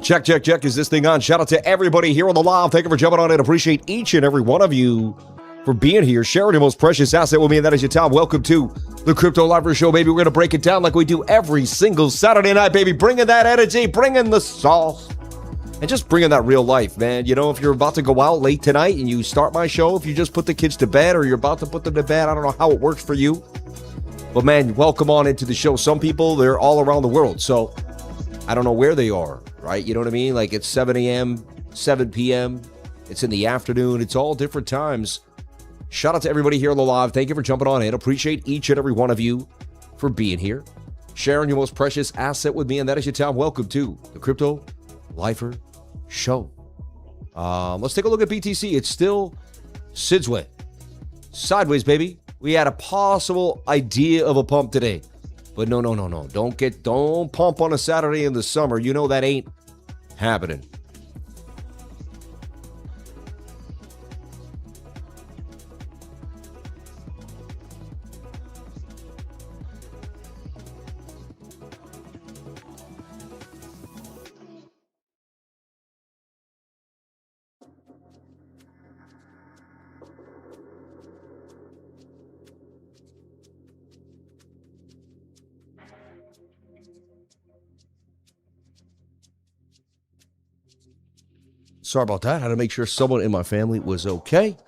Check, check, check. Is this thing on? Shout out to everybody here on the live. Thank you for jumping on in. Appreciate each and every one of you for being here, sharing your most precious asset with me, and that is your time. Welcome to the Crypto Lifer Show, baby. We're going to break it down like we do every single Saturday night, baby. Bringing that energy, bringing the sauce, and just bringing that real life, man. You know, if you're about to go out late tonight and you start my show, if you just put the kids to bed or you're about to put them to bed, I don't know how it works for you. But, man, welcome on into the show. Some people, they're all around the world, so I don't know where they are, right? You know what I mean? Like, it's 7 a.m., 7 p.m., it's in the afternoon. It's all different times. Shout out to everybody here on the live. Thank you for jumping on in. Appreciate each and every one of you for being here, sharing your most precious asset with me, and that is your time. Welcome to the Crypto Lifer Show. Let's take a look at BTC. It's still sideways, baby. We had a possible idea of a pump today, but no. Don't pump on a Saturday in the summer. You know that ain't happening. Sorry about that. I had to make sure someone in my family was okay.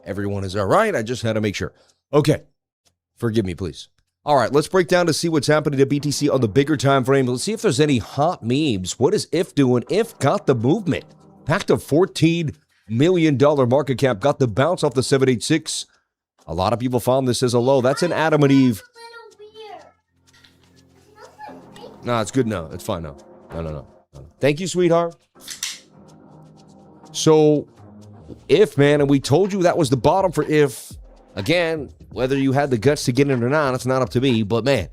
Everyone is all right. I just had to make sure. Okay. Forgive me, please. All right, let's break down to see what's happening to BTC on the bigger time frame. Let's see if there's any hot memes. What is IF doing? IF got the movement. Packed a $14 million market cap. Got the bounce off the 786. A lot of people found this as a low. That's an Adam and Eve. No, it's good now. It's fine now. No. Thank you, sweetheart. So, IF, man, and we told you that was the bottom for IF. Again, whether you had the guts to get in or not, it's not up to me. But, man,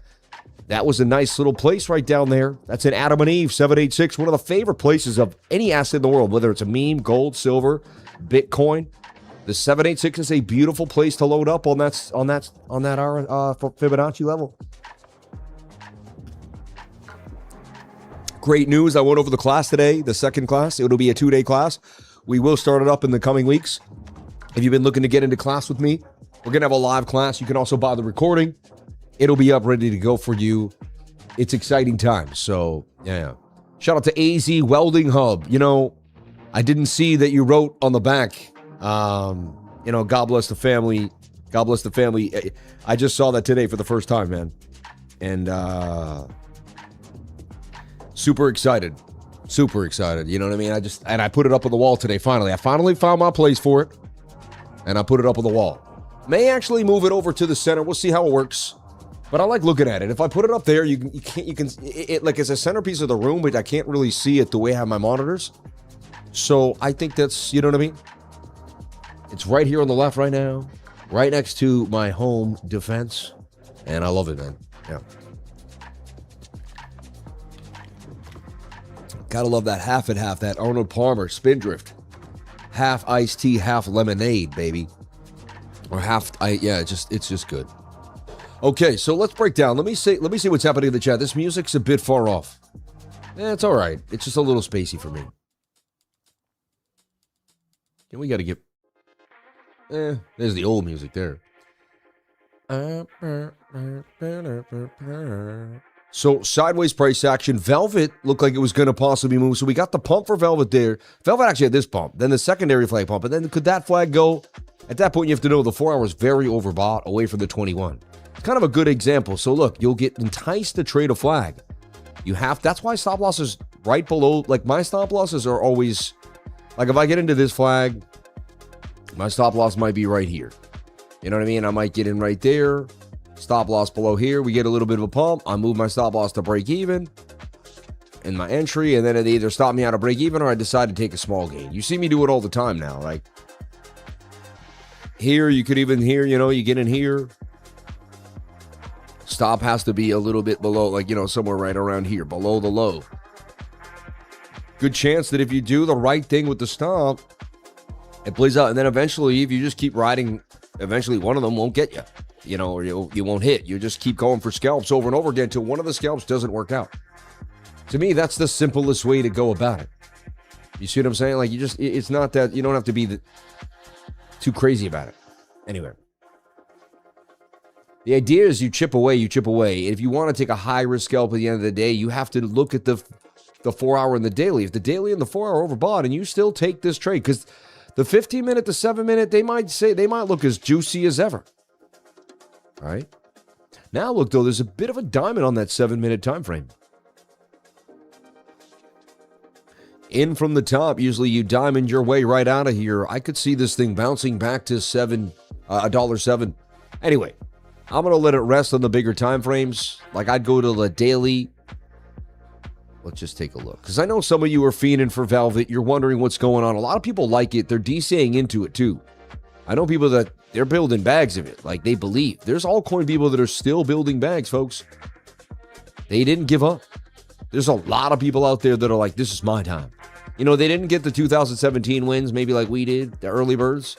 that was a nice little place right down there. That's an Adam and Eve, 786, one of the favorite places of any asset in the world, whether it's a meme, gold, silver, Bitcoin. The 786 is a beautiful place to load up on that Fibonacci level. Great news. I went over the class today, the second class. It'll be a 2-day class. We will start it up in the coming weeks. If you've been looking to get into class with me, we're going to have a live class. You can also buy the recording. It'll be up ready to go for you. It's exciting times. So, yeah. Shout out to AZ Welding Hub. You know, I didn't see that you wrote on the back, God bless the family. God bless the family. I just saw that today for the first time, man. And super excited. You know what I mean? I put it up on the wall today, finally. I finally found my place for it, and I put it up on the wall. May actually move it over to the center. We'll see how it works. But I like looking at it. If I put it up there, you can like it's a centerpiece of the room, but I can't really see it the way I have my monitors. So I think that's, you know what I mean? It's right here on the left right now, right next to my home defense. And I love it, man. Yeah. Gotta love that half and half, that Arnold Palmer Spindrift. Half iced tea, half lemonade, baby. Or it's just good. Okay, so let's break down. Let me see what's happening in the chat. This music's a bit far off. It's all right. It's just a little spacey for me. And we gotta get... there's the old music there. So, sideways price action. Velvet looked like it was going to possibly move. So, we got the pump for Velvet there. Velvet actually had this pump. Then the secondary flag pump. And then could that flag go? At that point, you have to know the 4 hours very overbought away from the 21. It's kind of a good example. So, look, you'll get enticed to trade a flag. That's why stop losses right below. Like, my stop losses are always... Like, if I get into this flag, my stop loss might be right here. You know what I mean? I might get in right there. Stop loss below here. We get a little bit of a pump. I move my stop loss to break even in my entry, and then it either stop me out of break even or I decide to take a small gain. You see me do it all the time now. Like here, you could even here, you get in here. Stop has to be a little bit below, like, somewhere right around here, below the low. Good chance that if you do the right thing with the stop, it plays out. And then eventually, if you just keep riding, eventually one of them won't get you. Or you won't hit. You just keep going for scalps over and over again until one of the scalps doesn't work out. To me, that's the simplest way to go about it. You see what I'm saying? Like, it's not that, you don't have to be too crazy about it. Anyway. The idea is you chip away. If you want to take a high-risk scalp at the end of the day, you have to look at the 4-hour and the daily. If the daily and the 4-hour are overbought and you still take this trade, because the 15-minute, the 7-minute, they might look as juicy as ever. All right? Now, look, though, there's a bit of a diamond on that 7-minute time frame. In from the top, usually you diamond your way right out of here. I could see this thing bouncing back to $1.07. Anyway, I'm going to let it rest on the bigger time frames. Like, I'd go to the daily. Let's just take a look. Because I know some of you are fiending for Velvet. You're wondering what's going on. A lot of people like it. They're DCing into it, too. I know people that they're building bags of it. Like, they believe. There's altcoin people that are still building bags, folks. They didn't give up. There's a lot of people out there that are like, this is my time. You know, they didn't get the 2017 wins, maybe like we did, the early birds.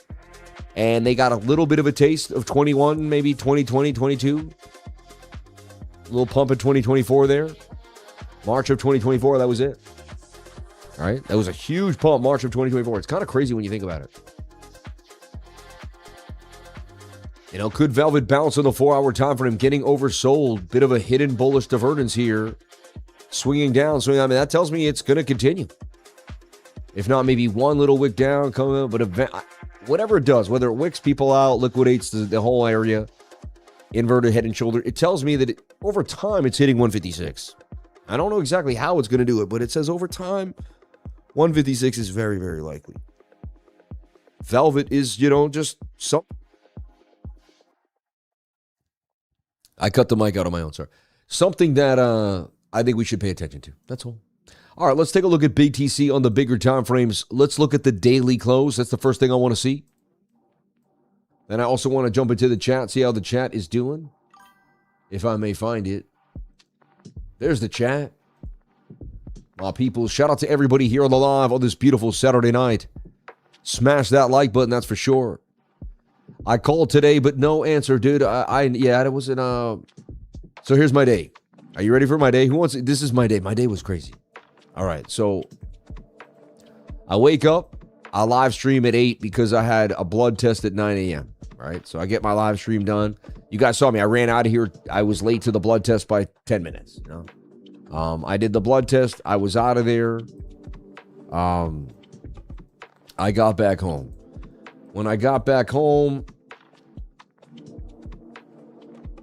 And they got a little bit of a taste of 21, maybe 2020, 22. A little pump in 2024 there. March of 2024, that was it. All right? That was a huge pump, March of 2024. It's kind of crazy when you think about it. You know, could Velvet bounce on the 4-hour time frame, getting oversold? Bit of a hidden bullish divergence here. Swinging down, I mean, that tells me it's going to continue. If not, maybe one little wick down, coming up, but whatever it does, whether it wicks people out, liquidates the whole area, inverted head and shoulder, it tells me that over time it's hitting 156. I don't know exactly how it's going to do it, but it says over time, 156 is very, very likely. Velvet is, you know, just some. I cut the mic out on my own, sorry. Something that I think we should pay attention to. That's all. All right, let's take a look at BTC on the bigger time frames. Let's look at the daily close. That's the first thing I want to see. Then I also want to jump into the chat, see how the chat is doing, if I may find it. There's the chat. My people, shout out to everybody here on the live on this beautiful Saturday night. Smash that like button, that's for sure. I called today, but no answer, dude. Yeah, it wasn't. So here's my day. Are you ready for my day? Who wants it? This is my day. My day was crazy. All right, so I wake up, I live stream at 8 because I had a blood test at 9 a.m., right? So I get my live stream done. You guys saw me. I ran out of here. I was late to the blood test by 10 minutes. You know? I did the blood test. I was out of there. I got back home. When I got back home,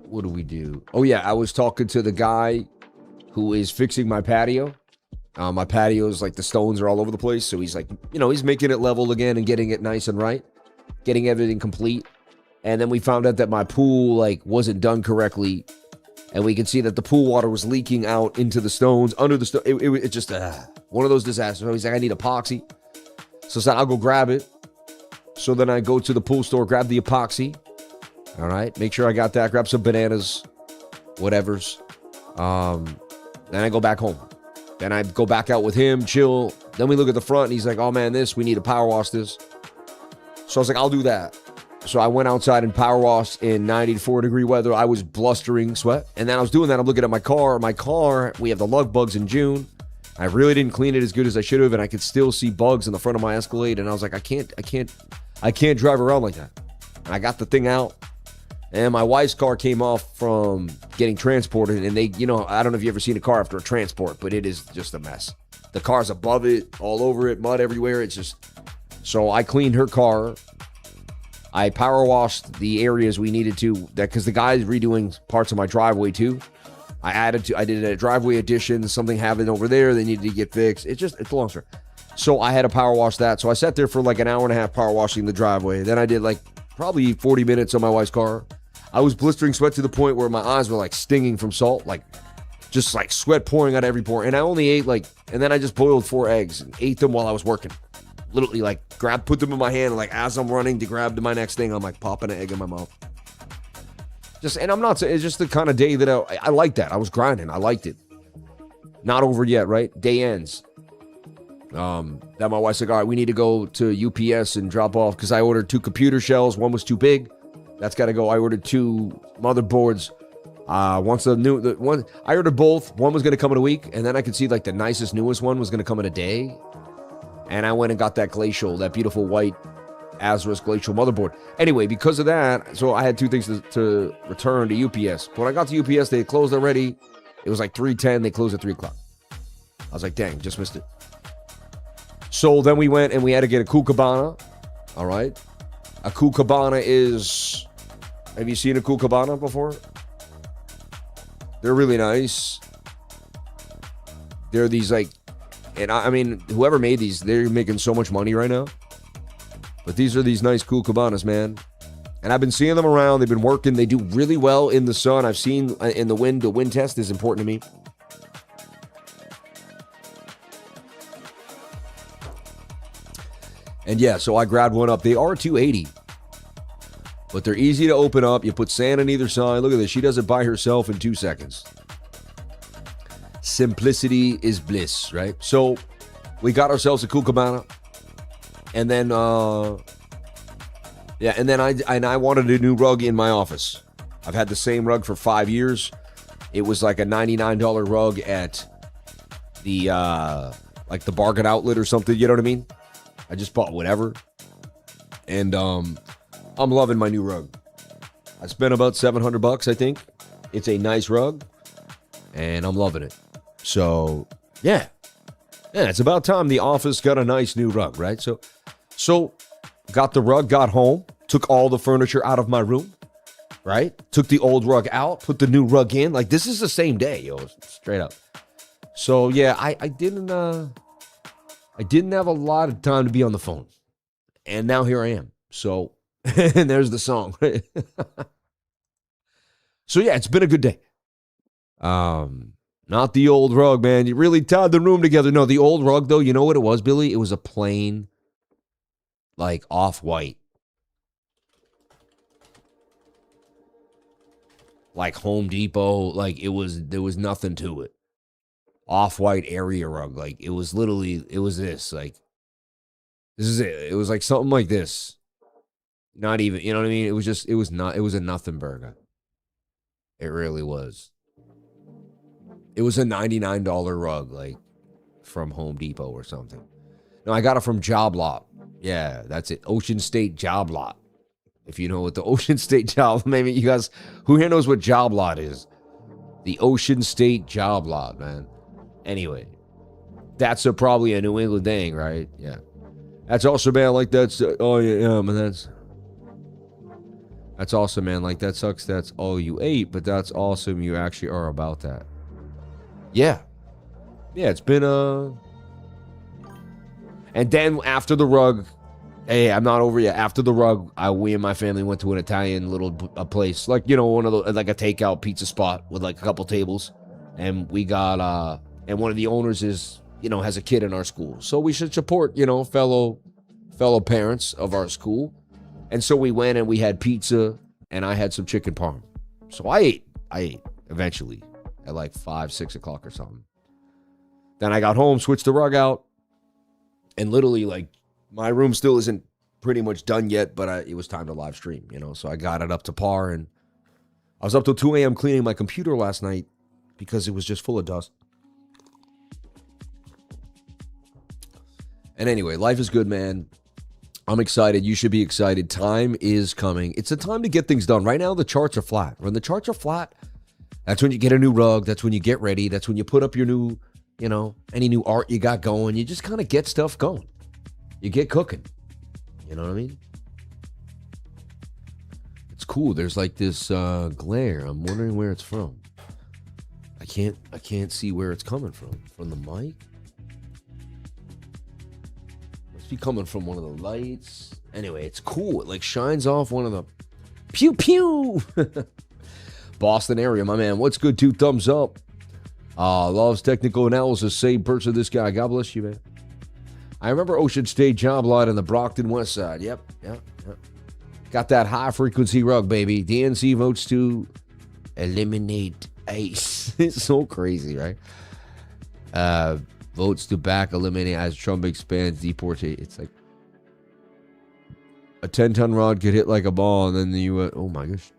what do we do? Oh, yeah, I was talking to the guy who is fixing my patio. My patio is like the stones are all over the place. So he's like, you know, he's making it level again and getting it nice and right, getting everything complete. And then we found out that my pool like wasn't done correctly. And we could see that the pool water was leaking out into the stones, under the stone. It just one of those disasters. So he's like, I need epoxy. So I said, I'll go grab it. So then I go to the pool store, grab the epoxy. All right. Make sure I got that. Grab some bananas, whatevers. Then I go back home. Then I go back out with him, chill. Then we look at the front, and he's like, oh, man, we need to power wash this. So I was like, I'll do that. So I went outside and power washed in 94-degree weather. I was blustering sweat. And then I was doing that. I'm looking at my car. My car, we have the lug bugs in June. I really didn't clean it as good as I should have, and I could still see bugs in the front of my Escalade. And I was like, I can't drive around like that. And I got the thing out. And my wife's car came off from getting transported. And they, you know, I don't know if you've ever seen a car after a transport, but it is just a mess. The car's above it, all over it, mud everywhere. It's just, so I cleaned her car. I power washed the areas we needed to, that because the guy's redoing parts of my driveway too. I did a driveway addition, something happened over there. They needed to get fixed. It's a long story. So I had to power wash that. So I sat there for like an hour and a half power washing the driveway. Then I did like probably 40 minutes on my wife's car. I was blistering sweat to the point where my eyes were like stinging from salt, like just like sweat pouring out of every pore. And I only ate and then I just boiled 4 eggs and ate them while I was working. Literally like put them in my hand, like as I'm running to grab to my next thing, I'm like popping an egg in my mouth. And I'm not saying, it's just the kind of day that I like that. I was grinding. I liked it. Not over yet, right? Day ends. That my wife's like, all right, we need to go to UPS and drop off because I ordered 2 computer shells. One was too big. That's got to go. I ordered 2 motherboards. Once the one, I ordered both. One was going to come in a week, and then I could see like the nicest, newest one was going to come in a day. And I went and got that glacial, that beautiful white Azurus glacial motherboard. Anyway, because of that, so I had two things to return to UPS. When I got to UPS, they had closed already. It was like 3:10. They closed at 3 o'clock. I was like, dang, just missed it. So then we went and we had to get a Kukabana. All right. A Kukabana is... Have you seen a Kukabana before? They're really nice. They're these like... And I mean, whoever made these, they're making so much money right now. But these are these nice Kukabanas, man. And I've been seeing them around. They've been working. They do really well in the sun. I've seen in the wind. The wind test is important to me. And yeah, so I grabbed one up. They are $280. But they're easy to open up. You put sand on either side. Look at this. She does it by herself in 2 seconds. Simplicity is bliss, right? So we got ourselves a Kukabana. And then, I wanted a new rug in my office. I've had the same rug for 5 years. It was like a $99 rug at the, like the Bargain Outlet or something. You know what I mean? I just bought whatever. And I'm loving my new rug. I spent about $700, I think. It's a nice rug. And I'm loving it. So, yeah. Yeah, it's about time the office got a nice new rug, right? So got the rug, got home, took all the furniture out of my room, right? Took the old rug out, put the new rug in. Like, this is the same day, yo, straight up. So, yeah, I didn't have a lot of time to be on the phone. And now here I am. So, and there's the song. So, yeah, it's been a good day. Not the old rug, man. You really tied the room together. No, the old rug, though, you know what it was, Billy? It was a plain, like, off-white. Like Home Depot. Like, there was nothing to it. Off-white area rug. Like, it was this. Like, this is it. It was like something like this. Not even, you know what I mean? It was a nothing burger. It really was. It was a $99 rug, like, from Home Depot or something. No, I got it from Job Lot. Yeah, that's it. Ocean State Job Lot. If you know what the Ocean State Job, maybe you guys, who here knows what Job Lot is? The Ocean State Job Lot, man. Anyway, that's probably a New England thing, right? Yeah. That's also, man, like that's, oh yeah, man, that's awesome, man. Like, that sucks that's all you ate, but that's awesome you actually are about that. Yeah. Yeah, it's been, And then after the rug, hey, I'm not over yet. After the rug, we and my family went to an Italian little place. Like, you know, one of the, like a takeout pizza spot with like a couple tables. And we got, and one of the owners is, you know, has a kid in our school. So we should support, you know, fellow parents of our school. And so we went and we had pizza and I had some chicken parm. So I ate eventually at like 5, 6 o'clock or something. Then I got home, switched the rug out, and literally, like, my room still isn't pretty much done yet, but it was time to live stream, you know? So I got it up to par, and I was up till 2 a.m. cleaning my computer last night because it was just full of dust. And anyway, life is good, man. I'm excited. You should be excited. Time is coming. It's a time to get things done. Right now, the charts are flat. When the charts are flat, that's when you get a new rug. That's when you get ready. That's when you put up your new, you know, any new art you got going. You just kind of get stuff going. You get cooking. You know what I mean? It's cool. There's like this glare. I'm wondering where it's from. I can't see where it's coming from. From the mic? Must be coming from one of the lights. Anyway, it's cool. It like shines off one of the pew pew. Boston area, my man. What's good? 2 thumbs up. Loves technical analysis. Same person, this guy. God bless you, man. I remember Ocean State Job Lot in the Brockton West Side. Yep. Got that high frequency rug, baby. DNC votes to eliminate ICE. It's so crazy, right? Votes to back eliminate as Trump expands deportation. It's like a 10-ton rod could hit like a ball, and then the U.S. Oh my gosh.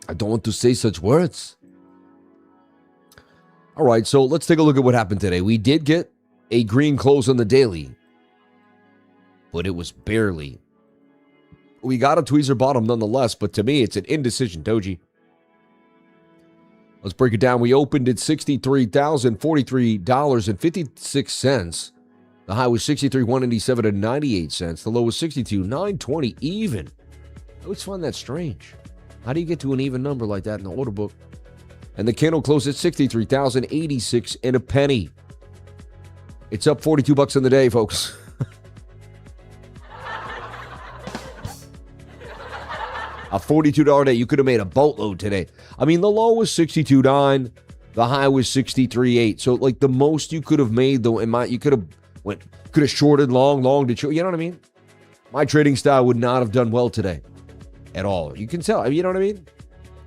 I don't want to say such words. All right, so let's take a look at what happened today. We did get a green close on the daily, but it was barely. We got a tweezer bottom nonetheless, but to me, it's an indecision doji. Let's break it down. We opened at $63,043.56. The high was $63,187.98. The low was $62,920 even. I always find that strange. How do you get to an even number like that in the order book? And the candle closed at $63,086 and a penny. It's up $42 in the day, folks. A $42 day. You could have made a boatload today. I mean, the low was $62.9. The high was $63.8. So, like, the most you could have made, though, you could have shorted long to short. You know what I mean? My trading style would not have done well today at all. You can tell. You know what I mean?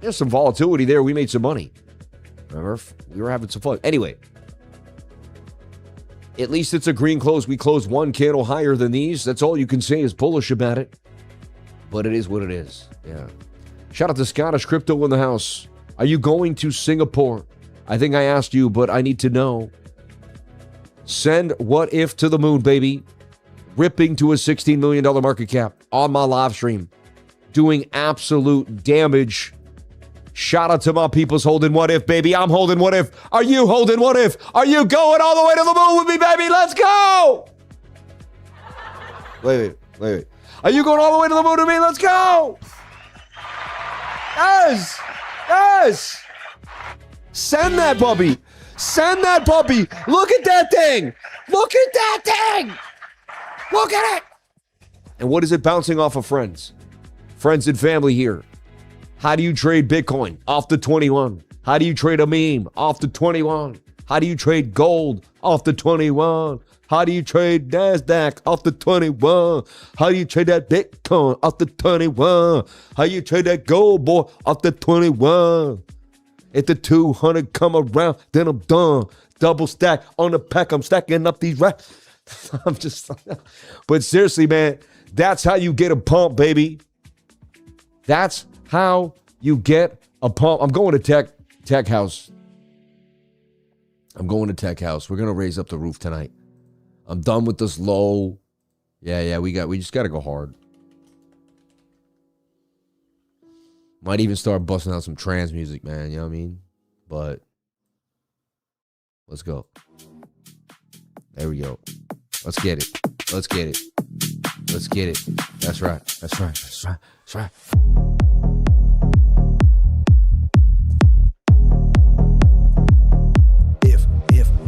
There's some volatility there. We made some money. Remember? We were having some fun. Anyway, at least it's a green close. We closed one candle higher than these. That's all you can say is bullish about it. But it is what it is. Yeah. Shout out to Scottish Crypto in the house. Are you going to Singapore? I think I asked you, but I need to know. Send What If to the moon, baby. Ripping to a $16 million market cap on my live stream. Doing absolute damage. Shout out to my peoples holding What If, baby. I'm holding What If. Are you holding What If? Are you going all the way to the moon with me, baby? Let's go! Wait. Are you going all the way to the moon with me? Let's go! Yes! Send that puppy. Look at that thing. Look at it. And what is it bouncing off of friends? Friends and family here. How do you trade Bitcoin? Off the 21. How do you trade a meme? Off the 21. How do you trade gold? Off the 21. How do you trade NASDAQ? Off the 21. How do you trade that Bitcoin? Off the 21. How you trade that gold, boy? Off the 21. If the 200 come around, then I'm done. Double stack on the pack. I'm stacking up these racks. But seriously, man, that's how you get a pump, baby. That's how you get a pump. I'm going to Tech House. We're going to raise up the roof tonight. I'm done with this low. Yeah, we just got to go hard. Might even start busting out some trance music, man. You know what I mean? But let's go. There we go. Let's get it. That's right.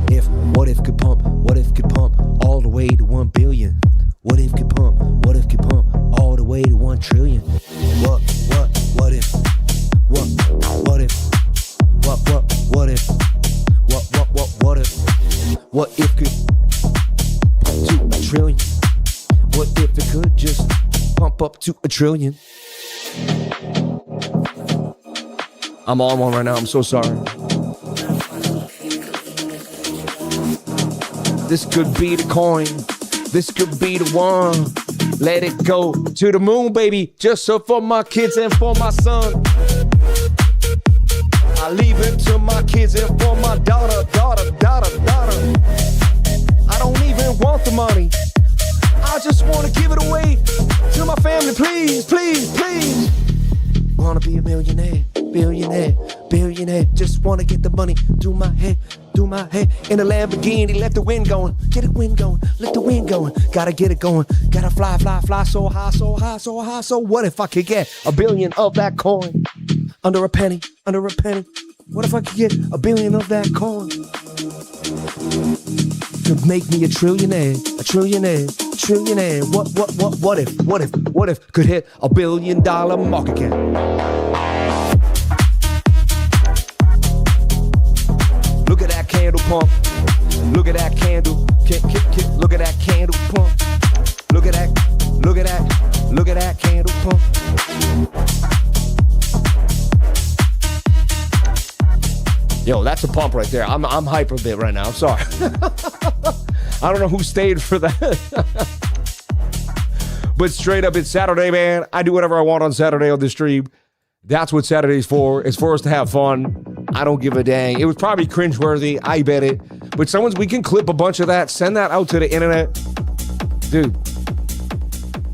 If what if could pump all the way to 1 billion? What if could pump all the way to 1 trillion? What if? What if? What if could 2 trillion? What if it could just pump up to 1 trillion? I'm on one right now. I'm so sorry. This could be the coin. This could be the one. Let it go to the moon, baby. Just so for my kids and for my son. I leave it to my kids and for my daughter. I don't even want the money. I just want to give it away to my family. Please. Wanna be a millionaire. Just wanna get the money. Do my head in a Lamborghini. Let the wind going. Get the wind going. Let the wind going. Gotta get it going. Gotta fly so high. So what if I could get 1 billion of that coin? Under a penny. What if I could get 1 billion of that coin? Could make me a trillionaire. What if could hit $1 billion market cap? Look at that candle pump. Look at that candle. Look at that candle pump. Look at that candle pump. Yo, that's a pump right there. I'm hyper a bit right now. I'm sorry. I don't know who stayed for that. But straight up, it's Saturday, man. I do whatever I want on Saturday on the stream. That's what Saturday's for. It's for us to have fun. I don't give a dang. It was probably cringeworthy. I bet it. But we can clip a bunch of that, send that out to the internet. Dude,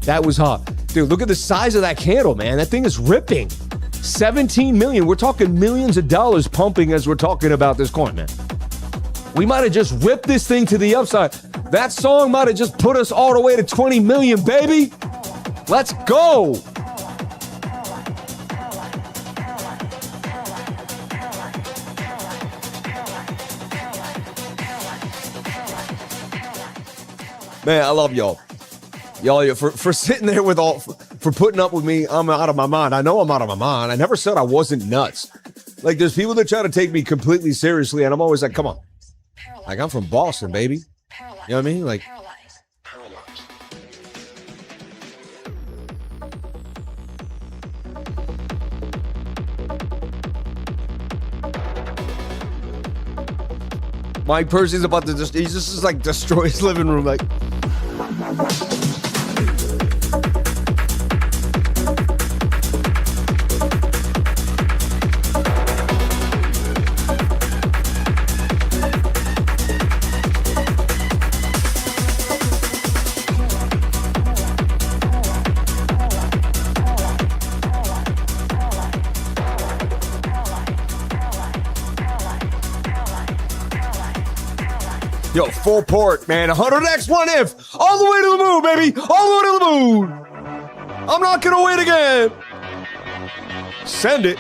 that was hot. Dude, look at the size of that candle, man. That thing is ripping. 17 million. We're talking millions of dollars pumping as we're talking about this coin, man. We might have just ripped this thing to the upside. That song might have just put us all the way to 20 million, baby. Let's go. Man, I love y'all. Y'all, for sitting there with for putting up with me. I'm out of my mind. I know I'm out of my mind. I never said I wasn't nuts. Like, there's people that try to take me completely seriously, and I'm always like, come on. Like, I'm from Boston, baby. You know what I mean? Like, Mike Percy's about to just, he's just like destroy his living room. Like, yo, full port, man. 100x, one if. All the way to the moon, baby. All the way to the moon. I'm not going to wait again. Send it.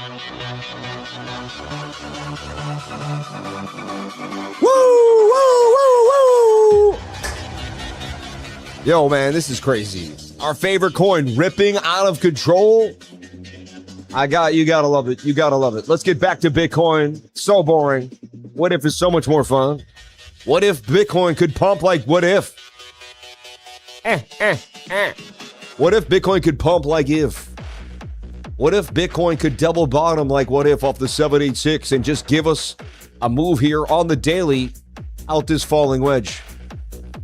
Woo, woo, woo, woo. Yo, man, this is crazy. Our favorite coin ripping out of control. You gotta love it. You gotta love it. Let's get back to Bitcoin. So boring. What if is so much more fun? What if Bitcoin could pump like what if? What if Bitcoin could pump like if? What if Bitcoin could double bottom like what if off the 786 and just give us a move here on the daily out this falling wedge?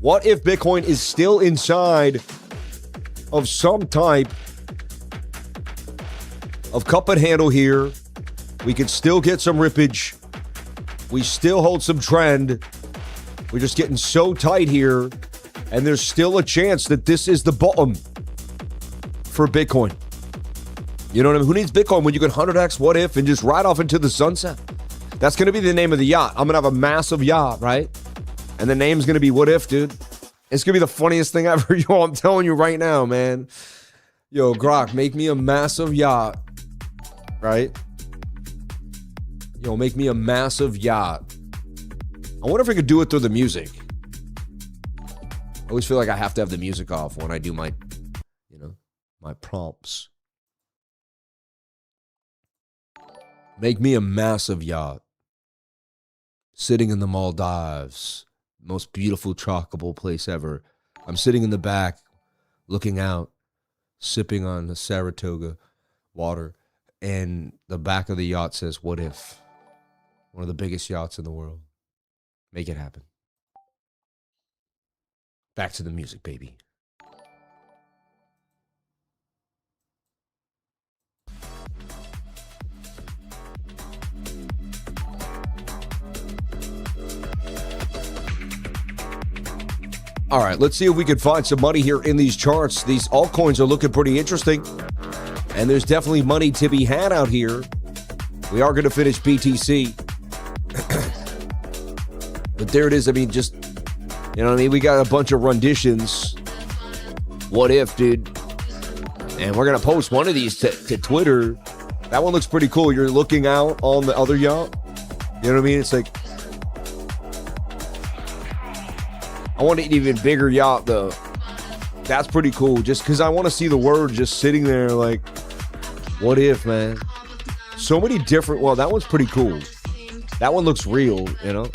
What if Bitcoin is still inside of some type of cup and handle here? We could still get some rippage. We still hold some trend. We're just getting so tight here, and there's still a chance that this is the bottom for Bitcoin. You know what I mean? Who needs Bitcoin when you can 100x what if and just ride off into the sunset? That's going to be the name of the yacht. I'm going to have a massive yacht, right? And the name's going to be what if, dude. It's going to be the funniest thing ever. Yo, I'm telling you right now, man. Yo, Grok, make me a massive yacht, right? Yo, make me a massive yacht. I wonder if I could do it through the music. I always feel like I have to have the music off when I do my, my prompts. Make me a massive yacht. Sitting in the Maldives. Most beautiful, tropical place ever. I'm sitting in the back, looking out, sipping on the Saratoga water. And the back of the yacht says, what if? One of the biggest yachts in the world. Make it happen. Back to the music, baby. All right, let's see if we can find some money here in these charts. These altcoins are looking pretty interesting. And there's definitely money to be had out here. We are going to finish BTC. But there it is. I mean, just, you know what I mean? We got a bunch of renditions. What if, dude? And we're going to post one of these to Twitter. That one looks pretty cool. You're looking out on the other yacht. You know what I mean? It's like, I want an even bigger yacht, though. That's pretty cool. Just because I want to see the word just sitting there like, what if, man? So many different, well, that one's pretty cool. That one looks real, you know?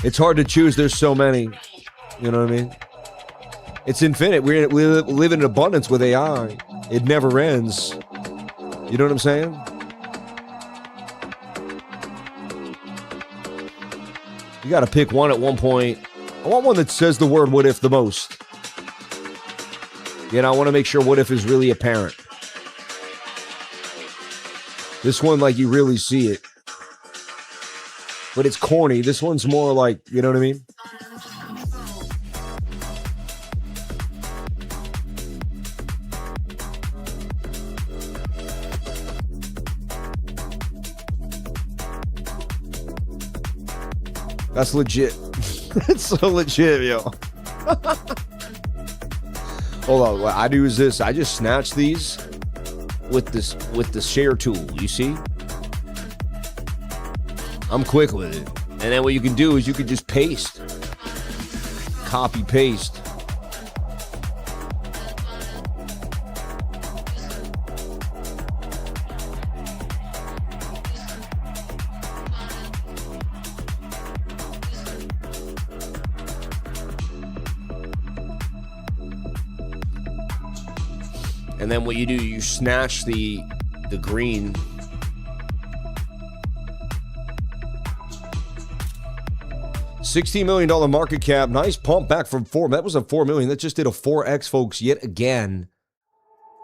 It's hard to choose. There's so many. You know what I mean? It's infinite. We live in abundance with AI. It never ends. You know what I'm saying? You got to pick one at one point. I want one that says the word what if the most. You know, I want to make sure what if is really apparent. This one, like, you really see it. But it's corny. This one's more like, you know what I mean? That's legit. It's so legit, yo. Hold on. What I do is this. I just snatch these with the share tool. You see? I'm quick with it. And then what you can do is you can just paste. Copy, paste. And then what you do, you snatch the green. $16 million market cap. Nice pump back from 4. That was a 4 million. That just did a 4x, folks, yet again.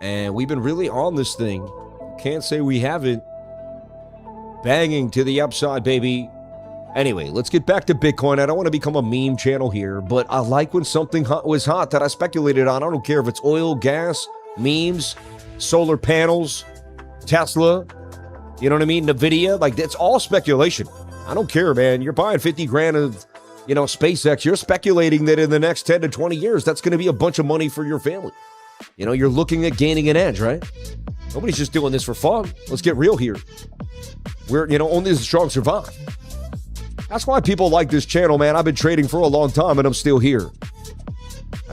And we've been really on this thing. Can't say we haven't. Banging to the upside, baby. Anyway, let's get back to Bitcoin. I don't want to become a meme channel here, but I like when something was hot that I speculated on. I don't care if it's oil, gas, memes, solar panels, Tesla, you know what I mean? NVIDIA, like, it's all speculation. I don't care, man. You're buying 50 grand of, you know, SpaceX. You're speculating that in the next 10 to 20 years, that's going to be a bunch of money for your family. You know, you're looking at gaining an edge, right? Nobody's just doing this for fun. Let's get real here. We're, you know, only the strong survive. That's why people like this channel, man. I've been trading for a long time and I'm still here.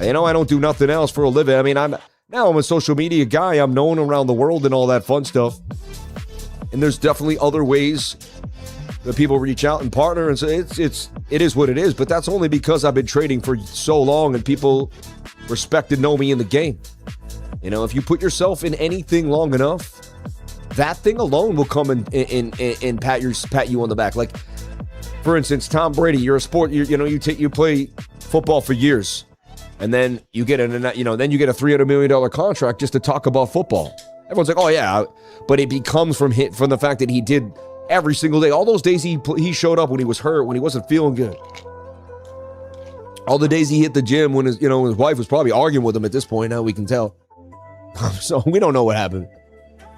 You know, I don't do nothing else for a living. I mean, I'm a social media guy. I'm known around the world and all that fun stuff. And there's definitely other ways that people reach out and partner and say it is what it is. But that's only because I've been trading for so long and people respect and know me in the game. You know, if you put yourself in anything long enough, that thing alone will come and pat you on the back. Like, for instance, Tom Brady. You're a sport. You play football for years. And then you get a $300 million contract just to talk about football. Everyone's like, oh yeah, but it becomes from the fact that he did every single day. All those days he showed up when he was hurt, when he wasn't feeling good. All the days he hit the gym when his wife was probably arguing with him at this point. Now we can tell. So we don't know what happened.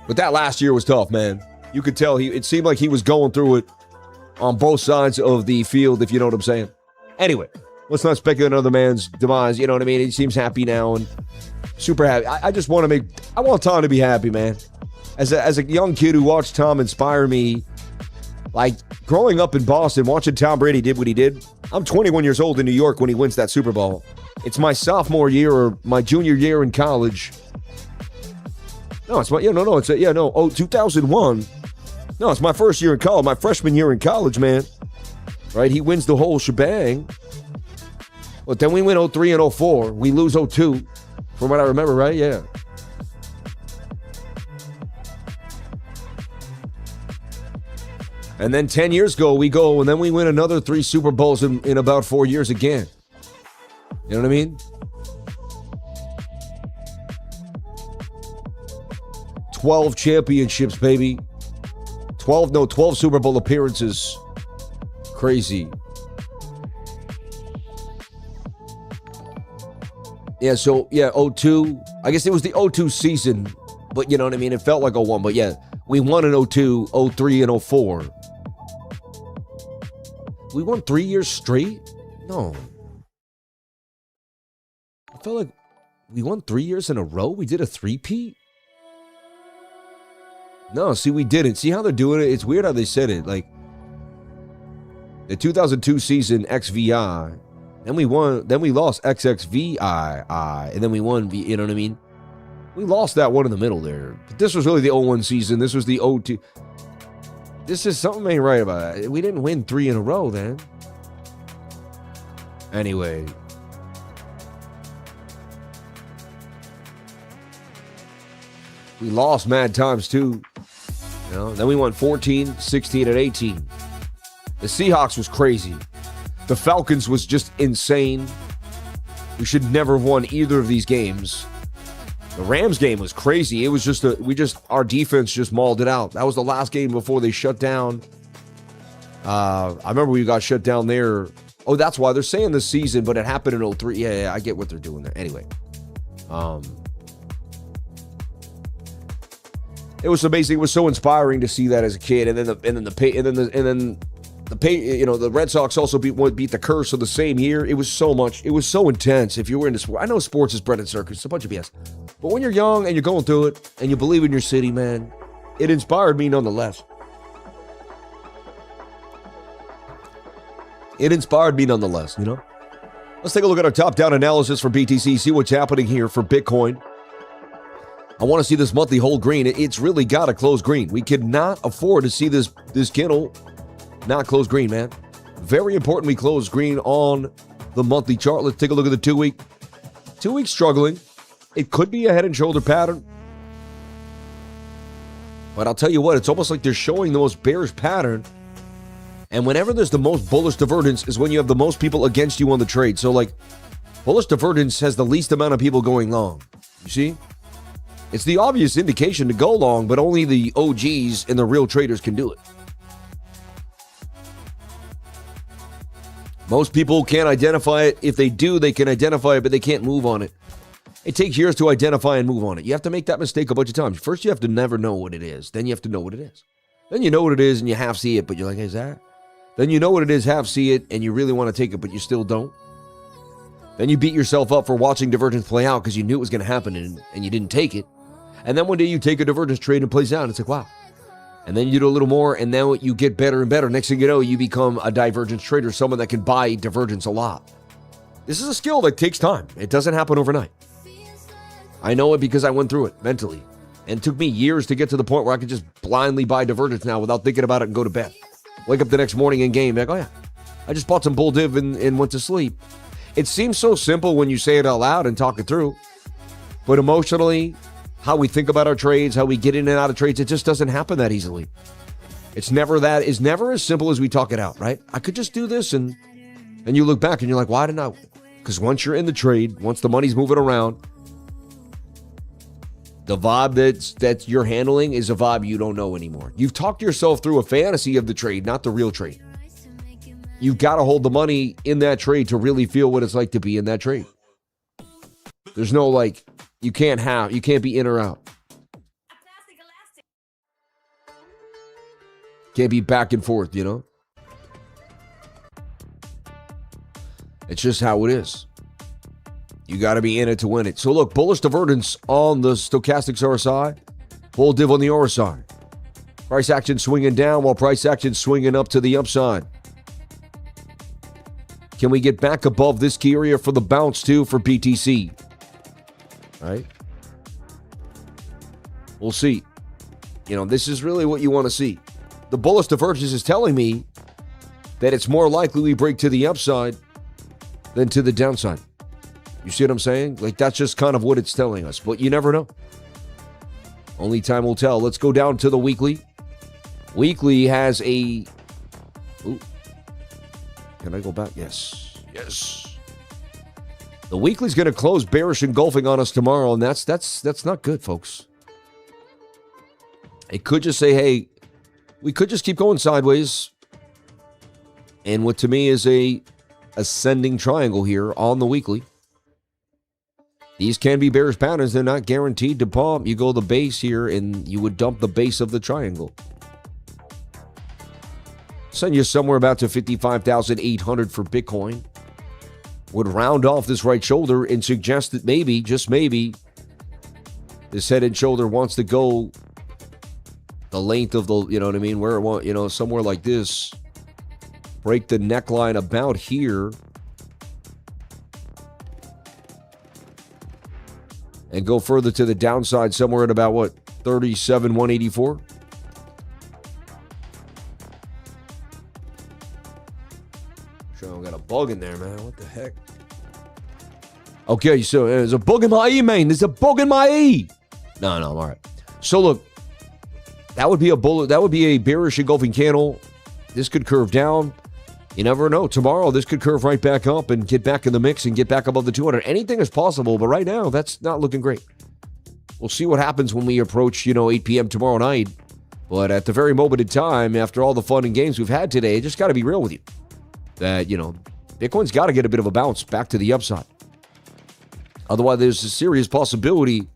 But that last year was tough, man. You could tell it seemed like he was going through it on both sides of the field, if you know what I'm saying. Anyway. Let's not speculate on another man's demise. You know what I mean? He seems happy now and super happy. I just want I want Tom to be happy, man. As a young kid who watched Tom inspire me, like growing up in Boston, watching Tom Brady did what he did. I'm 21 years old in New York when he wins that Super Bowl. It's my sophomore year or my junior year in college. No, it's 2001. No, it's my first year in college, my freshman year in college, man. Right? He wins the whole shebang. But then we win 03 and 04. We lose 02, from what I remember, right? Yeah. And then 10 years ago, we go, and then we win another 3 Super Bowls in about 4 years again. You know what I mean? 12 championships, baby. 12 Super Bowl appearances. Crazy. Yeah, so, 02. I guess it was the 02 season, but you know what I mean? It felt like 01, but yeah, we won in 02, 03, and 04. We won 3 years straight? No. I felt like we won 3 years in a row? We did a three-peat? No, see, we didn't. See how they're doing it? It's weird how they said it. Like, the 2002 season, XVI. Then we won, then we lost XXVII, and then we won, you know what I mean? We lost that one in the middle there. But this was really the 01 season. This was the 02. This is something ain't right about it. We didn't win 3 in a row then. Anyway. We lost mad times too. You know, then we won 14, 16, and 18. The Seahawks was crazy. The Falcons was just insane. We should never have won either of these games. The Rams game was crazy. It was just our defense just mauled it out. That was the last game before they shut down. I remember we got shut down there. Oh, that's why they're saying this season, but it happened in 03. Yeah, I get what they're doing there. Anyway, it was amazing. It was so inspiring to see that as a kid. And then the Red Sox also beat the Curse of the same year. It was so intense. If you were into sport, I know sports is bread and circus. It's a bunch of BS. But when you're young and you're going through it and you believe in your city, man, it inspired me nonetheless. It inspired me nonetheless, you know? Let's take a look at our top-down analysis for BTC, see what's happening here for Bitcoin. I want to see this monthly hold green. It's really got to close green. We cannot afford to see this candle not close green, man. Very important we close green on the monthly chart. Let's take a look at the 2-week. 2 weeks struggling. It could be a head and shoulder pattern. But I'll tell you what, it's almost like they're showing the most bearish pattern. And whenever there's the most bullish divergence is when you have the most people against you on the trade. So like, bullish divergence has the least amount of people going long. You see? It's the obvious indication to go long, but only the OGs and the real traders can do it. Most people can't identify it. If they do, they can identify it, but they can't move on it. It takes years to identify and move on it. You have to make that mistake a bunch of times. First, you have to never know what it is. Then you have to know what it is. Then you know what it is and you half see it, but you're like, hey, is that? Then you know what it is, half see it, and you really want to take it, but you still don't. Then you beat yourself up for watching divergence play out because you knew it was going to happen and you didn't take it. And then one day you take a divergence trade and it plays out, and it's like, wow. And then you do a little more, and now you get better and better. Next thing you know, you become a divergence trader, someone that can buy divergence a lot. This is a skill that takes time. It doesn't happen overnight. I know it because I went through it mentally. And it took me years to get to the point where I could just blindly buy divergence now without thinking about it and go to bed. Wake up the next morning in game, like, oh yeah, I just bought some bull div and went to sleep. It seems so simple when you say it out loud and talk it through. But emotionally, how we think about our trades, how we get in and out of trades, it just doesn't happen that easily. It's never as simple as we talk it out, right? I could just do this and you look back and you're like, why didn't I? Because once you're in the trade, once the money's moving around, the vibe that you're handling is a vibe you don't know anymore. You've talked yourself through a fantasy of the trade, not the real trade. You've got to hold the money in that trade to really feel what it's like to be in that trade. There's no like, you can't be in or out. Can't be back and forth, you know? It's just how it is. You got to be in it to win it. So look, bullish divergence on the stochastics RSI, bull div on the RSI. Price action swinging down while price action swinging up to the upside. Can we get back above this key area for the bounce too for BTC? All right. We'll see. You know, this is really what you want to see. The bullish divergence is telling me that it's more likely we break to the upside than to the downside. You see what I'm saying? Like, that's just kind of what it's telling us. But you never know. Only time will tell. Let's go down to the weekly. Weekly has a... Ooh. Can I go back? Yes. Yes. The weekly's going to close bearish engulfing on us tomorrow, and that's not good, folks. It could just say, hey, we could just keep going sideways. And what to me is a ascending triangle here on the weekly. These can be bearish patterns. They're not guaranteed to pump. You go the base here, and you would dump the base of the triangle. Send you somewhere about to 55,800 for Bitcoin. Would round off this right shoulder and suggest that maybe, just maybe, this head and shoulder wants to go the length of the, you know what I mean, where it want, you know, somewhere like this. Break the neckline about here. And go further to the downside somewhere at about, what, 37,184? Sure, I got a bug in there, man. What the heck? Okay, so there's a bug in my E, man. There's a bug in my E. No, I'm all right. So, look, that would be a bullet. That would be a bearish engulfing candle. This could curve down. You never know. Tomorrow, this could curve right back up and get back in the mix and get back above the 200. Anything is possible, but right now, that's not looking great. We'll see what happens when we approach, 8 p.m. tomorrow night. But at the very moment in time, after all the fun and games we've had today, I just got to be real with you. That, Bitcoin's got to get a bit of a bounce back to the upside. Otherwise, there's a serious possibility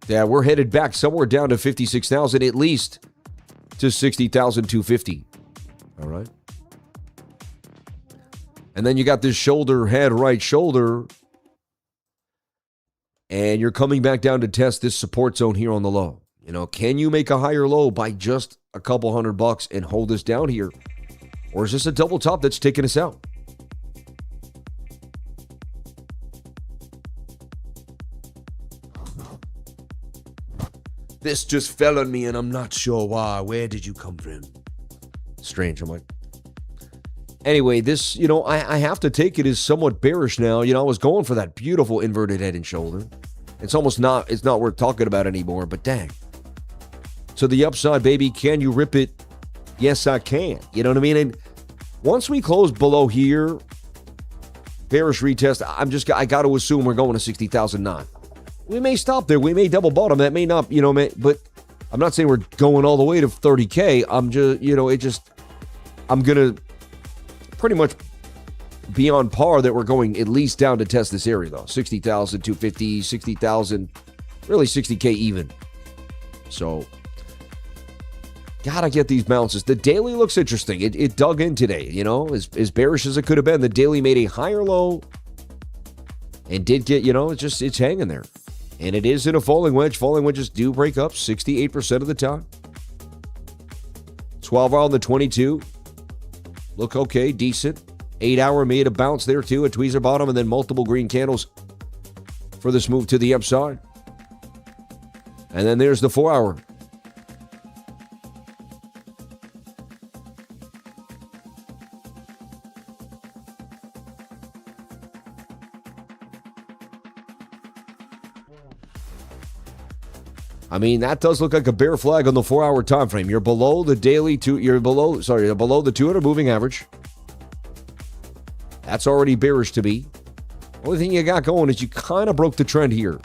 that we're headed back somewhere down to 56,000, at least to 60,250. All right. And then you got this shoulder, head, right shoulder. And you're coming back down to test this support zone here on the low. Can you make a higher low by just a couple $100 and hold this down here? Or is this a double top that's taking us out? This just fell on me and I'm not sure why. Where did you come from? Strange. I'm like, anyway, this, I have to take it as somewhat bearish now. I was going for that beautiful inverted head and shoulder. It's not worth talking about anymore, but dang. To the upside, baby, can you rip it? Yes, I can. You know what I mean? And once we close below here, bearish retest, I got to assume we're going to 60,009. We may stop there. We may double bottom. That may not, but I'm not saying we're going all the way to 30K. I'm just, I'm going to pretty much be on par that we're going at least down to test this area, though. 60,250, 60,000, really 60K even. So, gotta get these bounces. The daily looks interesting. It dug in today, as bearish as it could have been. The daily made a higher low and did get, it's hanging there. And it is in a falling wedge. Falling wedges do break up 68% of the time. 12 hour on the 22. Look okay, decent. 8 hour made a bounce there too, a tweezer bottom, and then multiple green candles for this move to the upside. And then there's the 4 hour. I mean, that does look like a bear flag on the 4 hour time frame. You're below the you're below the 200 moving average. That's already bearish to me. Only thing you got going is you kind of broke the trend here.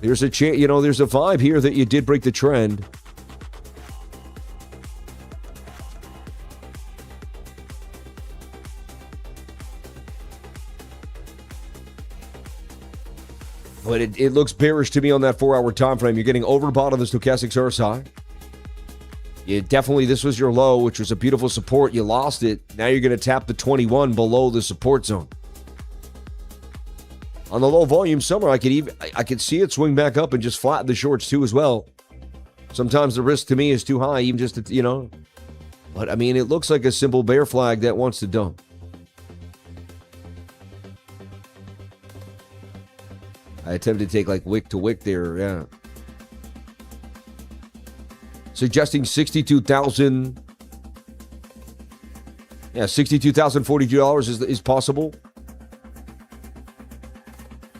There's a there's a vibe here that you did break the trend. But it looks bearish to me on that 4 hour time frame. You're getting overbought on the stochastic RSI. This was your low, which was a beautiful support. You lost it. Now you're going to tap the 21 below the support zone. On the low volume somewhere, I could see it swing back up and just flatten the shorts too as well. Sometimes the risk to me is too high, even just to, But I mean, it looks like a simple bear flag that wants to dump. I attempted to take like wick to wick there, yeah. Suggesting 62,000. Yeah, $62,042 is possible.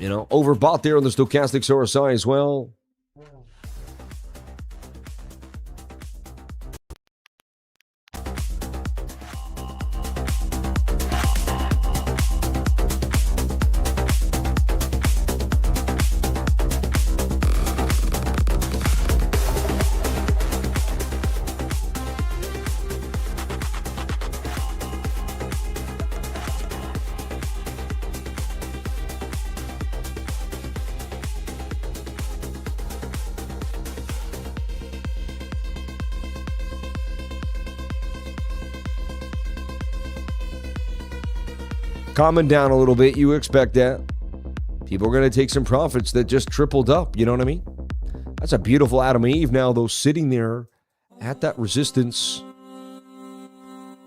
Overbought there on the stochastic RSI as well. Calming down a little bit, you expect that. People are going to take some profits that just tripled up, you know what I mean? That's a beautiful Adam and Eve now, though, sitting there at that resistance.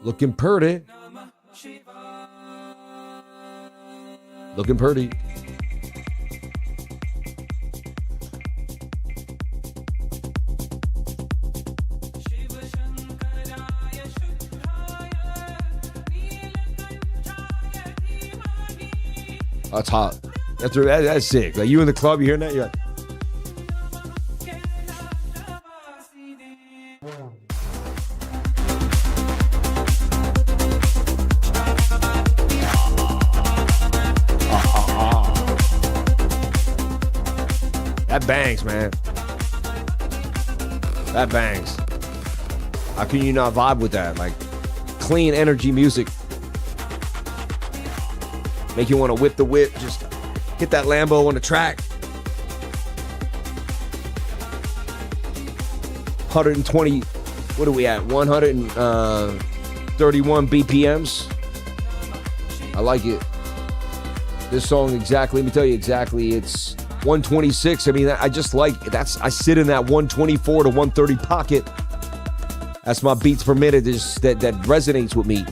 Looking pretty. Looking pretty. That's hot. That's sick. Like you in the club, you hearing that? You're like, That bangs, man. That bangs. How can you not vibe with that? Like, clean energy music. Make you want to whip the whip. Just hit that Lambo on the track. 120, what are we at? 131 BPMs. I like it. This song exactly, let me tell you exactly, it's 126. I mean, I just like, I sit in that 124 to 130 pocket. That's my beats per minute that resonates with me.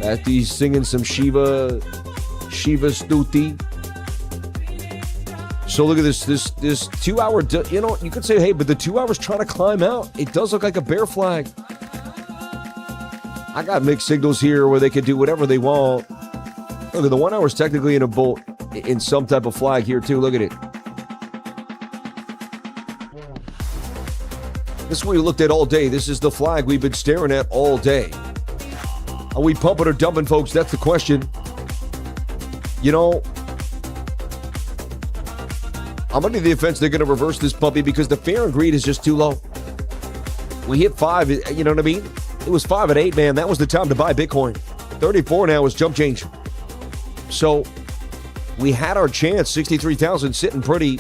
After he's singing some Shiva Stuti. So look at this 2 hour, you know, you could say, hey, but the 2 hours trying to climb out, it does look like a bear flag. I got mixed signals here where they could do whatever they want. Look at the 1 hour is technically in a bolt in some type of flag here too. Look at it. This is what we looked at all day. This is the flag we've been staring at all day. Are we pumping or dumping, folks? That's the question. You know, I'm under the offense they're going to reverse this puppy because the fear and greed is just too low. We hit 5, you know what I mean? It was 5 at 8, man. That was the time to buy Bitcoin. 34 now is jump change. So we had our chance. 63,000 sitting pretty.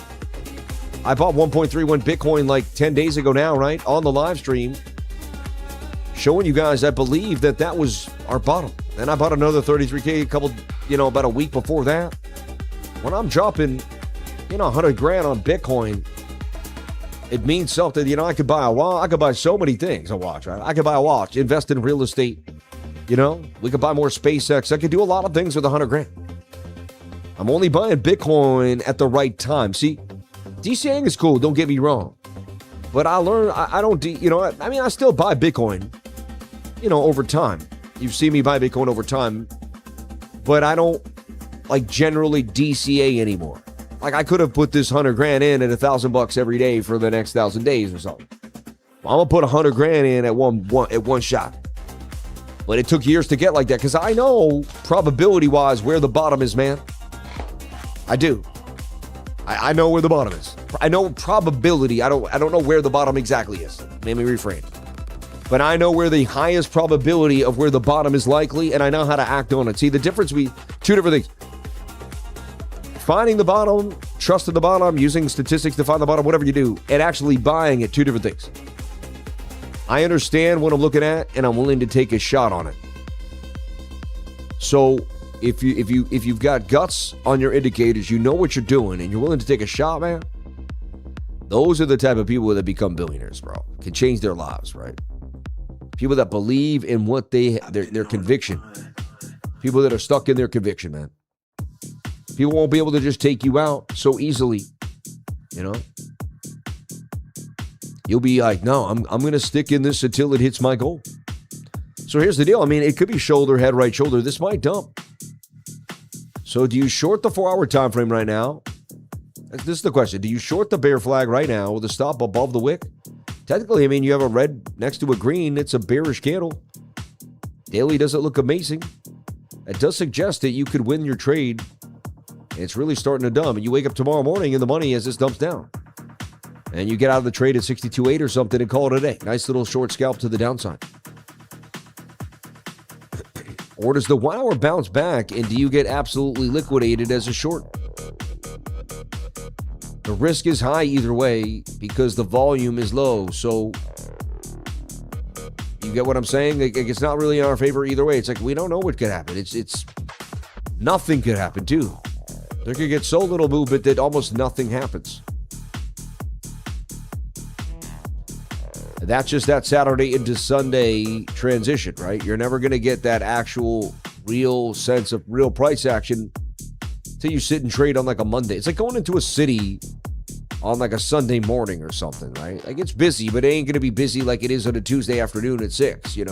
I bought 1.31 Bitcoin like 10 days ago now, right? On the live stream. Showing you guys, I believe that was our bottom. Then I bought another 33K about a week before that. When I'm dropping, 100 grand on Bitcoin, it means something. I could buy a watch. I could buy so many things. A watch, right? I could buy a watch, invest in real estate. We could buy more SpaceX. I could do a lot of things with 100 grand. I'm only buying Bitcoin at the right time. See, DCing is cool. Don't get me wrong. But I learned, I don't, I still buy Bitcoin, over time. You've seen me buy Bitcoin over time. But I don't, generally DCA anymore. I could have put this 100 grand in at $1,000 every day for the next 1,000 days or something. I'm gonna put 100 grand in at one shot. But it took years to get like that because I know probability-wise where the bottom is, man. I do. I know where the bottom is. I know probability. I don't know where the bottom exactly is. Let me reframe. But I know where the highest probability of where the bottom is likely, and I know how to act on it. See, the difference between two different things. Finding the bottom, trusting the bottom, using statistics to find the bottom, whatever you do, and actually buying it, two different things. I understand what I'm looking at, and I'm willing to take a shot on it. So if you've got guts on your indicators, you know what you're doing, and you're willing to take a shot, man, those are the type of people that become billionaires, bro. Can change their lives, right? People that believe in what their conviction. People that are stuck in their conviction, man. People won't be able to just take you out so easily, You'll be like, no, I'm going to stick in this until it hits my goal. So here's the deal. I mean, it could be shoulder, head, right shoulder. This might dump. So do you short the 4 hour time frame right now? This is the question. Do you short the bear flag right now with a stop above the wick? Technically, I mean, you have a red next to a green. It's a bearish candle. Daily doesn't look amazing. It does suggest that you could win your trade. It's really starting to dump. And you wake up tomorrow morning in the money as this dumps down. And you get out of the trade at 62.8 or something and call it a day. Nice little short scalp to the downside. Or does the 1 hour bounce back and do you get absolutely liquidated as a short? The risk is high either way because the volume is low. So you get what I'm saying? It's not really in our favor either way. It's like we don't know what could happen. It's nothing could happen too. There could get so little movement that almost nothing happens. That's just that Saturday into Sunday transition, right? You're never going to get that actual real sense of real price action till you sit and trade on like a Monday. It's like going into a city on like a Sunday morning or something, right? Like it's busy, but it ain't going to be busy like it is on a Tuesday afternoon at 6, I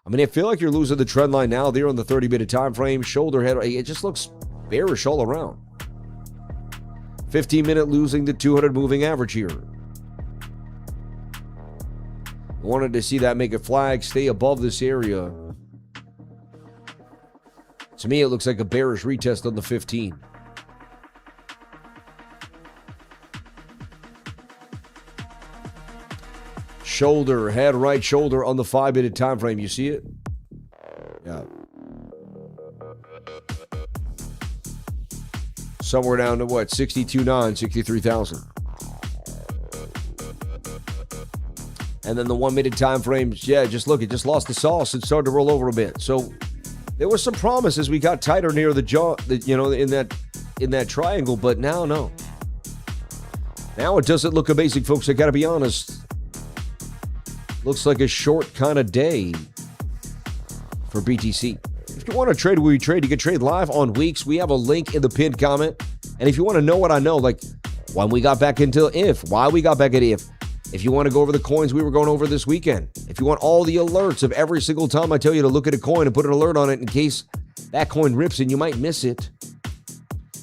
mean, I feel like you're losing the trend line now. There on the 30-minute time frame, shoulder, head. It just looks bearish all around. 15-minute losing the 200 moving average here. Wanted to see that make a flag stay above this area. To me, it looks like a bearish retest on the 15. Shoulder, head, right shoulder on the 5-minute time frame. You see it? Yeah. Somewhere down to what? 62.9, 63,000. And then the 1-minute time frames, yeah, just look, it just lost the sauce and started to roll over a bit. So there was some promise as we got tighter near the jaw, you know, in that triangle, but now no. Now it doesn't look amazing, folks. I got to be honest. Looks like a short kind of day for BTC. If you want to trade where we trade, you can trade live on weeks. We have a link in the pinned comment. And if you want to know what I know, like when we got back into why we got back at if you want to go over the coins we were going over this weekend, if you want all the alerts of every single time I tell you to look at a coin and put an alert on it in case that coin rips and you might miss it.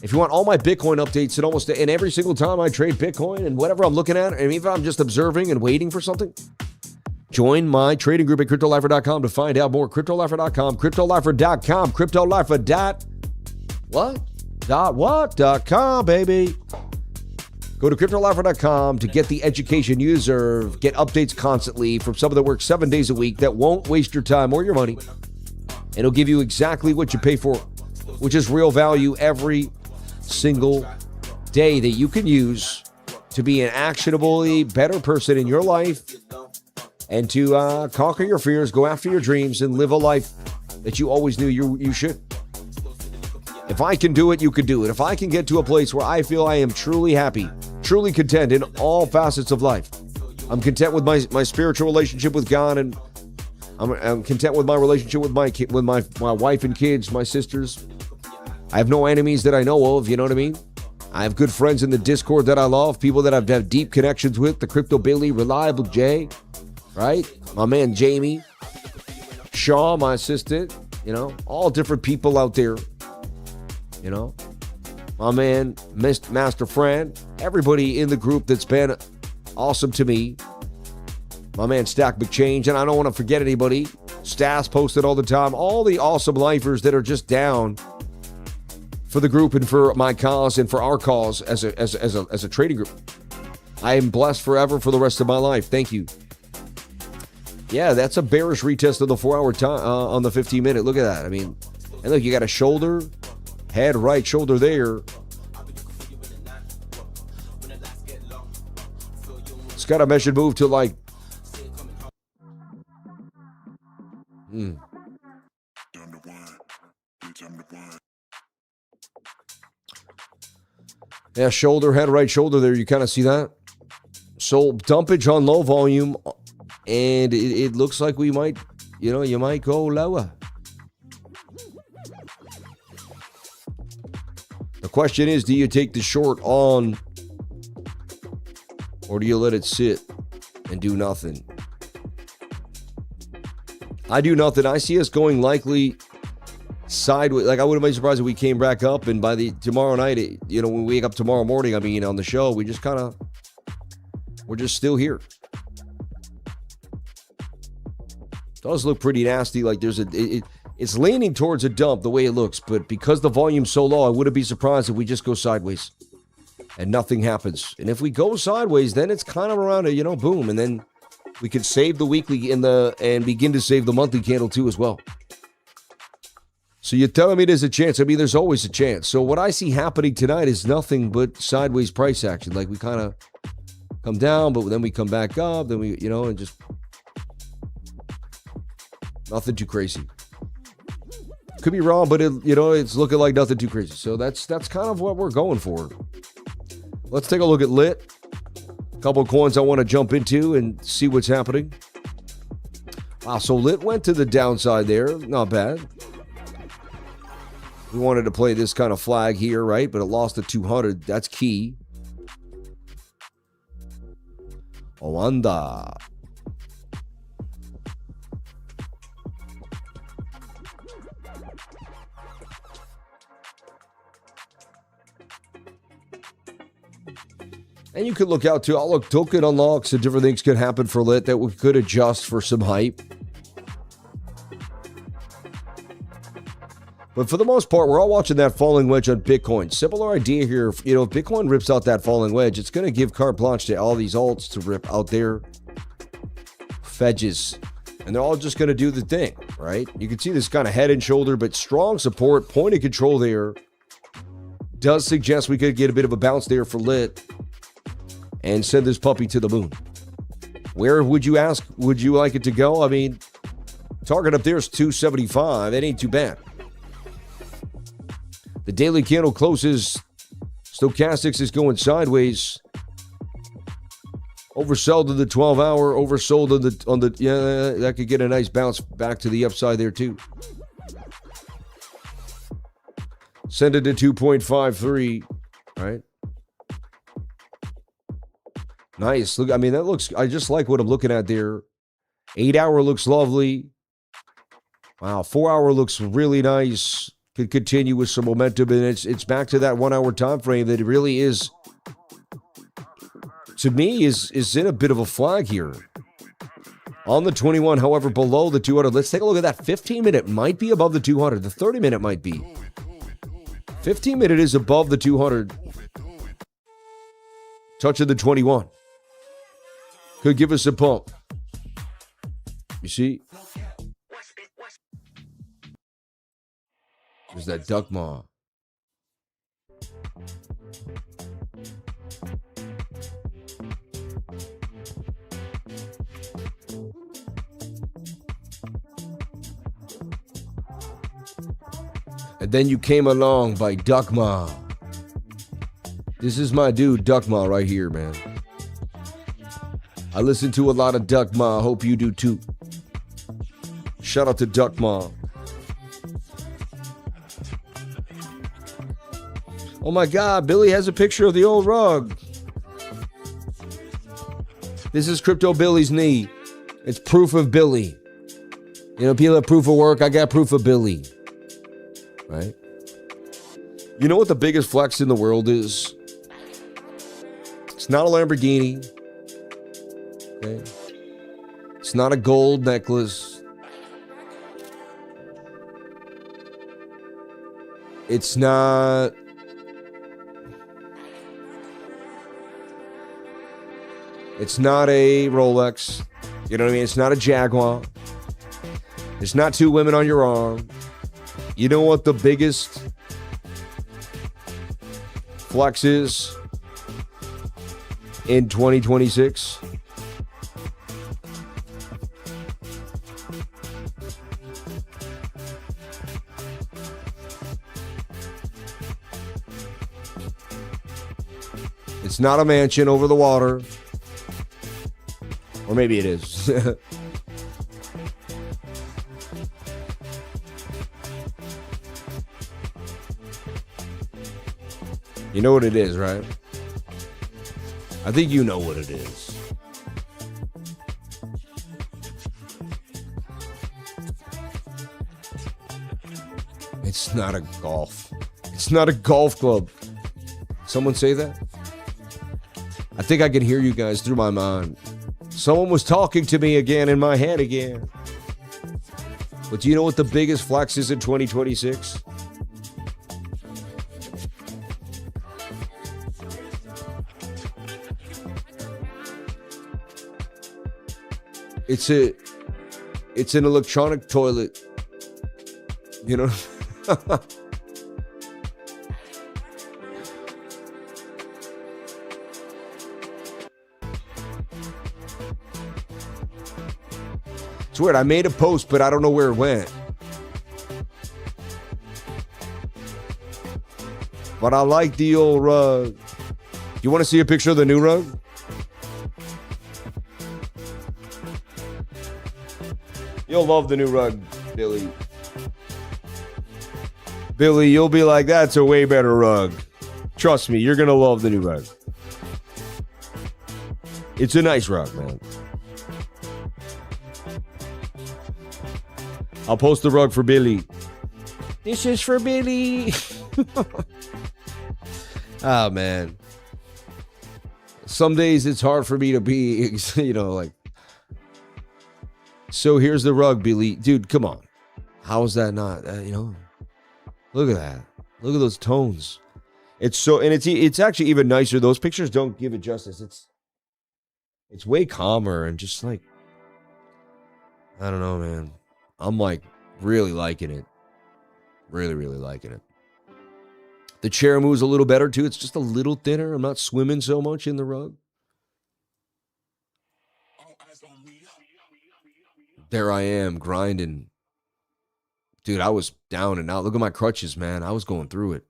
If you want all my Bitcoin updates and every single time I trade Bitcoin and whatever I'm looking at, and even if I'm just observing and waiting for something, join my trading group at CryptoLifer.com to find out more. CryptoLifer.com, CryptoLifer.com, CryptoLifer.com, baby. Go to CryptoLifer.com to get the education you deserve. Get updates constantly from someone that works 7 days a week that won't waste your time or your money. And it'll give you exactly what you pay for, which is real value every single day that you can use to be an actionably better person in your life and to conquer your fears, go after your dreams, and live a life that you always knew you should. If I can do it, you can do it. If I can get to a place where I feel I am truly happy, truly content in all facets of life, I'm content with my spiritual relationship with God, and I'm content with my relationship with my wife and kids, my sisters. I have no enemies that I know of, you know what I mean? I have good friends in the Discord that I love, people that I've had deep connections with, the Crypto Billy, Reliable Jay, right? My man Jamie, Shaw, my assistant, you know, all different people out there, you know. My man, Master Friend, everybody in the group that's been awesome to me. My man Stack McChange, and I don't want to forget anybody. Stas posted all the time. All the awesome lifers that are just down for the group and for my cause and for our cause as a trading group. I am blessed forever for the rest of my life. Thank you. Yeah, that's a bearish retest of the 4-hour time on the 15-minute. Look at that. I mean, and look, you got a shoulder, head, right shoulder there. It's got a measured move to like. Yeah, shoulder, head, right shoulder there. You kind of see that. So dumpage on low volume, and it looks like we might, you might go lower. The question is, do you take the short on, or do you let it sit and do nothing? I do nothing. I see us going likely sideways. Like, I wouldn't be surprised if we came back up, and by the tomorrow night, when we wake up tomorrow morning, I mean, on the show, we're just still here. It does look pretty nasty. Like it's leaning towards a dump the way it looks, but because the volume's so low, I wouldn't be surprised if we just go sideways and nothing happens. And if we go sideways, then it's kind of around a, boom, and then we could save the weekly and begin to save the monthly candle too as well. So you're telling me there's a chance? I mean, there's always a chance. So what I see happening tonight is nothing but sideways price action. Like, we kind of come down, but then we come back up, then we, and just nothing too crazy. Could be wrong, but it's looking like nothing too crazy. So that's kind of what we're going for. Let's take a look at Lit. A couple of coins I want to jump into and see what's happening. Wow, so Lit went to the downside there. Not bad. We wanted to play this kind of flag here, right? But it lost to 200. That's key. Owanda. And you could look out too. Look, token unlocks and different things could happen for Lit that we could adjust for some hype. But for the most part, we're all watching that falling wedge on Bitcoin. Similar idea here. You know, if Bitcoin rips out that falling wedge, it's going to give carte blanche to all these alts to rip out their fedges. And they're all just going to do the thing, right? You can see this kind of head and shoulder, but strong support, point of control there. Does suggest we could get a bit of a bounce there for lit and send this puppy to the moon. Where would you ask, would you like it to go? I mean, target up there is 275. That ain't too bad. The daily candle closes. Stochastics is going sideways. Oversold in the 12-hour. Oversold on the yeah, that could get a nice bounce back to the upside there too. Send it to 2.53, right? Nice. Look, I mean, that looks, I just like what I'm looking at there. 8-hour looks lovely. Wow, 4-hour looks really nice. Could continue with some momentum, and it's back to that 1-hour time frame that it really is, to me, is in a bit of a flag here. On the 21, however, below the 200. Let's take a look at that. 15-minute might be above the 200. The 30-minute might be. 15-minute is above the 200. Touching the 21. Could give us a pump. You see? There's that duck maw. And then you came along by Duckma. This is my dude, Duckma, right here, man. I listen to a lot of Duckma. Hope you do too. Shout out to Duckma. Oh my God, Billy has a picture of the old rug. This is Crypto Billy's knee. It's proof of Billy. You know, people have proof of work. I got proof of Billy. Right? You know what the biggest flex in the world is? It's not a Lamborghini. Okay? It's not a gold necklace. It's not... It's not a Rolex. You know what I mean? It's not a Jaguar. It's not 2 women on your arm. You know what the biggest flex is in 2026? It's not a mansion over the water. Or maybe it is. You know what it is, right? I think you know what it is. It's not a golf. It's not a golf club. Someone say that? I think I can hear you guys through my mind. Someone was talking to me again in my head again. But do you know what the biggest flex is in 2026? It's an electronic toilet. You know? It's weird. I made a post, but I don't know where it went. But I like the old rug. You want to see a picture of the new rug? You'll love the new rug, Billy. Billy, you'll be like, that's a way better rug. Trust me, you're going to love the new rug. It's a nice rug, man. I'll post the rug for Billy. This is for Billy. Oh, man. Some days it's hard for me to be, you know, like. So here's the rug, Billy. Dude, come on. How is that not, you know? Look at that. Look at those tones. It's so, and it's actually even nicer. Those pictures don't give it justice. It's way calmer and just like, I don't know, man. I'm like really liking it. Really, really liking it. The chair moves a little better too. It's just a little thinner. I'm not swimming so much in the rug. There I am grinding. Dude, I was down and out. Look at my crutches, man. I was going through it.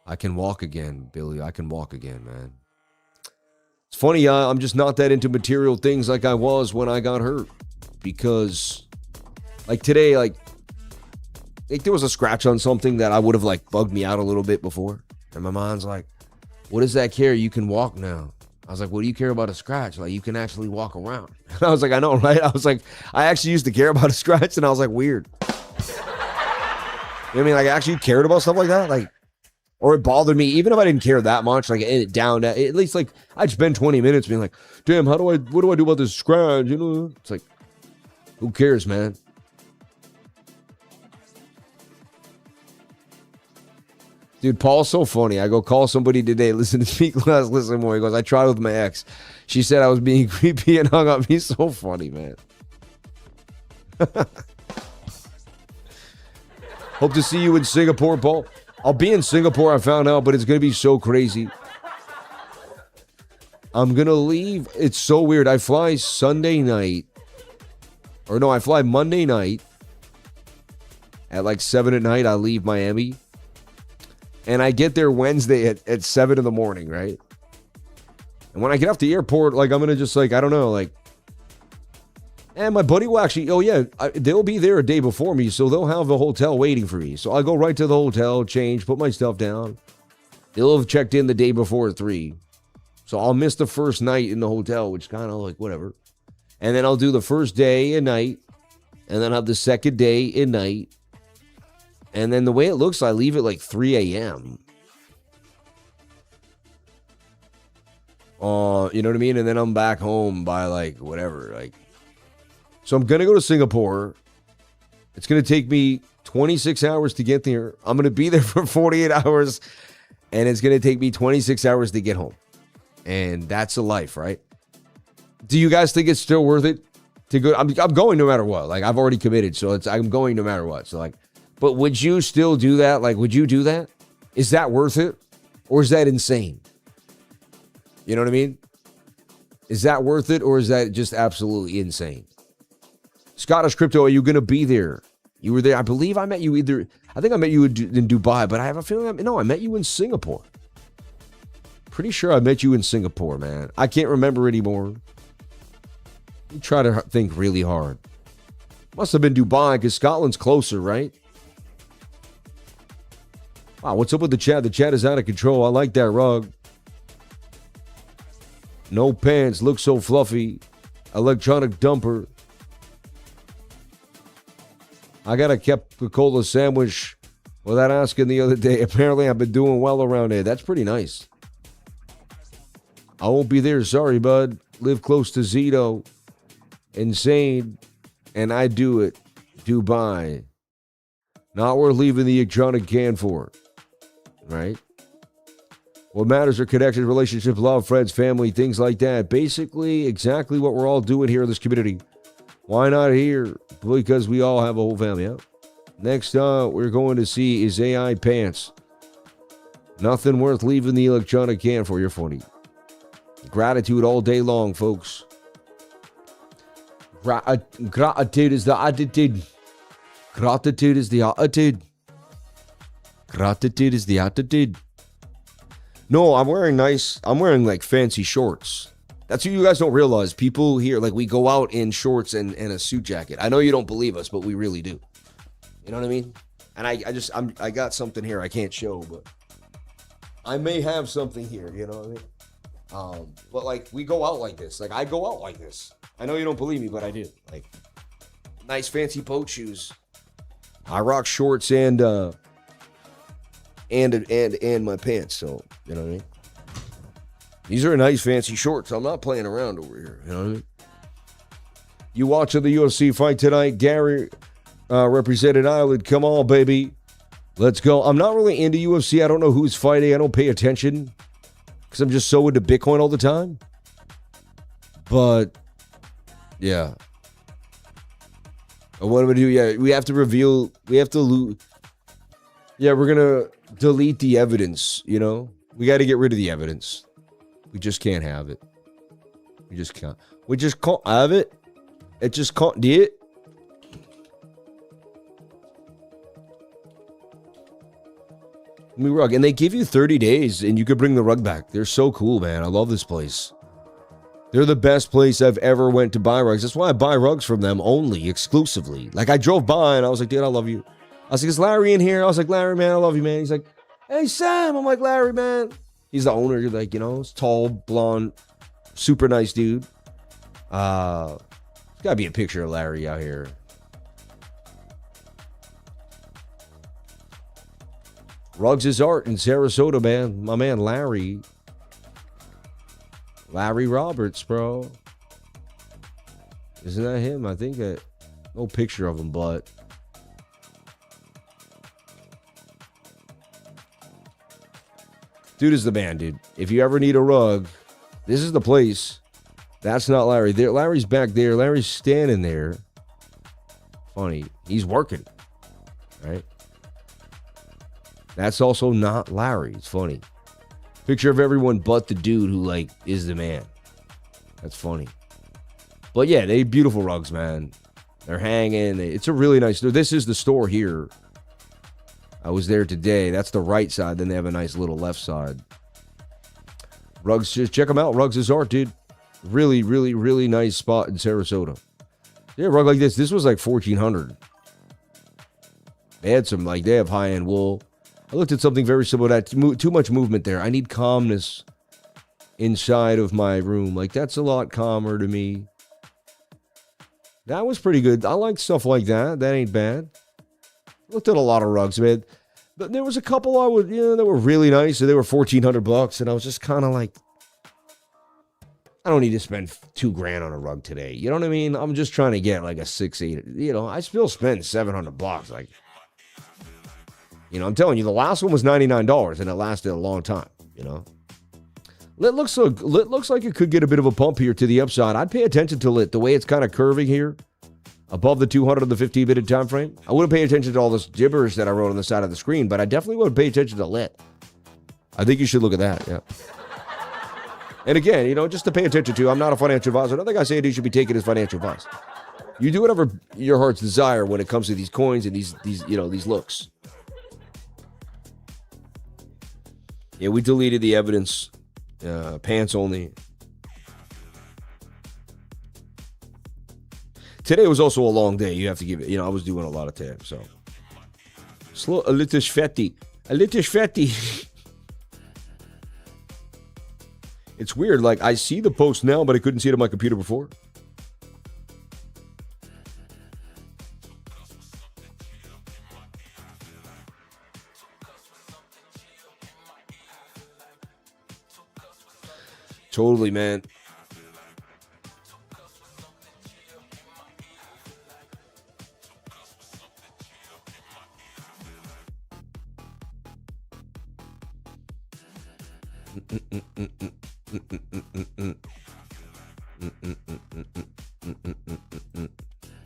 I can walk again, Billy. I can walk again, man. It's funny, I'm just not that into material things like I was when I got hurt. Because, like today, like there was a scratch on something that I would have like bugged me out a little bit before. And my mind's like, what does that care? You can walk now. I was like, what do you care about a scratch? Like, you can actually walk around. And I was like, I know, right? I was like, I actually used to care about a scratch, and I was like, weird. You know what I mean? Like, I actually cared about stuff like that. Like, or it bothered me, even if I didn't care that much, like, it down, at least, like, I'd spend 20 minutes being like, damn, what do I do about this scratch? You know? It's like, who cares, man? Dude, Paul's so funny. I go call somebody today, listen to speak less, listen more. He goes, I tried with my ex. She said I was being creepy and hung up. He's so funny, man. Hope to see you in Singapore, Paul. I'll be in Singapore, I found out, but it's going to be so crazy. I'm going to leave. It's so weird. I fly Sunday night. Or no, I fly Monday night. At like 7 at night, I leave Miami. And I get there Wednesday at 7 in the morning, right? And when I get off the airport, like, I'm going to just, like, I don't know, like, and my buddy will actually, oh, yeah, they'll be there a day before me, so they'll have a hotel waiting for me. So I'll go right to the hotel, change, put my stuff down. They'll have checked in the day before at 3. So I'll miss the first night in the hotel, which kind of like, whatever. And then I'll do the first day and night, and then I'll have the second day and night. And then the way it looks, I leave at like 3 a.m. You know what I mean? And then I'm back home by like whatever. Like, so I'm going to go to Singapore. It's going to take me 26 hours to get there. I'm going to be there for 48 hours. And it's going to take me 26 hours to get home. And that's a life, right? Do you guys think it's still worth it to go? I'm going no matter what. Like, I've already committed. So I'm going no matter what. So like, but would you still do that? Like, would you do that? Is that worth it? Or is that insane? You know what I mean? Is that worth it? Or is that just absolutely insane? Scottish Crypto, are you going to be there? You were there. I believe I met you I think I met you in Dubai, but I have a feeling, I met you in Singapore. Pretty sure I met you in Singapore, man. I can't remember anymore. You try to think really hard. Must have been Dubai, because Scotland's closer, right? Wow, what's up with the chat? The chat is out of control. I like that rug. No pants, look so fluffy. Electronic dumper. I got a Coca-Cola sandwich without asking the other day. Apparently, I've been doing well around here. That's pretty nice. I won't be there. Sorry, bud. Live close to Zito. Insane. And I do it. Dubai. Not worth leaving the electronic can for. Right? What matters are connections, relationships, love, friends, family, things like that. Basically, exactly what we're all doing here in this community. Why not here? Because we all have a whole family. Yeah? Next up, we're going to see is AI pants. Nothing worth leaving the electronic can for. You're funny. Gratitude all day long, folks. Gratitude is the attitude. Gratitude is the attitude. Gratitude is the attitude. No, I'm wearing like fancy shorts. That's what you guys don't realize. People here, like, we go out in shorts and a suit jacket. I know you don't believe us, but we really do. You know what I mean? And I got something here I can't show, but I may have something here, you know what I mean? But like, we go out like this. Like, I go out like this. I know you don't believe me, but I do. Like, nice fancy boat shoes. I rock shorts and my pants, so you know what I mean? These are nice fancy shorts. I'm not playing around over here, you know what I mean? You watching the UFC fight tonight? Gary represented Ireland. Come on, baby. Let's go. I'm not really into UFC. I don't know who's fighting. I don't pay attention because I'm just so into Bitcoin all the time. But, yeah. And what am I do? Yeah, we have to reveal. We have to. Yeah, we're going to delete the evidence, you know? We got to get rid of the evidence. We just can't have it. We just can't. We just can't have it. It just can't do it. Me rug. And they give you 30 days and you could bring the rug back. They're so cool, man. I love this place. They're the best place I've ever went to buy rugs. That's why I buy rugs from them only, exclusively. Like, I drove by and I was like, dude, I love you. I was like, is Larry in here? I was like, Larry, man, I love you, man. He's like, hey, Sam. I'm like, Larry, man. He's the owner. You're like, you know, it's tall, blonde, super nice dude. There's gotta be a picture of Larry out here. Rugs is art in Sarasota, man. My man, Larry. Larry Roberts, bro. Isn't that him? I think that. No picture of him, but. Dude is the man, dude. If you ever need a rug, this is the place. That's not Larry. There, Larry's back there. Larry's standing there. Funny. He's working. Right? That's also not Larry. It's funny. Picture of everyone but the dude who, like, is the man. That's funny. But, yeah, they beautiful rugs, man. They're hanging. It's a really nice store. This is the store here. I was there today. That's the right side. Then they have a nice little left side. Rugs, just check them out. Rugs is art, dude. Really, really, really nice spot in Sarasota. Yeah, rug like this. This was like $1,400. They had some, like, they have high-end wool. I looked at something very similar to that. Too much movement there. I need calmness inside of my room. Like, that's a lot calmer to me. That was pretty good. I like stuff like that. That ain't bad. Looked at a lot of rugs, man. But there was a couple I would, that were really nice. And they were $1,400. And I was just kind of like, I don't need to spend $2,000 on a rug today. You know what I mean? I'm just trying to get like a 6-8. I still spend $700. Like, I'm telling you, the last one was $99 and it lasted a long time. Lit looks like it could get a bit of a pump here to the upside. I'd pay attention to Lit, the way it's kind of curving here above the 200 on the 15-minute time frame. I wouldn't pay attention to all this gibberish that I wrote on the side of the screen, but I definitely would pay attention to Lit. I think you should look at that, yeah. And again, just to pay attention to, I'm not a financial advisor. Another guy saying he should be taking his financial advice. You do whatever your heart's desire when it comes to these coins and these looks. Yeah, we deleted the evidence. Pants only. Today was also a long day. You have to give it. I was doing a lot of time, so. Slow, a little sweaty. It's weird. Like, I see the post now, but I couldn't see it on my computer before. Totally, man.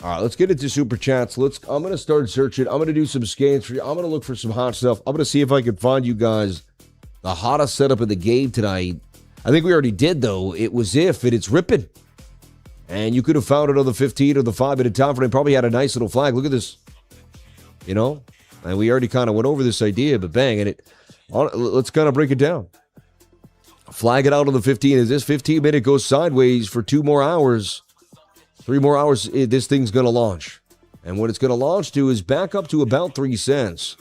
All right, let's get into super chats. I'm going to start searching. I'm going to do some scans for you. I'm going to look for some hot stuff. I'm going to see if I can find you guys the hottest setup in the game tonight. I think we already did, though. It was if, and it's ripping. And you could have found it on the 15 or the 5-minute time frame. Probably had a nice little flag. Look at this. And we already kind of went over this idea, but bang, and let's kind of break it down. Flag it out on the 15. As this 15-minute goes sideways for 2 more hours, 3 more hours, this thing's going to launch. And what it's going to launch to is back up to about 3 cents.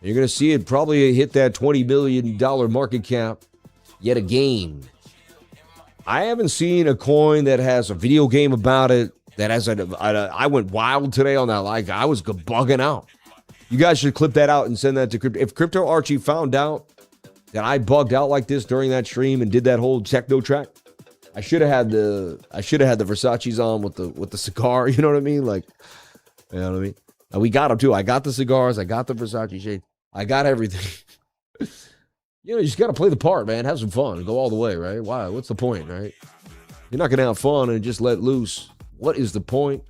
You're going to see it probably hit that $20 million market cap yet again. I haven't seen a coin that has a video game about it, that has I went wild today on that. Like, I was bugging out. You guys should clip that out and send that to Crypto. If Crypto Archie found out that I bugged out like this during that stream and did that whole techno track, I should have had the Versace's on with the cigar. You know what I mean? Like, you know what I mean? And we got them too. I got the cigars. I got the Versace shade. I got everything. You just got to play the part, man. Have some fun. Go all the way, right? Why? What's the point, right? You're not going to have fun and just let loose. What is the point?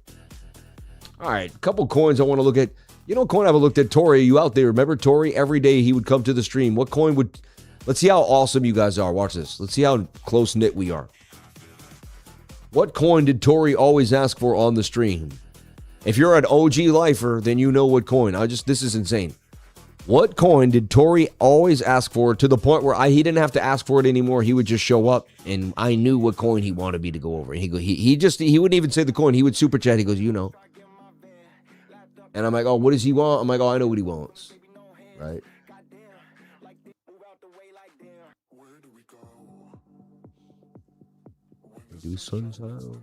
All right, a couple coins I want to look at. You know what coin I haven't looked at? Tori, are you out there? Remember Tori? Every day he would come to the stream. What coin would... Let's see how awesome you guys are. Watch this. Let's see how close-knit we are. What coin did Tori always ask for on the stream? If you're an OG lifer, then you know what coin. This is insane. What coin did Tori always ask for to the point where he didn't have to ask for it anymore? He would just show up, and I knew what coin he wanted me to go over. He wouldn't even say the coin. He would super chat. He goes, you know. And I'm like, oh, what does he want? I'm like, oh, I know what he wants. Right? Do sunshine.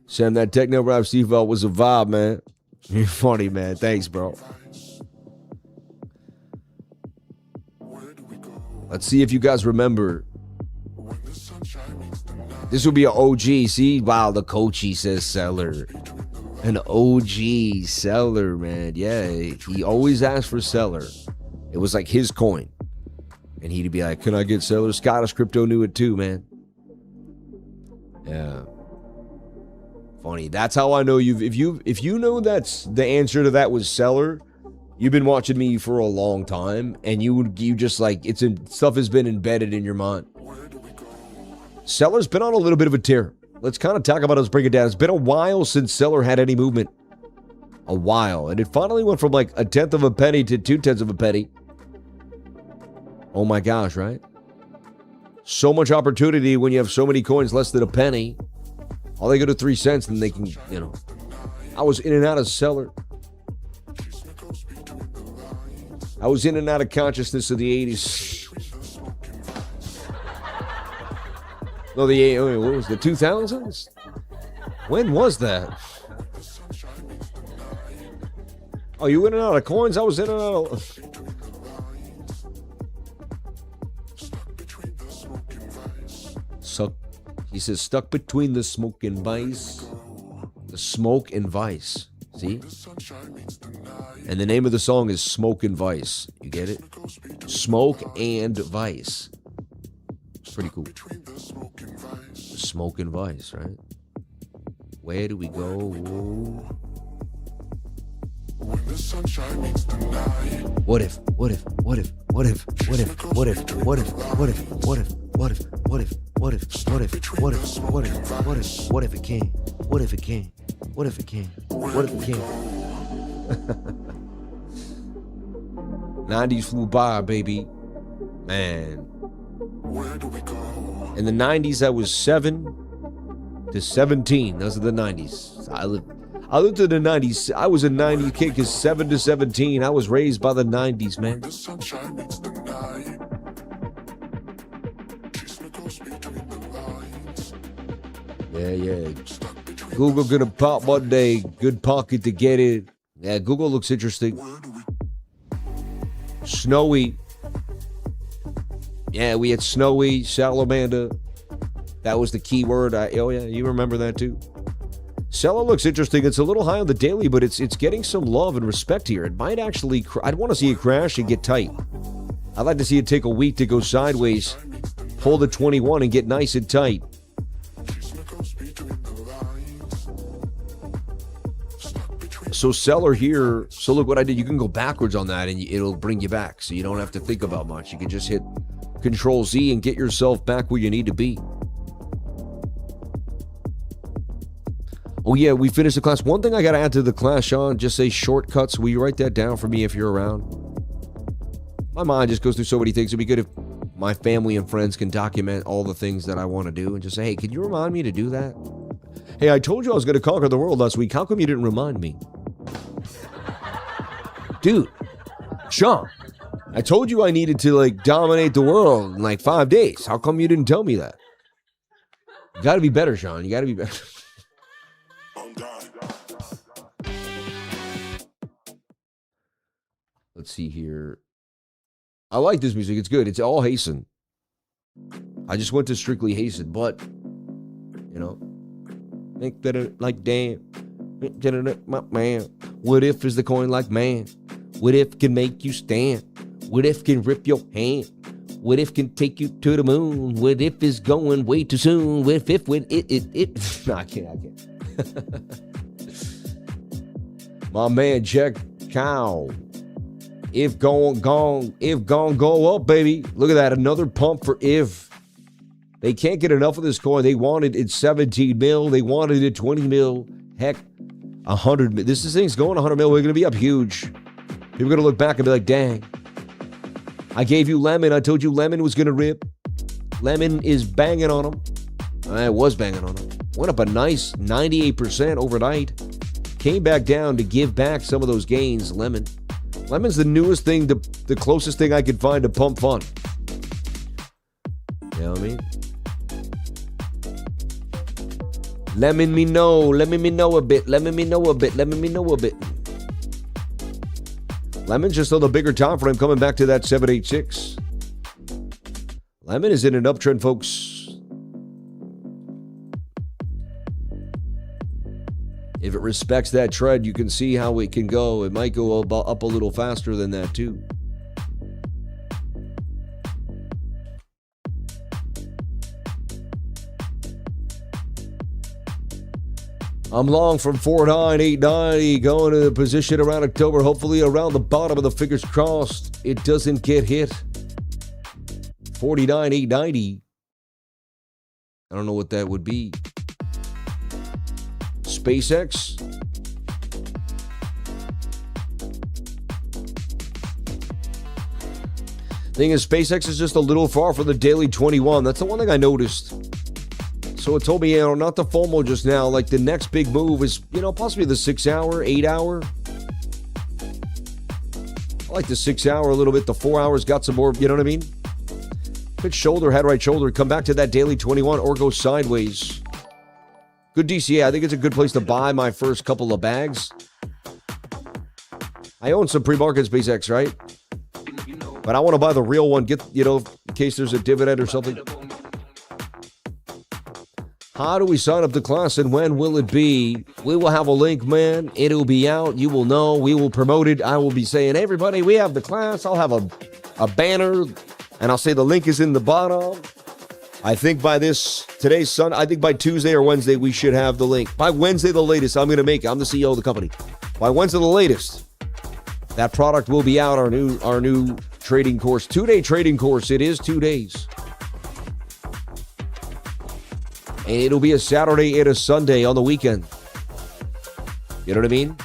Sam, that techno rap Steve-O was a vibe, man. You're funny, man. Thanks, bro. Let's see if you guys remember. This would be an OG. See? Wow, the coachy says CELR. An OG CELR, man. Yeah, he always asked for CELR. It was like his coin. And he'd be like, can I get CELR? Scottish Crypto knew it too, man. Yeah. Funny. That's how I know if you know that's the answer to that was CELR, you've been watching me for a long time, and you just like stuff has been embedded in your mind. CELR's been on a little bit of a tear. Let's kind of talk about it. Let's break it down. It's been a while since CELR had any movement. A while. And it finally went from like 1/10 of a penny to 2/10 of a penny. Oh my gosh, right? So much opportunity when you have so many coins less than a penny. All they go to 3 cents, and they can, I was in and out of CELR. I was in and out of consciousness of the 80s. No, what was the 2000s? When was that? Oh, you in and out of coins? I was in and out of... He says, stuck between the smoke and vice. The smoke and vice. See? And the name of the song is Smoke and Vice. You get it? Smoke and Vice. It's pretty cool. Smoke and Vice, right? Where do we go? What if? What if? What if? What if? What if? What if? What if? What if? What if? What if? What if? What if? What if? What if? What if? What if? What if it came? What if it came? What if it came? What if it came? 90s flew by, baby. Man. In the 90s, I was 7 to 17. Those are the 90s. I lived in the 90s. I was a 90s kid because 7 to 17, I was raised by the 90s, man. Yeah. Google gonna pop one day. Good pocket to get it. Yeah, Google looks interesting. Snowy. Yeah, we had Snowy, Salamander. That was the key word. Oh yeah, you remember that too. CELR looks interesting. It's a little high on the daily, but it's getting some love and respect here. It might actually, I'd want to see it crash and get tight. I'd like to see it take a week to go sideways, pull the 21 and get nice and tight. So CELR here, so look what I did. You can go backwards on that and it'll bring you back. So you don't have to think about much. You can just hit Control Z and get yourself back where you need to be. Oh yeah, we finished the class. One thing I got to add to the class, Sean, just say shortcuts. Will you write that down for me if you're around? My mind just goes through so many things. It'd be good if my family and friends can document all the things that I want to do and just say, hey, can you remind me to do that? Hey, I told you I was going to conquer the world last week. How come you didn't remind me? Dude, Sean, I told you I needed to dominate the world in 5 days. How come you didn't tell me that? You got to be better, Sean. You got to be better. Let's see here. I like this music. It's good. It's all hasten. I just went to strictly hasten, but, Make that like damn. My man. What if is the coin like man? What if can make you stand? What if can rip your hand? What if can take you to the moon? What if is going way too soon? What if when it. No, I can't. My man, check cow. If gon' go up, baby. Look at that. Another pump for if. They can't get enough of this coin. They wanted it 17 mil. They wanted it 20 mil. Heck, 100 mil. This thing's going 100 mil. We're going to be up huge. People are going to look back and be like, dang. I gave you lemon. I told you lemon was going to rip. Lemon is banging on them. I was banging on them. Went up a nice 98% overnight. Came back down to give back some of those gains. Lemon's the newest thing, the closest thing I could find to pump fun. You know what I mean? Let me know a bit. Lemon's just on the bigger time frame, coming back to that 786. Lemon is in an uptrend, folks. If it respects that trend, you can see how it can go. It might go up a little faster than that too. I'm long from 49890, going to the position around October, hopefully around the bottom of the fingers crossed. It doesn't get hit. 49,890. I don't know what that would be. SPCX. Thing is, SPCX is just a little far from the daily 21. That's the one thing I noticed. So it told me, not the FOMO just now. Like the next big move is, possibly the 6 hour, 8 hour. I like the 6 hour a little bit. The 4 hours got some more, you know what I mean? Pitch shoulder, head right shoulder. Come back to that daily 21 or go sideways. Good DCA. I think it's a good place to buy my first couple of bags. I own some pre-market SPCX, right? But I want to buy the real one. Get, in case there's a dividend or something. How do we sign up the class and when will it be? We will have a link, man. It'll be out. You will know. We will promote it. I will be saying, hey, everybody, we have the class. I'll have a banner and I'll say the link is in the bottom. I think by today's Sunday, I think by Tuesday or Wednesday, we should have the link. By Wednesday, the latest, I'm going to make it. I'm the CEO of the company. By Wednesday, the latest, that product will be out, our new trading course, 2-day trading course. It is 2 days. And it'll be a Saturday and a Sunday on the weekend. You know what I mean?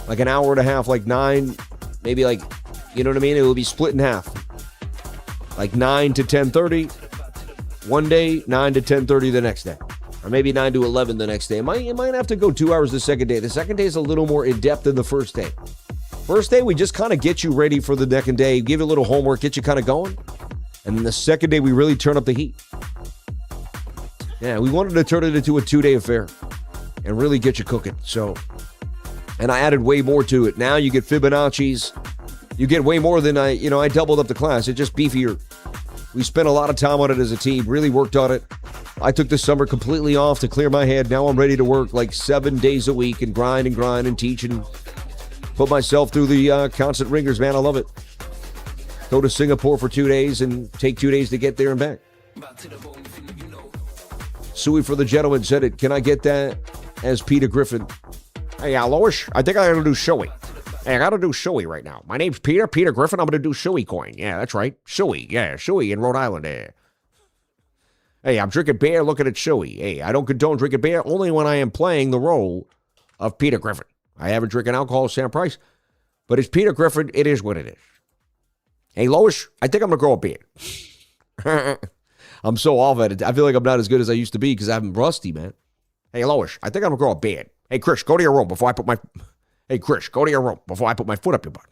Like an hour and a half, like 9, maybe like, you know what I mean? It will be split in half. Like 9 to 10:30 one day, 9 to 10:30 the next day. Or maybe 9 to 11 the next day. It might have to go 2 hours the second day. The second day is a little more in-depth than the first day. First day, we just kind of get you ready for the second day, give you a little homework, get you kind of going. And then the second day, we really turn up the heat. Yeah, we wanted to turn it into a 2-day affair and really get you cooking. So, and I added way more to it. Now you get Fibonacci's. You get way more than I doubled up the class. It's just beefier. We spent a lot of time on it as a team, really worked on it. I took this summer completely off to clear my head. Now I'm ready to work like 7 days a week and grind and teach and put myself through the constant ringers, man. I love it. Go to Singapore for 2 days and take 2 days to get there and back. Suey for the gentleman said it. Can I get that as Peter Griffin? Hey, Lois, I think I gotta do showy. Hey, I gotta do showy right now. My name's Peter Griffin. I'm gonna do showy coin. Yeah, that's right. Showy. Yeah, showy in Rhode Island. Hey, I'm drinking beer looking at showy. Hey, I don't condone drinking beer only when I am playing the role of Peter Griffin. I haven't drinking alcohol, Sam Price, but it's Peter Griffin. It is what it is. Hey, Lois, I think I'm gonna grow a beard. I'm so off at it. I feel like I'm not as good as I used to be because I'm rusty, man. Hey, Lois, I think I'm going to grow a beard. Hey, Chris, go to your room before I put my... Hey, Chris, go to your room before I put my foot up your butt.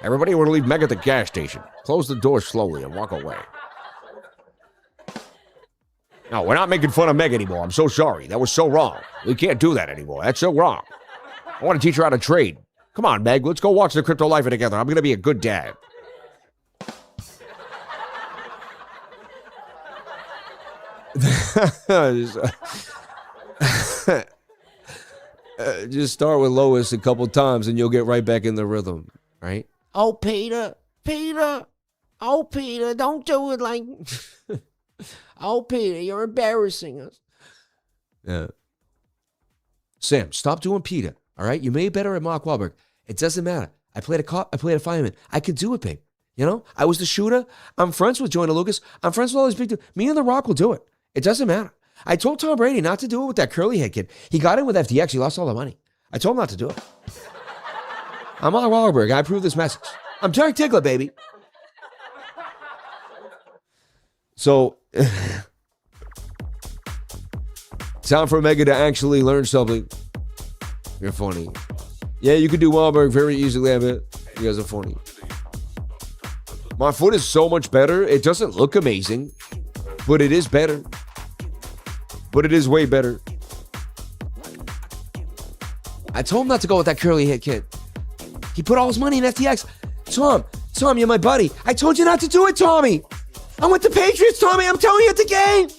Everybody want to leave Meg at the gas station. Close the door slowly and walk away. No, we're not making fun of Meg anymore. I'm so sorry. That was so wrong. We can't do that anymore. That's so wrong. I want to teach her how to trade. Come on, Meg. Let's go watch the Crypto Life together. I'm going to be a good dad. Just start with Lois a couple times and you'll get right back in the rhythm, right? Oh, Peter. Oh, Peter, don't do it like... Oh, Peter, you're embarrassing us. Yeah. Sam, stop doing Peter, all right? You may be better at Mark Wahlberg. It doesn't matter. I played a cop. I played a fireman. I could do it, babe. You know? I was the shooter. I'm friends with Joyner Lucas. I'm friends with all these big dudes. Me and The Rock will do it. It doesn't matter. I told Tom Brady not to do it with that curly head kid. He got in with FTX. He lost all the money. I told him not to do it. I'm Mark Wahlberg. I approve this message. I'm Terry Tickler, baby. So, time for Omega to actually learn something. You're funny. Yeah, you could do Wahlberg very easily, I bet. You guys are funny. My foot is so much better. It doesn't look amazing, but it is better. But it is way better. I told him not to go with that curly head kid. He put all his money in FTX. Tom, you're my buddy. I told you not to do it, Tommy. I'm with the Patriots, Tommy. I'm telling you at the game.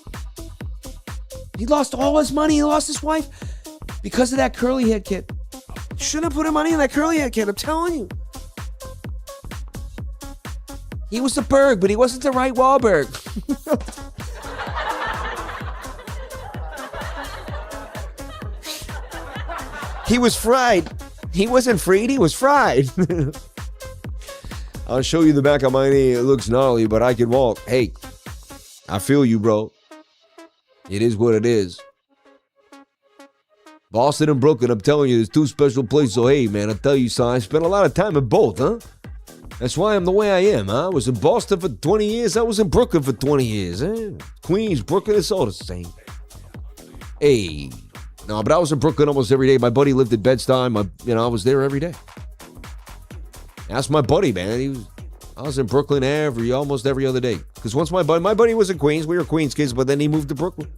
He lost all his money. He lost his wife because of that curly head kid. Shouldn't have put money in that curly head kid. I'm telling you. He was the Berg, but he wasn't the right Wahlberg. He was fried. He wasn't freed. He was fried. I'll show you the back of my knee. It looks gnarly, but I can walk. Hey, I feel you, bro. It is what it is. Boston and Brooklyn, I'm telling you, there's two special places. So, hey, man, I tell you, son, I spent a lot of time in both, huh? That's why I'm the way I am, huh? I was in Boston for 20 years. I was in Brooklyn for 20 years. Queens, Brooklyn, it's all the same. Hey. No, but I was in Brooklyn almost every day. My buddy lived in Bed-Stuy. I was there every day. Ask my buddy, man. I was in Brooklyn almost every other day. Because once my buddy was in Queens. We were Queens kids, but then he moved to Brooklyn.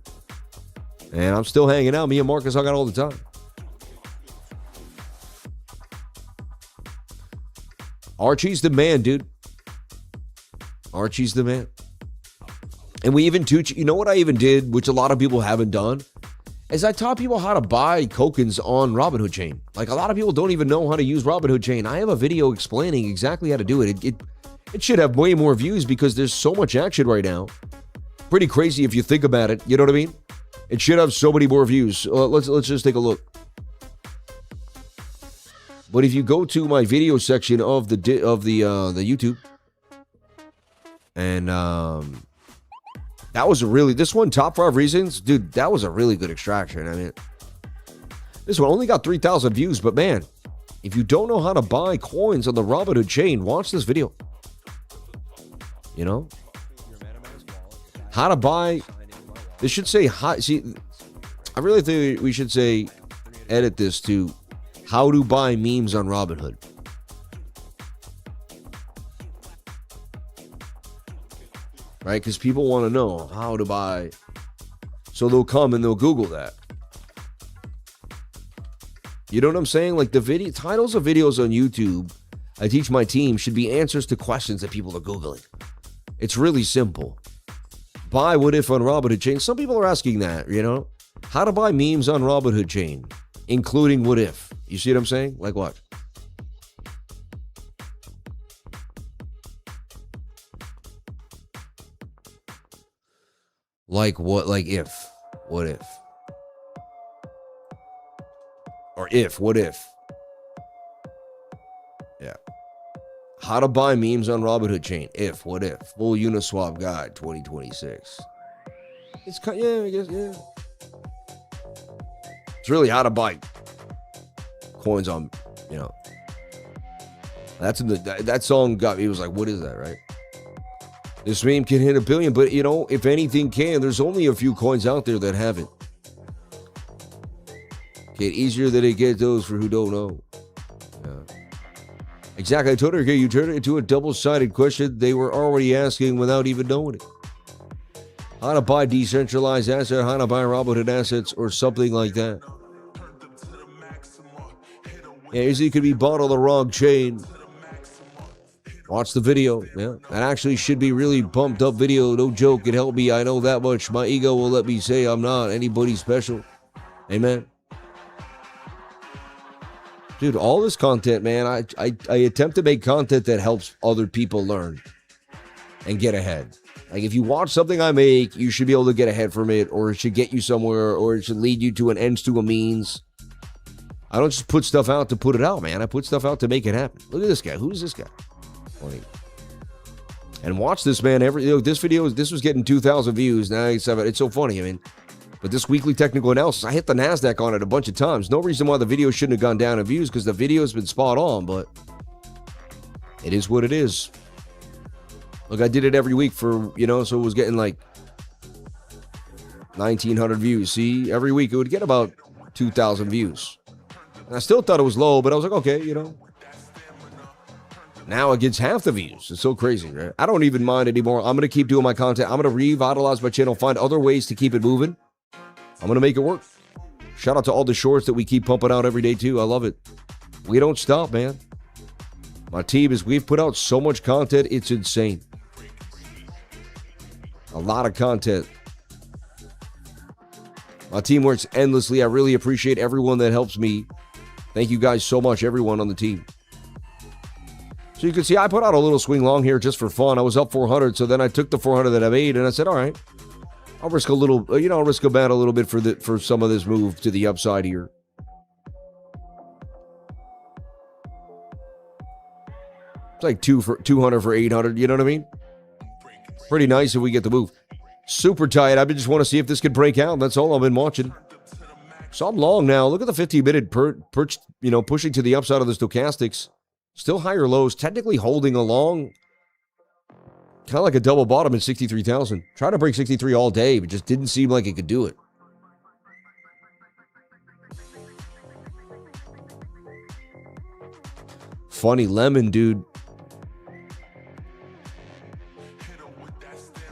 And I'm still hanging out. Me and Marcus hung out all the time. Archie's the man, dude. Archie's the man. And we even teach, you know what I even did, which a lot of people haven't done, is I taught people how to buy tokens on Robinhood Chain. Like, a lot of people don't even know how to use Robinhood Chain. I have a video explaining exactly how to do it. It should have way more views because there's so much action right now. Pretty crazy if you think about it. You know what I mean? It should have so many more views. Let's just take a look. But if you go to my video section of the YouTube, and that was this one, top 5 reasons, dude, that was a really good extraction. I mean, this one only got 3,000 views, but man, if you don't know how to buy coins on the Robinhood chain, watch this video. You know, how to buy. This should say I really think we should say, edit this to how to buy memes on Robinhood. Right? Because people want to know how to buy. So they'll come and they'll Google that. You know what I'm saying? Like, the video titles of videos on YouTube I teach my team should be answers to questions that people are Googling. It's really simple. Buy what if on Robinhood Chain. Some people are asking that, you know? How to buy memes on Robinhood Chain, including what if. You see what I'm saying? Like what? Like what? Like if. What if? Or if. What if? Yeah. How to buy memes on Robinhood Chain. If. What if? Full Uniswap Guide 2026. It's kind. Yeah, I guess. Yeah. It's really how to buy coins on. You know. That's in that song got me. It was like, what is that, right? This meme can hit 1 billion, but you know, if anything can, there's only a few coins out there that have it. Get easier than it gets those for who don't know. Yeah. Exactly. I told her, okay, you turned it into a double-sided question they were already asking without even knowing it. How to buy decentralized asset, how to buy Robinhood assets, or something like that. Yeah, easily could be bought on the wrong chain. Watch the video. Yeah, that actually should be really pumped up video. No joke. It helped me. I know that much. My ego will let me say I'm not anybody special. Amen. Dude, all this content, man, I attempt to make content that helps other people learn and get ahead. Like, if you watch something I make, you should be able to get ahead from it, or it should get you somewhere, or it should lead you to an ends to a means. I don't just put stuff out to put it out, man. I put stuff out to make it happen. Look at this guy. Who's this guy? Funny. And watch this, man. This video, this was getting 2,000 views. Now it's so funny. I mean, but this weekly technical analysis, I hit the NASDAQ on it a bunch of times. No reason why the video shouldn't have gone down in views, because the video has been spot on, but it is what it is. Look, I did it every week for, so it was getting like 1,900 views. See, every week it would get about 2,000 views. And I still thought it was low, but I was like, okay, Now it gets half the views. It's so crazy, right? I don't even mind anymore. I'm going to keep doing my content. I'm going to revitalize my channel, find other ways to keep it moving. I'm going to make it work. Shout out to all the shorts that we keep pumping out every day, too. I love it. We don't stop, man. My team we've put out so much content, it's insane. A lot of content. My team works endlessly. I really appreciate everyone that helps me. Thank you guys so much, everyone on the team. So you can see I put out a little swing long here just for fun. I was up 400, so then I took the 400 that I made, and I said, all right, I'll risk a little, I'll risk a bet a little bit for some of this move to the upside here. It's like 200 for 800, you know what I mean? Pretty nice if we get the move. Super tight. I just want to see if this could break out. That's all I've been watching. So I'm long now. Look at the 15-minute pushing to the upside of the stochastics. Still higher lows. Technically holding along. Kind of like a double bottom in 63,000. Tried to break 63 all day, but just didn't seem like it could do it. Funny lemon, dude.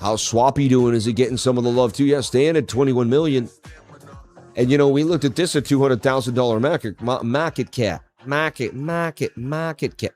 How's Swappy doing? Is it getting some of the love too? Yeah, staying at 21 million. And we looked at this at $200,000 market cap. Market cap.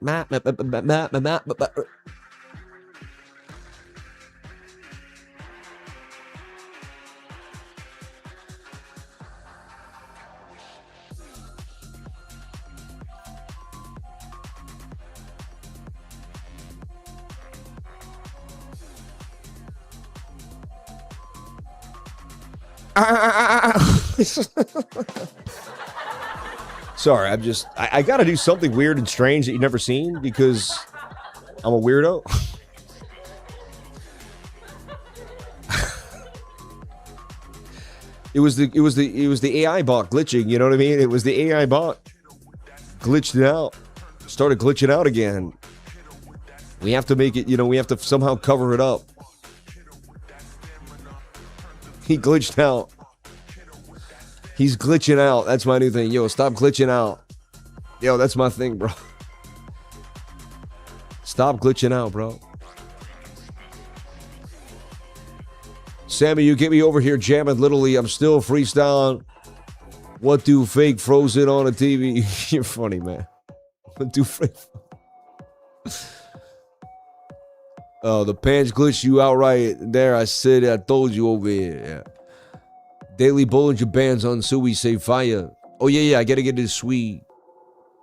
Sorry, I got to do something weird and strange that you've never seen because I'm a weirdo. It was the AI bot glitching, you know what I mean? It was the AI bot glitched out, started glitching out again. We have to make it, we have to somehow cover it up. He glitched out. He's glitching out. That's my new thing. Yo, stop glitching out. Yo, that's my thing, bro. Stop glitching out, bro. Sammy, you get me over here jamming. Literally, I'm still freestyling. What do fake frozen on a TV? You're funny, man. What do fake? Oh, the pants glitched you outright. There, I said, I told you over here. Yeah. Daily Bollinger Bands on Sui say fire. Oh, yeah, I got to get into Sui.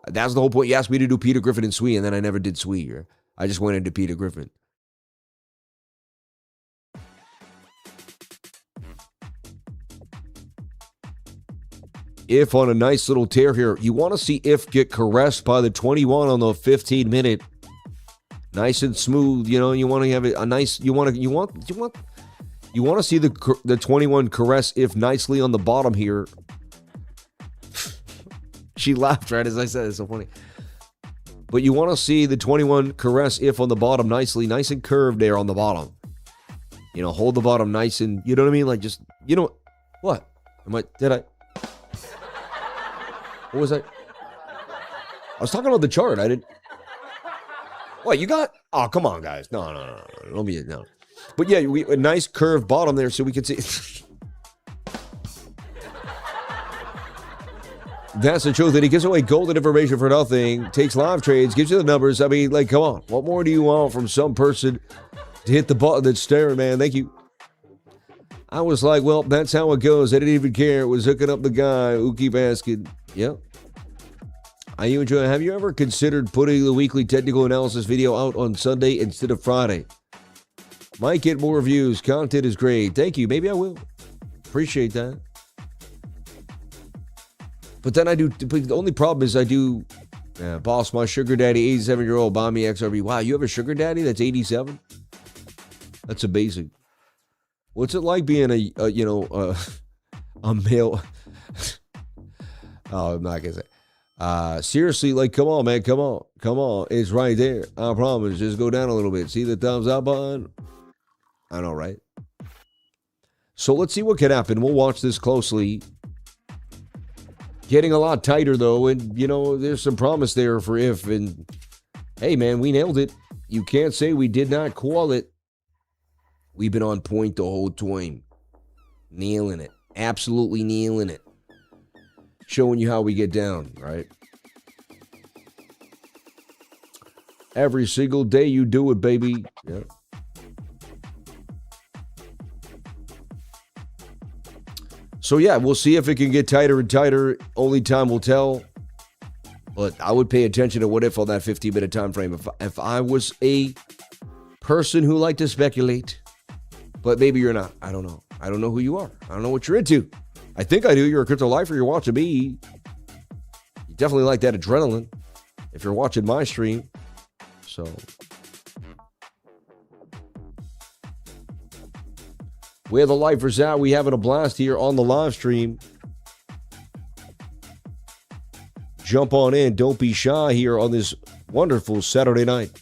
That's the whole point. You asked me to do Peter Griffin and Sui, and then I never did Sui. I just went into Peter Griffin. If on a nice little tear here, you want to see If get caressed by the 21 on the 15-minute. Nice and smooth, you want to have a nice, you want to see the 21 caress If nicely on the bottom here. She laughed right as I said, it's so funny. But you want to see the 21 caress If on the bottom nicely, nice and curved there on the bottom. Hold the bottom nice and, you know what I mean? Like just, what? What was I? I was talking about the chart. I didn't. What, you got? Oh, come on, guys. No. Don't be, no. But yeah, a nice curved bottom there so we can see. That's the truth. And he gives away golden information for nothing, takes live trades, gives you the numbers. I mean, like, come on. What more do you want from some person to hit the button that's staring, man? Thank you. I was like, well, that's how it goes. I didn't even care. It was hooking up the guy who keep asking. Yep. Have you ever considered putting the weekly technical analysis video out on Sunday instead of Friday? Might get more views. Content is great. Thank you. Maybe I will. Appreciate that. But then the only problem is boss, my sugar daddy, 87-year-old, buy me XRP. Wow, you have a sugar daddy that's 87? That's amazing. What's it like being a male? Oh, I'm not going to say. Seriously, like, come on, man. Come on. It's right there. I promise. Just go down a little bit. See the thumbs up button? I know, right? So let's see what can happen. We'll watch this closely. Getting a lot tighter, though, and, there's some promise there for if. And, hey, man, we nailed it. You can't say we did not call it. We've been on point the whole time. Nailing it. Absolutely nailing it. Showing you how we get down, right? Every single day you do it, baby. Yeah. So, yeah, we'll see if it can get tighter and tighter. Only time will tell. But I would pay attention to what if on that 15-minute time frame. If I was a person who liked to speculate, but maybe you're not. I don't know. I don't know who you are. I don't know what you're into. I think I do. You're a crypto lifer. You're watching me. You definitely like that adrenaline if you're watching my stream. So, where the lifers at? We having a blast here on the live stream. Jump on in. Don't be shy here on this wonderful Saturday night.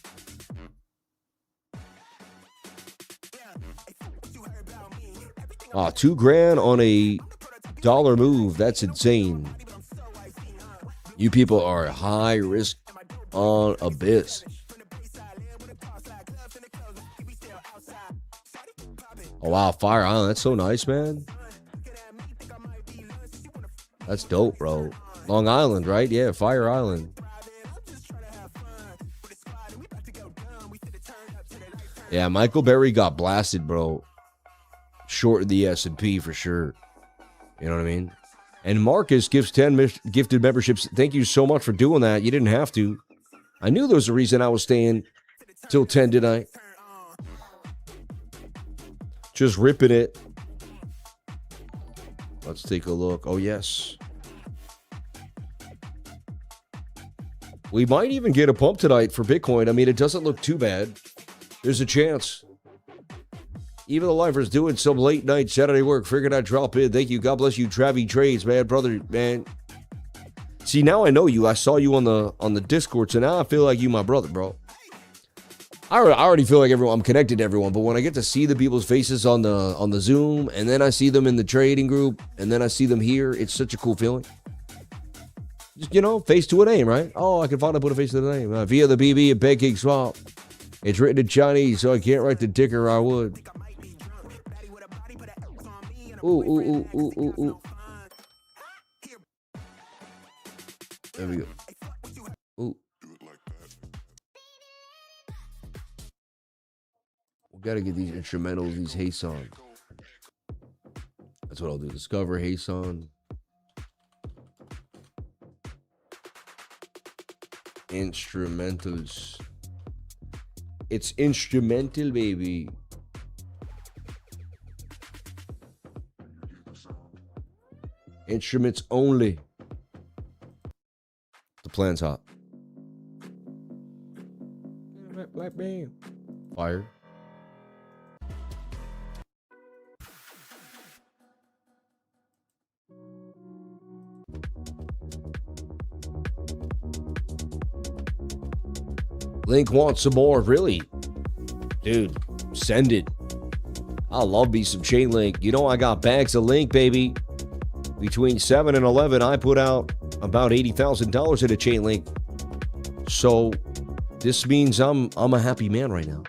$2,000 on a dollar move. That's insane. You people are high risk on abyss. Oh, wow. Fire Island. That's so nice, man. That's dope, bro. Long Island, right? Yeah, Fire Island. Yeah, Michael Berry got blasted, bro. Short of the S&P for sure. You know what I mean? And Marcus gives 10 gifted memberships. Thank you so much for doing that. You didn't have to. I knew there was a reason I was staying till 10 tonight. Just ripping it. Let's take a look. Oh, yes. We might even get a pump tonight for Bitcoin. I mean, it doesn't look too bad. There's a chance. Even the lifers doing some late night Saturday work. Figured I'd drop in. Thank you. God bless you, Travie Trades, man, brother, man. See, now I know you. I saw you on the Discord, so now I feel like you my brother, bro. I already feel like I'm connected to everyone, but when I get to see the people's faces on the Zoom, and then I see them in the trading group, and then I see them here, it's such a cool feeling. Just, face to a name, right? Oh, I can finally put a face to the name. Via the BB and Pancake Swap. It's written in Chinese, so I can't write the ticker. I would. Ooh. There we go. Ooh. We gotta get these instrumentals, these Hayson. That's what I'll do. Discover Hayson. Instrumentals. It's instrumental, baby. Instruments only. The plan's hot. Black man. Fire. Link wants some more, really? Dude, send it. I love me some chain link. I got bags of link, baby. Between 7 and 11, I put out about $80,000 in a chain link. So this means I'm a happy man right now.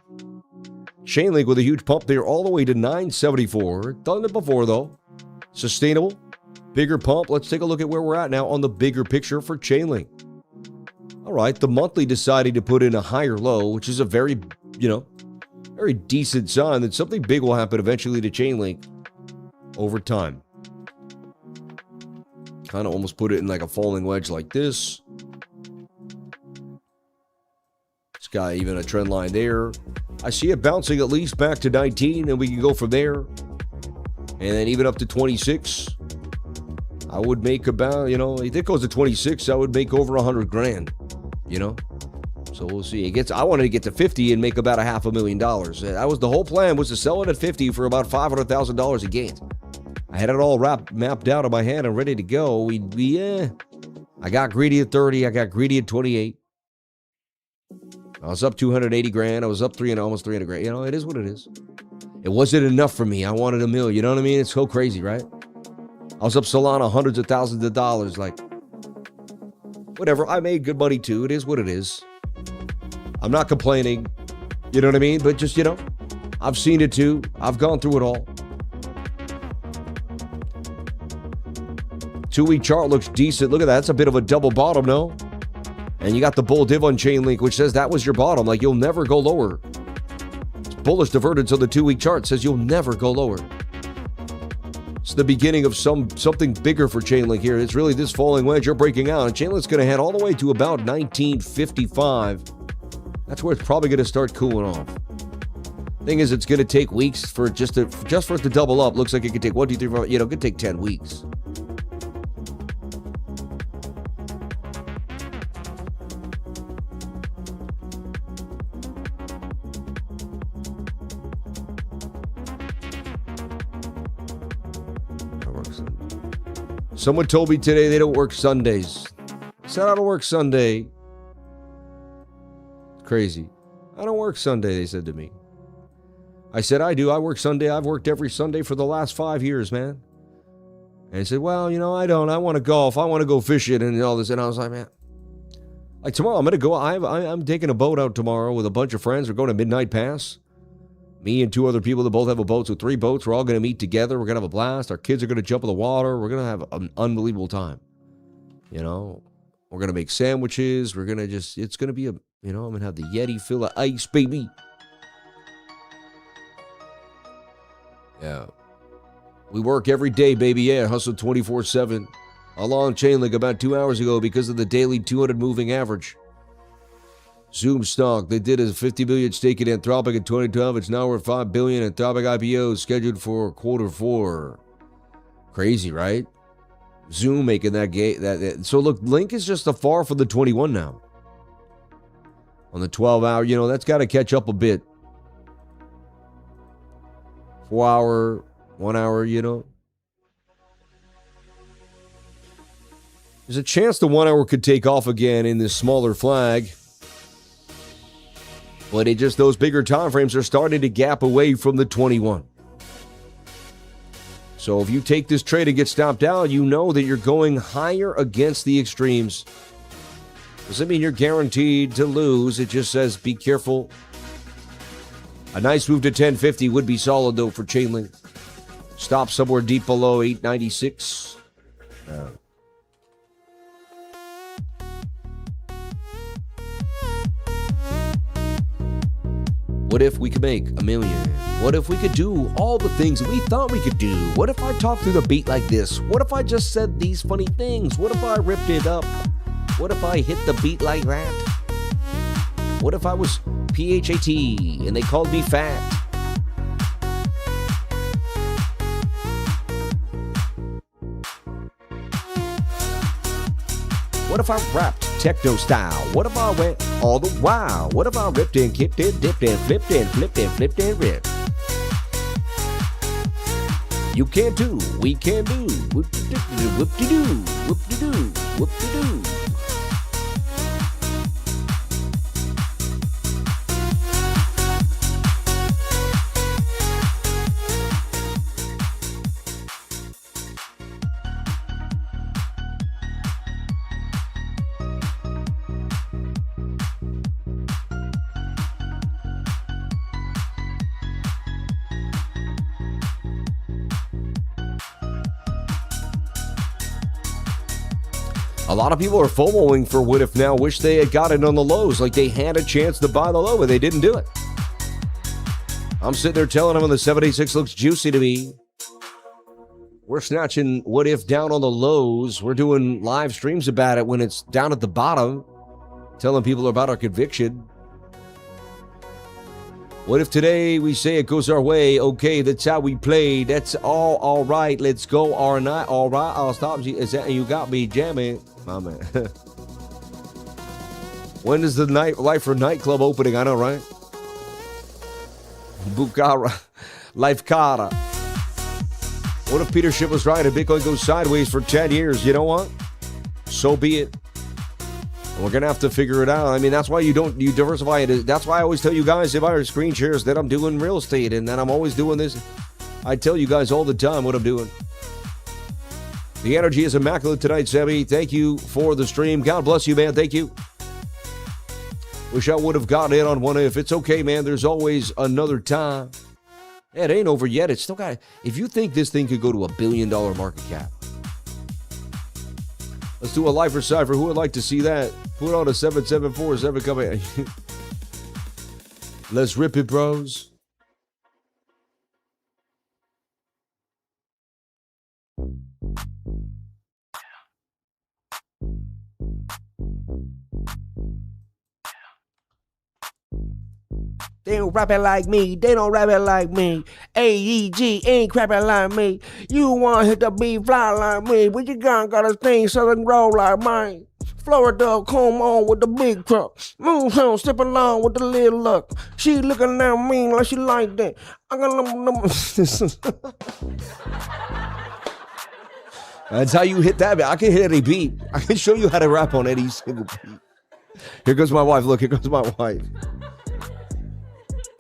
Chain link with a huge pump there all the way to 974. Done it before, though. Sustainable. Bigger pump. Let's take a look at where we're at now on the bigger picture for Chainlink. All right, the monthly decided to put in a higher low, which is a very, very decent sign that something big will happen eventually to Chainlink over time. Kind of almost put it in like a falling wedge like this. It's got even a trend line there. I see it bouncing at least back to 19, and we can go from there. And then even up to 26. I would make about, if it goes to 26, I would make over 100 grand, So we'll see. I wanted to get to 50 and make about $500,000. That was the whole plan, was to sell it at 50 for about $500,000 in gains. I had it all mapped out in my head and ready to go. I got greedy at 30. I got greedy at 28. I was up 280 grand. I was up almost 300 grand. It is what it is. It wasn't enough for me. I wanted $1 million. You know what I mean? It's so crazy, right? I was up Solana hundreds of thousands of dollars. Like, whatever. I made good money too. It is what it is. I'm not complaining. You know what I mean? But just, I've seen it too. I've gone through it all. 2-week chart looks decent. Look at that. That's a bit of a double bottom, no? And you got the bull div on Chainlink, which says that was your bottom. Like, you'll never go lower. It's bullish divergence on the 2-week chart. Says you'll never go lower. It's the beginning of something bigger for Chainlink here. It's really this falling wedge. You're breaking out. And Chainlink's going to head all the way to about 1955. That's where it's probably going to start cooling off. Thing is, it's going to take weeks for just for it to double up. Looks like it could take 1, 2, 3, 4. It could take 10 weeks. Someone told me today they don't work Sundays. I said, I don't work Sunday. Crazy. I don't work Sunday, they said to me. I said, I do. I work Sunday. I've worked every Sunday for the last 5 years, man. And he said, well, I don't. I want to golf. I want to go fishing and all this. And I was like, man, like tomorrow, I'm going to go. I'm taking a boat out tomorrow with a bunch of friends. We're going to Midnight Pass. Me and 2 other people that both have a boat, so 3 boats. We're all going to meet together. We're going to have a blast. Our kids are going to jump in the water. We're going to have an unbelievable time. We're going to make sandwiches. We're going to it's going to be I'm going to have the Yeti full of ice, baby. Yeah. We work every day, baby. Yeah, hustle 24/7. Along Chainlink about 2 hours ago because of the daily 200 moving average. Zoom stock, they did a $50 billion stake in Anthropic in 2012. It's now worth $5 billion. Anthropic IPO scheduled for Q4. Crazy, right? Zoom making that gate. So look, Link is just far from the 21 now. On the 12-hour, that's got to catch up a bit. 4-hour, 1 hour, There's a chance the 1 hour could take off again in this smaller flag. But those bigger time frames are starting to gap away from the 21. So if you take this trade and get stopped out, you know that you're going higher against the extremes. Doesn't mean you're guaranteed to lose. It just says be careful. A nice move to 1050 would be solid, though, for Chainlink. Stop somewhere deep below 896. What if we could make $1 million? What if we could do all the things that we thought we could do? What if I talked through the beat like this? What if I just said these funny things? What if I ripped it up? What if I hit the beat like that? What if I was PHAT and they called me fat? What if I rapped techno style? What if I went all the while? What if I ripped and kicked and dipped and flipped and flipped and flipped and ripped? You can do, we can do. Whoop-de-doo, whoop-de-doo, whoop-de-doo, whoop-de-doo. A lot of people are FOMOing for what if now. Wish they had got it on the lows. Like they had a chance to buy the low, but they didn't do it. I'm sitting there telling them on the 76 looks juicy to me. We're snatching what if down on the lows. We're doing live streams about it when it's down at the bottom. Telling people about our conviction. What if today we say it goes our way? Okay, that's how we play. That's all right. Let's go our night. All right, I'll stop you. Is that you got me jamming? My man. When is the Life for nightclub opening? I know, right? Bucara. Life Cara. What if Peter Schiff was right and Bitcoin goes sideways for 10 years? You know what? So be it. We're going to have to figure it out. I mean, that's why you diversify it. That's why I always tell you guys if I screen shares that I'm doing real estate and that I'm always doing this. I tell you guys all the time what I'm doing. The energy is immaculate tonight, Sammy. Thank you for the stream. God bless you, man. Thank you. Wish I would have gotten in on one if. It's okay, man. There's always another time. It ain't over yet. It's still got. If you think this thing could go to $1 billion market cap, let's do a lifer cipher. Who would like to see that? Put on a 7747 coming. Let's rip it, bros. They don't rap it like me. They don't rap it like me. AEG ain't crapping like me. You want to hit the beat fly like me, but you gotta thing southern roll like mine. Florida, come on with the big truck. Move on, step along with the little luck. She looking at me like she like that. I got That's how you hit that. I can hit any beat. I can show you how to rap on any single beat. Here goes my wife. Look, here goes my wife.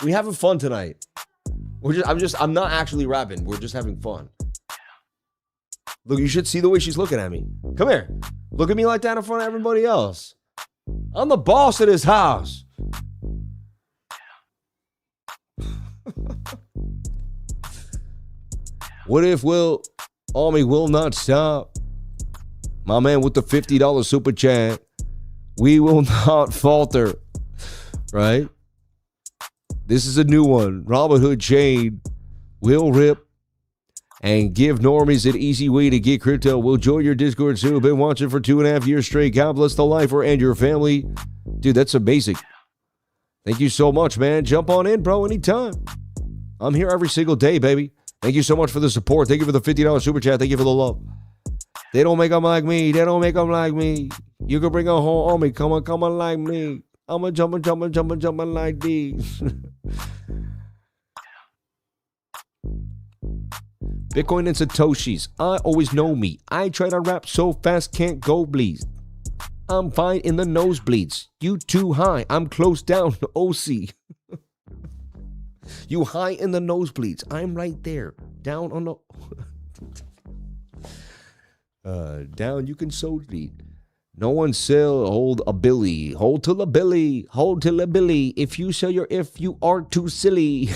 We having fun tonight. I'm not actually rapping. We're just having fun. Look, you should see the way she's looking at me. Come here. Look at me like that in front of everybody else. I'm the boss of this house. What if Army will not stop? My man with the $50 super chat. We will not falter. Right? This is a new one. Robin Hood Chain will rip and give normies an easy way to get crypto. We'll join your Discord soon. Been watching for 2.5 years straight. God bless the lifer and your family. Dude, that's amazing. Thank you so much, man. Jump on in, bro, anytime. I'm here every single day, baby. Thank you so much for the support. Thank you for the $50 super chat. Thank you for the love. They don't make them like me. They don't make them like me. You can bring a whole army. Come on like me. I'm a jumping like these. Bitcoin and Satoshis. I always know me. I try to rap so fast, can't go please. I'm fine in the nosebleeds. You too high. I'm close down to OC. You high in the nosebleeds. I'm right there. Down on the... down, you can so deep. No one sell, hold a billy. Hold till a billy. Hold till a billy. If you are too silly.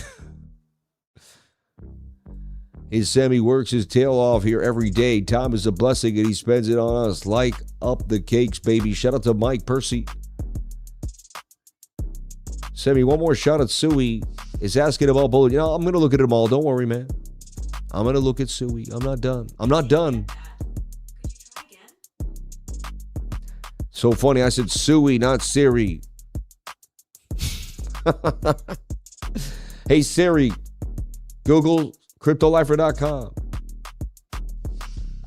His Sammy works his tail off here every day. Time is a blessing and he spends it on us. Like up the cakes, baby. Shout out to Mike Percy. Sammy, one more shot at Suey. Is asking about bullet. You know, I'm going to look at them all. Don't worry, man. I'm going to look at Suey. I'm not done. I'm not done. So funny, I said Suey, not Siri. Hey Siri, Google CryptoLifer.com.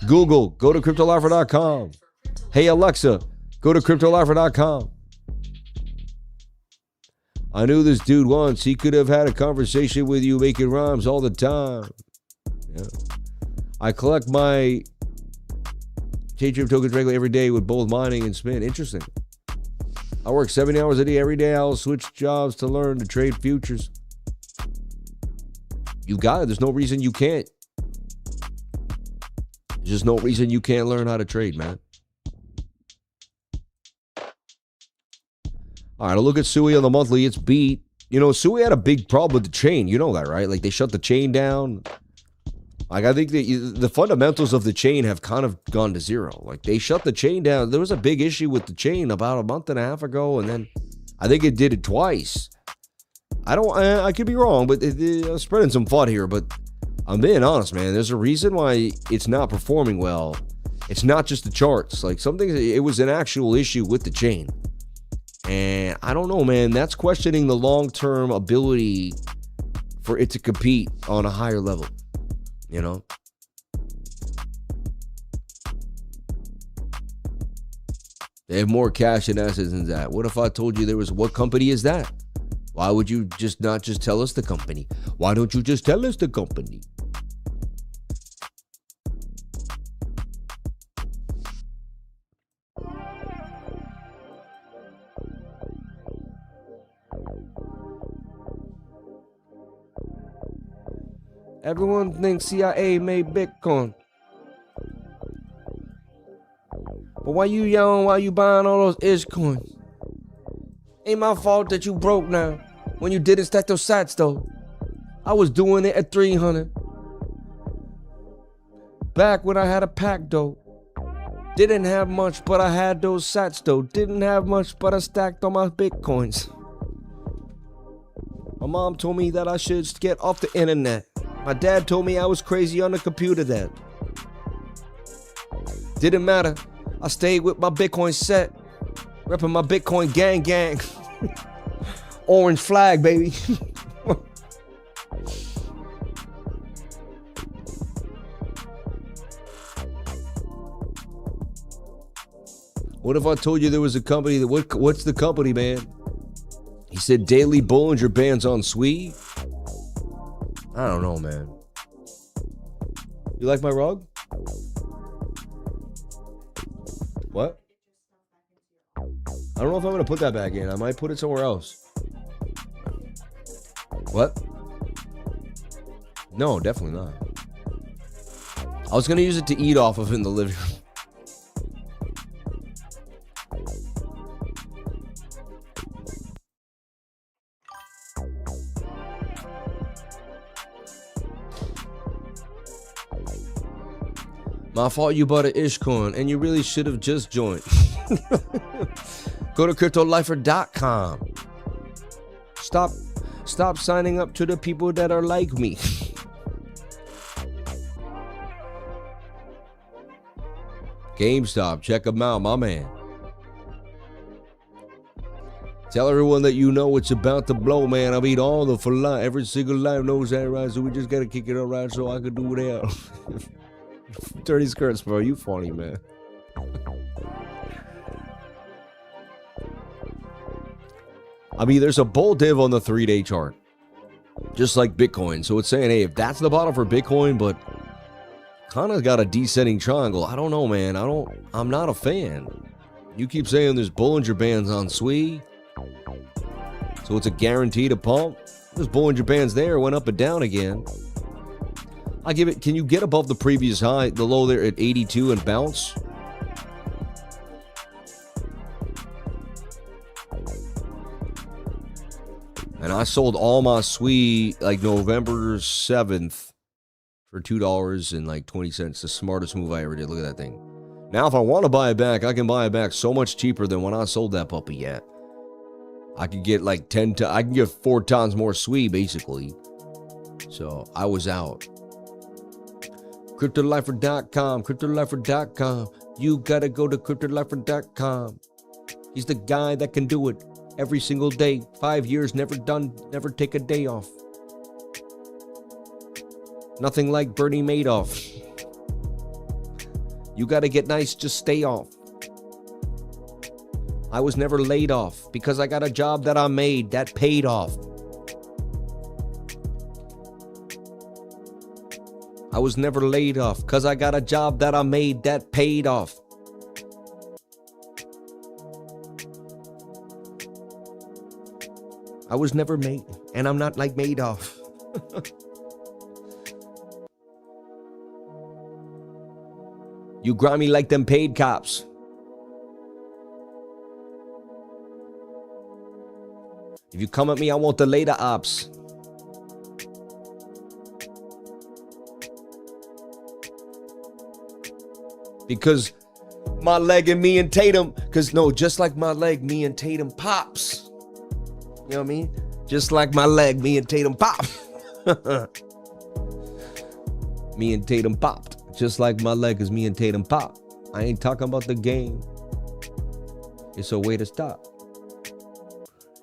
Google, go to CryptoLifer.com. Hey Alexa, go to CryptoLifer.com. I knew this dude once. He could have had a conversation with you making rhymes all the time. Yeah. I collect my K-Trip tokens regularly every day with both mining and spin. Interesting. I work 70 hours a day every day. I'll switch jobs to learn to trade futures. You got it. There's no reason you can't. There's just no reason you can't learn how to trade, man. All right, I'll look at Sui on the monthly. It's beat. You know, Sui had a big problem with the chain. You know that, right? Like, they shut the chain down. Like, I think the fundamentals of the chain have kind of gone to zero. Like, they shut the chain down. There was a big issue with the chain about a month and a half ago, and then I think it did it twice. I could be wrong, but I'm spreading some FUD here, but I'm being honest, man. There's a reason why it's not performing well. It's not just the charts. Like, it was an actual issue with the chain. And I don't know, man. That's questioning the long-term ability for it to compete on a higher level. You know? They have more cash and assets than that. What if I told you what company is that? Why would you not just tell us the company? Why don't you just tell us the company? Everyone thinks CIA made Bitcoin. But why you young? Why you buying all those ish coins? Ain't my fault that you broke now. When you didn't stack those sats though. I was doing it at 300. Back when I had a pack though. Didn't have much, but I had those sats though. Didn't have much, but I stacked all my Bitcoins. My mom told me that I should get off the internet. My dad told me I was crazy on the computer then. Didn't matter. I stayed with my Bitcoin set. Repping my Bitcoin gang. Orange flag, baby. What if I told you there was a company that, what's the company, man? He said daily Bollinger Bands on Sweet. I don't know, man. You like my rug? What? I don't know if I'm going to put that back in. I might put it somewhere else. What? No, definitely not. I was going to use it to eat off of in the living room. My fault you bought an Ishcoin and you really should have just joined. Go to cryptolifer.com. Stop signing up to the people that are like me. GameStop, check them out, my man. Tell everyone that you know it's about to blow, man. I mean, all the for life. Every single life knows that, right? So we just gotta kick it up, right? So I can do without. Dirty skirts, bro. You funny, man. I mean, there's a bull div on the 3-day chart, just like Bitcoin. So it's saying, hey, if that's the bottom for Bitcoin, but kind of got a descending triangle. I don't know, man. I'm not a fan. You keep saying there's Bollinger Bands on SWE, so it's a guarantee to pump. There's Bollinger Bands there, went up and down again. I give it, can you get above the previous high, the low there at 82 and bounce? And I sold all my SWE like November 7th for $2.20. The smartest move I ever did. Look at that thing. Now, if I want to buy it back, I can buy it back so much cheaper than when I sold that puppy yet. I could get like I can get 4 times more SWE basically. So I was out. CryptoLifer.com. You gotta go to CryptoLifer.com. He's the guy that can do it every single day. 5 years, never take a day off. Nothing like Bernie Madoff. You gotta get nice, just stay off. I was never laid off because I got a job that I made that paid off. I was never laid off because I got a job that I made that paid off. I was never made, and I'm not like Madoff. You grimy like them paid cops. If you come at me, I want the later ops. Because my leg and me and Tatum, just like my leg, me and Tatum pops. You know what I mean? Just like my leg, me and Tatum pop. Me and Tatum popped. Just like my leg is me and Tatum pop. I ain't talking about the game. It's a way to stop.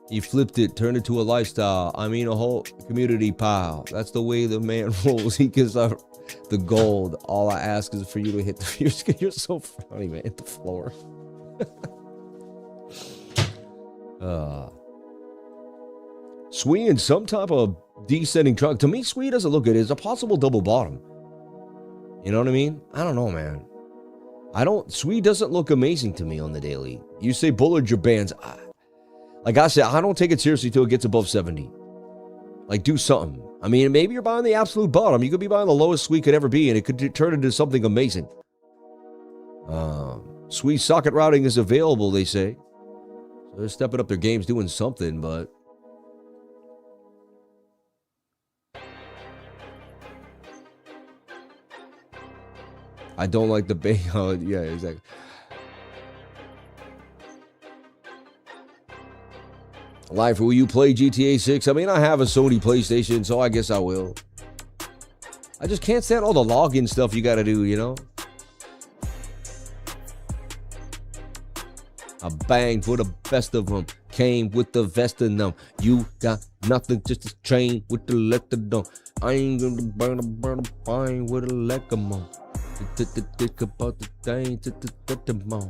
He flipped it, turned it to a lifestyle. I mean, a whole community pile. That's the way the man rolls. He gives up the gold. All I ask is for you to hit the... You're so funny, man. Hit the floor. Swee in some type of descending truck. To me, Swee doesn't look good. It's a possible double bottom. You know what I mean? I don't know, man. Swee doesn't look amazing to me on the daily. You say Bullard your bands. Like I said, I don't take it seriously till it gets above 70. Like, do something. I mean, maybe you're buying the absolute bottom. You could be buying the lowest Swee could ever be, and it could turn into something amazing. Swee socket routing is available, they say. So they're stepping up their games, doing something, but... I don't like the bait. Oh, yeah, exactly. Life, will you play GTA 6? I mean, I have a Sony PlayStation, so I guess I will. I just can't stand all the login stuff you gotta do, you know? I banged for the best of them. Came with the vest in them. You got nothing, just a train with the letter done. I ain't gonna burn a fine with a leg on. Think about the thing to the moon.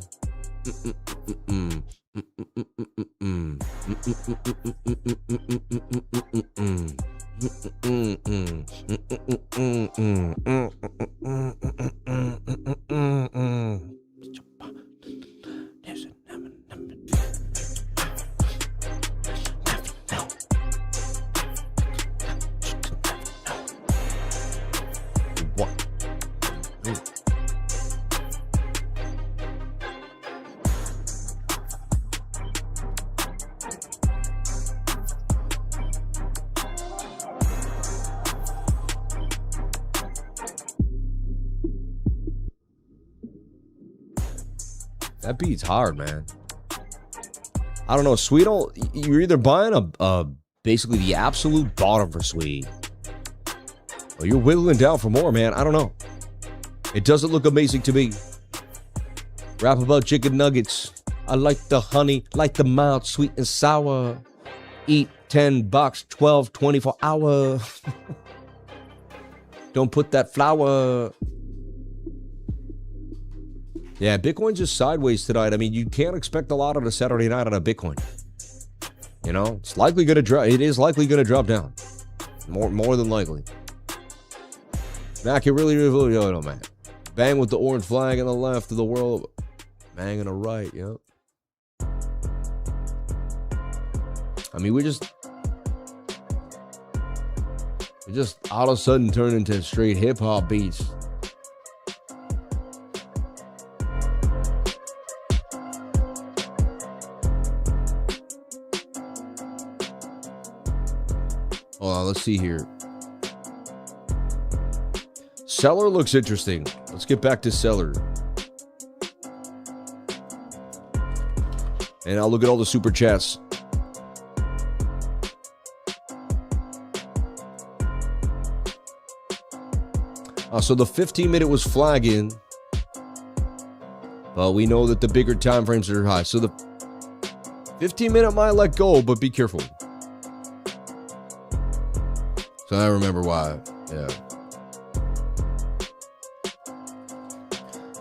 That beat's hard, man. I don't know, Swee. You're either buying a basically the absolute bottom for Swee, or you're whittling down for more, man. I don't know. It doesn't look amazing to me. Rap about chicken nuggets. I like the honey, like the mild, sweet and sour. Eat 10 bucks, 12, 24 hour. Don't put that flour. Yeah, Bitcoin's just sideways tonight. I mean, you can't expect a lot on a Saturday night on a Bitcoin. You know, it's likely going to drop. It is likely going to drop down. More than likely. Mac, you really, oh, man. Bang with the orange flag on the left of the world. Bang on the right, yep. I mean, we just all of a sudden turned into straight hip-hop beats. Let's see here. CELR looks interesting. Let's get back to CELR. And I'll look at all the super chats. So the 15-minute was flagging. But we know that the bigger time frames are high. So the 15-minute might let go, but be careful. So I remember why. Yeah.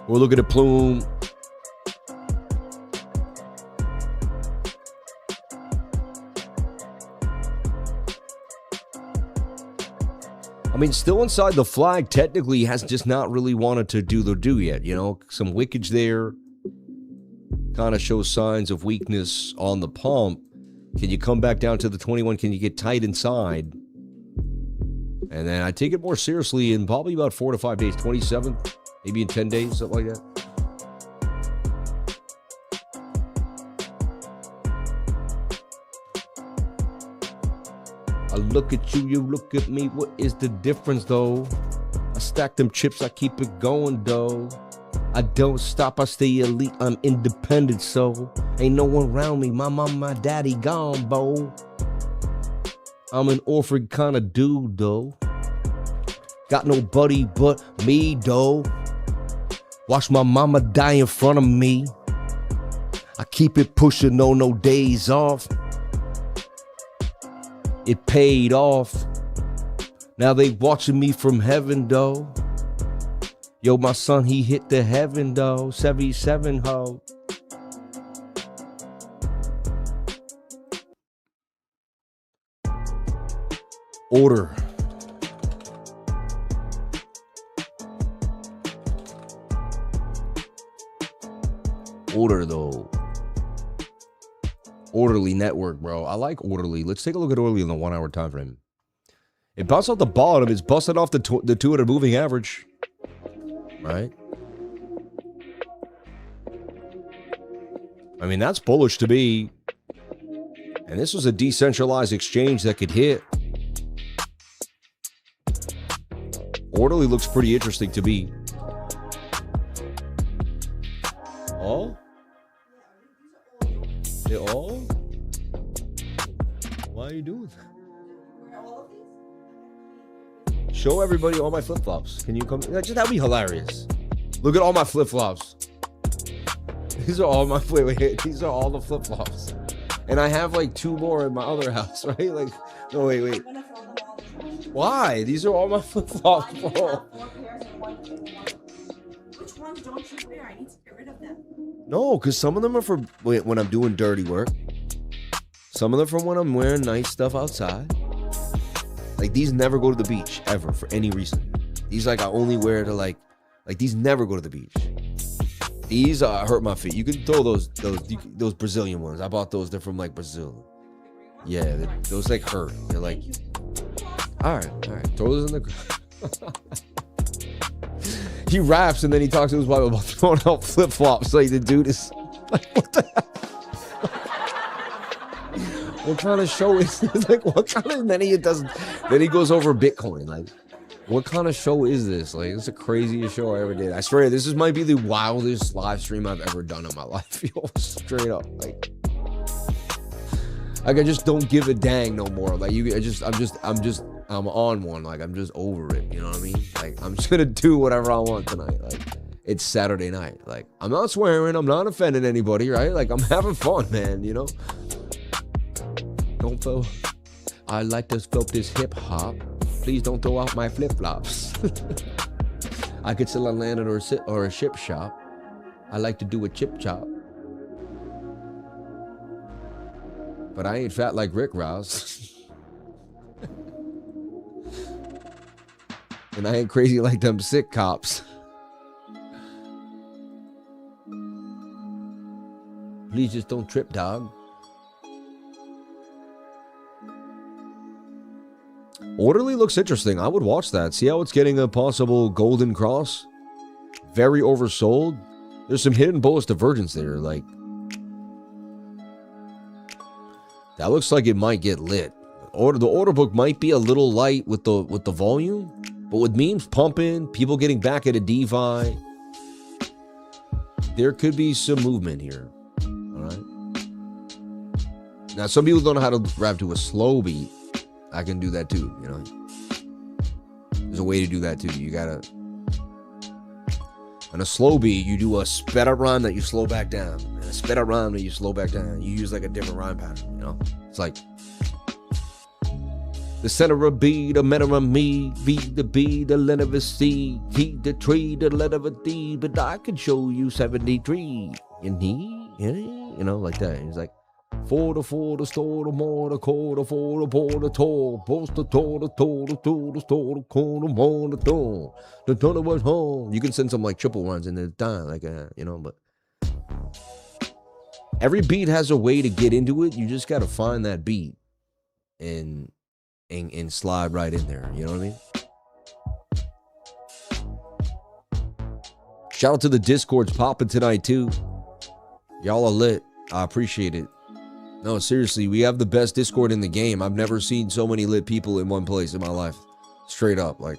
We're looking at Plume. I mean, still inside the flag, technically has just not really wanted to do the do yet. You know, some wickage there. Kind of shows signs of weakness on the pump. Can you come back down to the 21? Can you get tight inside? And then I take it more seriously in probably about 4 to 5 days, 27, maybe in 10 days, something like that. I look at you, you look at me. What is the difference, though? I stack them chips, I keep it going, though. I don't stop, I stay elite, I'm independent, so ain't no one around me, my mom, my daddy gone, bo. I'm an orphan kind of dude, though. Got nobody but me, though. Watch my mama die in front of me. I keep it pushing, no days off. It paid off. Now they watching me from heaven, though. Yo, my son, he hit the heaven, though. 77, ho. Order. Order, though. Orderly network, bro. I like orderly. Let's take a look at orderly in the 1 hour time frame. It bounced off the bottom. It's busted off the 200 moving average. Right? I mean, that's bullish to me. And this was a decentralized exchange that could hit. Orderly looks pretty interesting to me. Oh? They all? Why are you doing that? Show everybody all my flip-flops. Can you come? That'd be hilarious. Look at all my flip-flops. These are all my wait. These are all the flip-flops. And I have like 2 more in my other house, right? Like, no, wait. Why? These are all my flip-flops, bro. Which ones don't you wear? I need to get rid of them. No, because some of them are for when I'm doing dirty work. Some of them from when I'm wearing nice stuff outside. Like, these never go to the beach, ever, for any reason. These, like, I only wear to, like these never go to the beach. These hurt my feet. You can throw those Brazilian ones. I bought those. They're from, like, Brazil. Yeah, those, like, hurt. They're, like... All right. Throw those in the ground. He raps and then he talks to his wife about throwing out flip-flops. Like, the dude is like, what the hell? What kind of show is this? Like, what kind of... Then he goes over Bitcoin. Like, what kind of show is this? Like, it's the craziest show I ever did. I swear, this might be the wildest live stream I've ever done in my life. Yo, straight up. Like, I just don't give a dang no more. Like, I'm on one. Like, I'm just over it. You know what I mean? Like, I'm just gonna do whatever I want tonight. Like, it's Saturday night. Like, I'm not swearing. I'm not offending anybody, right? Like, I'm having fun, man, you know? Don't throw... I like to scope this hip-hop. Please don't throw out my flip-flops. I could sell a land or a ship shop. I like to do a chip chop. But I ain't fat like Rick Ross. And I ain't crazy like them sick cops. Please just don't trip, dog. Orderly looks interesting. I would watch that. See how it's getting a possible golden cross? Very oversold. There's some hidden bullish divergence there. Like, that looks like it might get lit. The order book might be a little light with the volume, but with memes pumping, people getting back at a DeFi, there could be some movement here. All right. Now, some people don't know how to grab to a slow beat. I can do that too, you know. There's a way to do that too. You gotta, on a slow beat, you do a sped up rhyme that you slow back down, and a sped up rhyme that you slow back down. You use like a different rhyme pattern, you know. It's like the center of B, the middle of me, V the B, the letter of a C, T the tree, the letter of a D. But I could show you 73, and he, you know, like that. He's like. For the store, the more, the core, the for the pour, the toll, post the toll, the toll, the toll, the store, the core, the more, the toll, the toll was home. You can send some like triple runs in the time, like you know, but every beat has a way to get into it. You just got to find that beat and slide right in there. You know what I mean? Shout out to the Discords popping tonight too. Y'all are lit. I appreciate it. No, seriously, we have the best Discord in the game. I've never seen so many lit people in one place in my life. Straight up, like.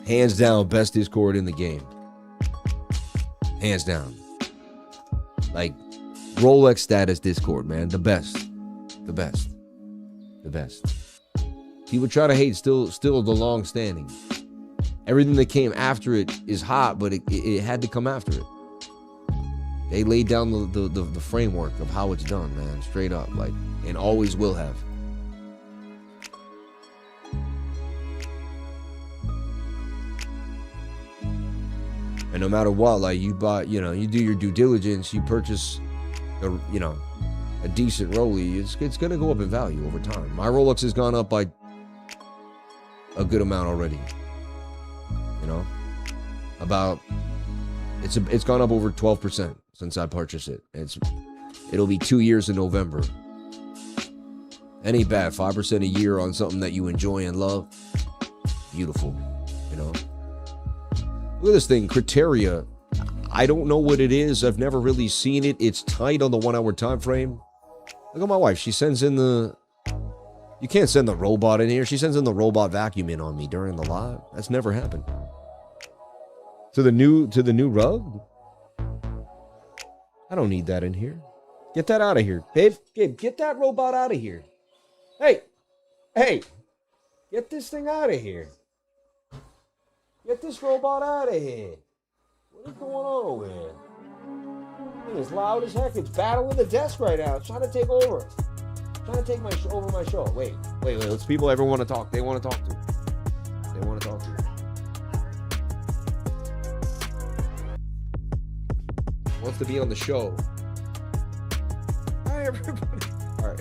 Hands down, best Discord in the game. Hands down. Like, Rolex status Discord, man. The best. The best. The best. People try to hate, still the long standing. Everything that came after it is hot, but it had to come after it. They laid down the framework of how it's done, man. Straight up, like, and always will have. And no matter what, like, you buy, you know, you do your due diligence, you purchase, a decent Rollie, it's gonna go up in value over time. My Rolex has gone up by a good amount already. You know, it's gone up over 12% since I purchased it. It'll be 2 years in November. That ain't bad. 5% a year on something that you enjoy and love. Beautiful, you know. Look at this thing, Criteria. I don't know what it is. I've never really seen it. It's tight on the 1 hour time frame. Look at my wife. She sends in you can't send the robot in here. She sends in the robot vacuum in on me during the live. That's never happened. To the new rug? I don't need that in here. Get that out of here. Babe, get that robot out of here. Hey, get this thing out of here. Get this robot out of here. What is going on over here? It's loud as heck. It's battling the desk right now. It's trying to take over. Trying to take over my show. Wait. Let's people ever want to talk. They want to talk to. They want to talk to you. Wants to be on the show. Hi, everybody. All right.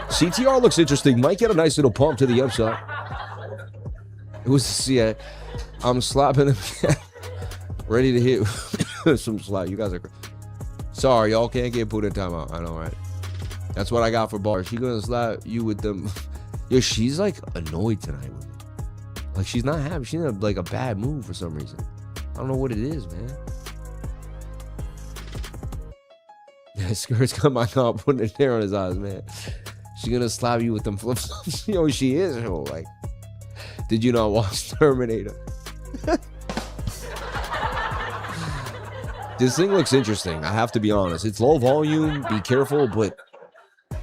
CTR looks interesting. Might get a nice little pump to the upside. It was, yeah. I'm slapping him. Ready to hit some slap. You guys are. Sorry, y'all can't get put in timeout. I know, right? That's what I got for bars. She's gonna slap you with them. Yo, she's like annoyed tonight with me. Like, she's not happy. She's in like a bad mood for some reason. I don't know what it is, man. Yeah, Skirt's got my cop putting it there on his eyes, man. She's gonna slap you with them flip-flops. Yo, she is. Yo, like, did you not watch Terminator? This thing looks interesting. I have to be honest. It's low volume. Be careful, but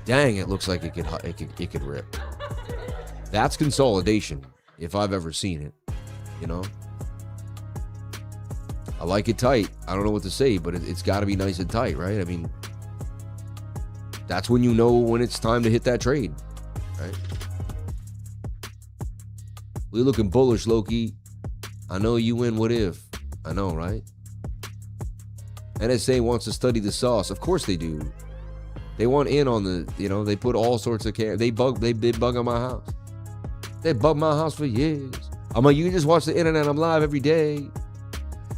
dang, it looks like it could rip. That's consolidation, if I've ever seen it. You know, I like it tight. I don't know what to say, but it's got to be nice and tight, right? I mean, that's when you know when it's time to hit that trade, right? We looking bullish, Loki. I know you win. What if? I know, right? NSA wants to study the sauce. Of course they do. They want in on the, they put all sorts of care. They bug on my house. They bug my house for years. I'm like, you can just watch the internet. I'm live every day.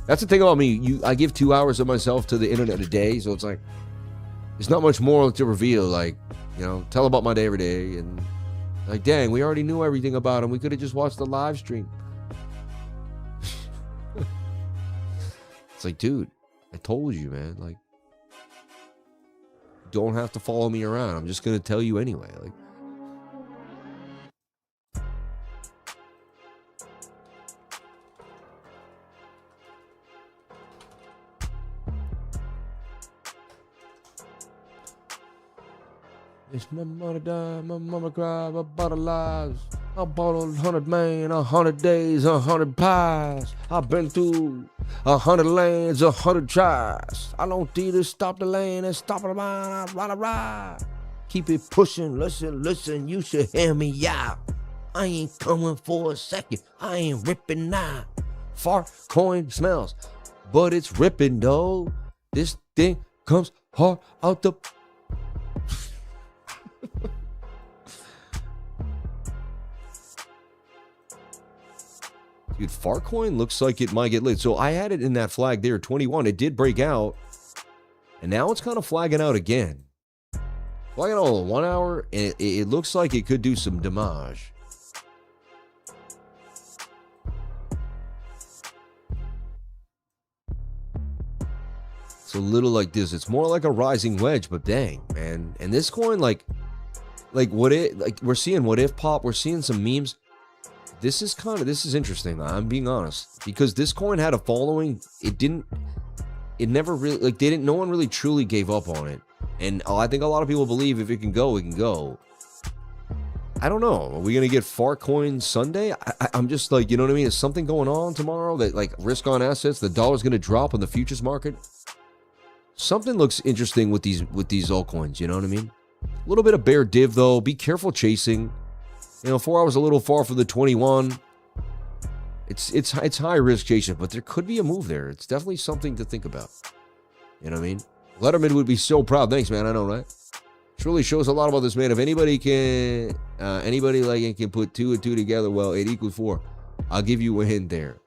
That's the thing about me. I give 2 hours of myself to the internet a day. So it's like, there's not much more to reveal. Like, tell about my day every day. And like, dang, we already knew everything about him. We could have just watched the live stream. It's like, dude, I told you, man. Like, don't have to follow me around. I'm just going to tell you anyway. Like, it's my mother died, my mama cried, I bought her lives. I bought 100 man, 100 days, 100 pies. I've been through 100 lands, 100 tries. I don't need to stop the lane and stop the line. I ride. Keep it pushing, listen, you should hear me out. I ain't coming for a second, I ain't ripping now. FARTCOIN smells, but it's ripping though. This thing comes hard out the... Dude, FARTCOIN looks like it might get lit. So I had it in that flag there, 21. It did break out. And now it's kind of flagging out again. Flagging out in 1 hour. And it looks like it could do some damage. It's a little like this. It's more like a rising wedge, but dang, man. And this coin, like like we're seeing what if pop, we're seeing some memes. This is interesting. I'm being honest, because this coin had a following. It never really, like, no one really truly gave up on it. And I think a lot of people believe if it can go, it can go. I don't know. Are we going to get FARTCOIN Sunday? I'm just like, you know what I mean? Is something going on tomorrow that, like, risk on assets, the dollar's going to drop on the futures market? Something looks interesting with these altcoins, you know what I mean? A little bit of bear div, though. Be careful chasing. 4 hours a little far from the 21. It's high risk chasing, but there could be a move there. It's definitely something to think about. You know what I mean? Letterman would be so proud. Thanks, man. I know, right? This really shows a lot about this man. If anybody can put 2 and 2 together, well, it equals 4. I'll give you a hint there.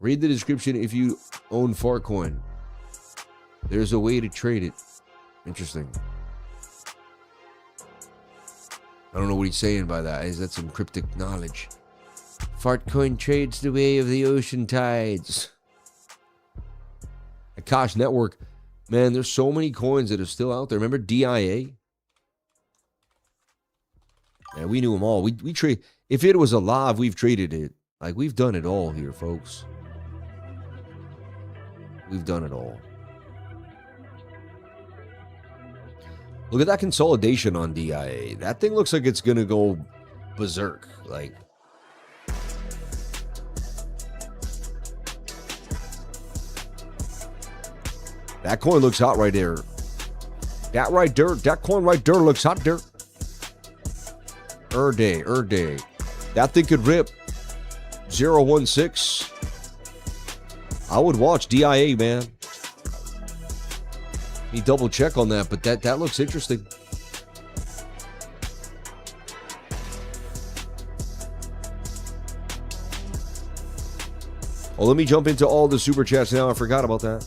Read the description if you own FARTCOIN. There's a way to trade it. Interesting. I don't know what he's saying by that. Is that some cryptic knowledge? FARTCOIN trades the way of the ocean tides. Akash Network. Man, there's so many coins that are still out there. Remember DIA? Man, we knew them all. We trade. If it was alive, we've traded it. Like, we've done it all here, folks. We've done it all. Look at that consolidation on DIA. That thing looks like it's going to go berserk. Like, that coin looks hot right there. That coin right there looks hot there. Day. That thing could rip. 016. I would watch DIA, man. Me double check on that, but that looks interesting. Well, let me jump into all the super chats now. I forgot about that.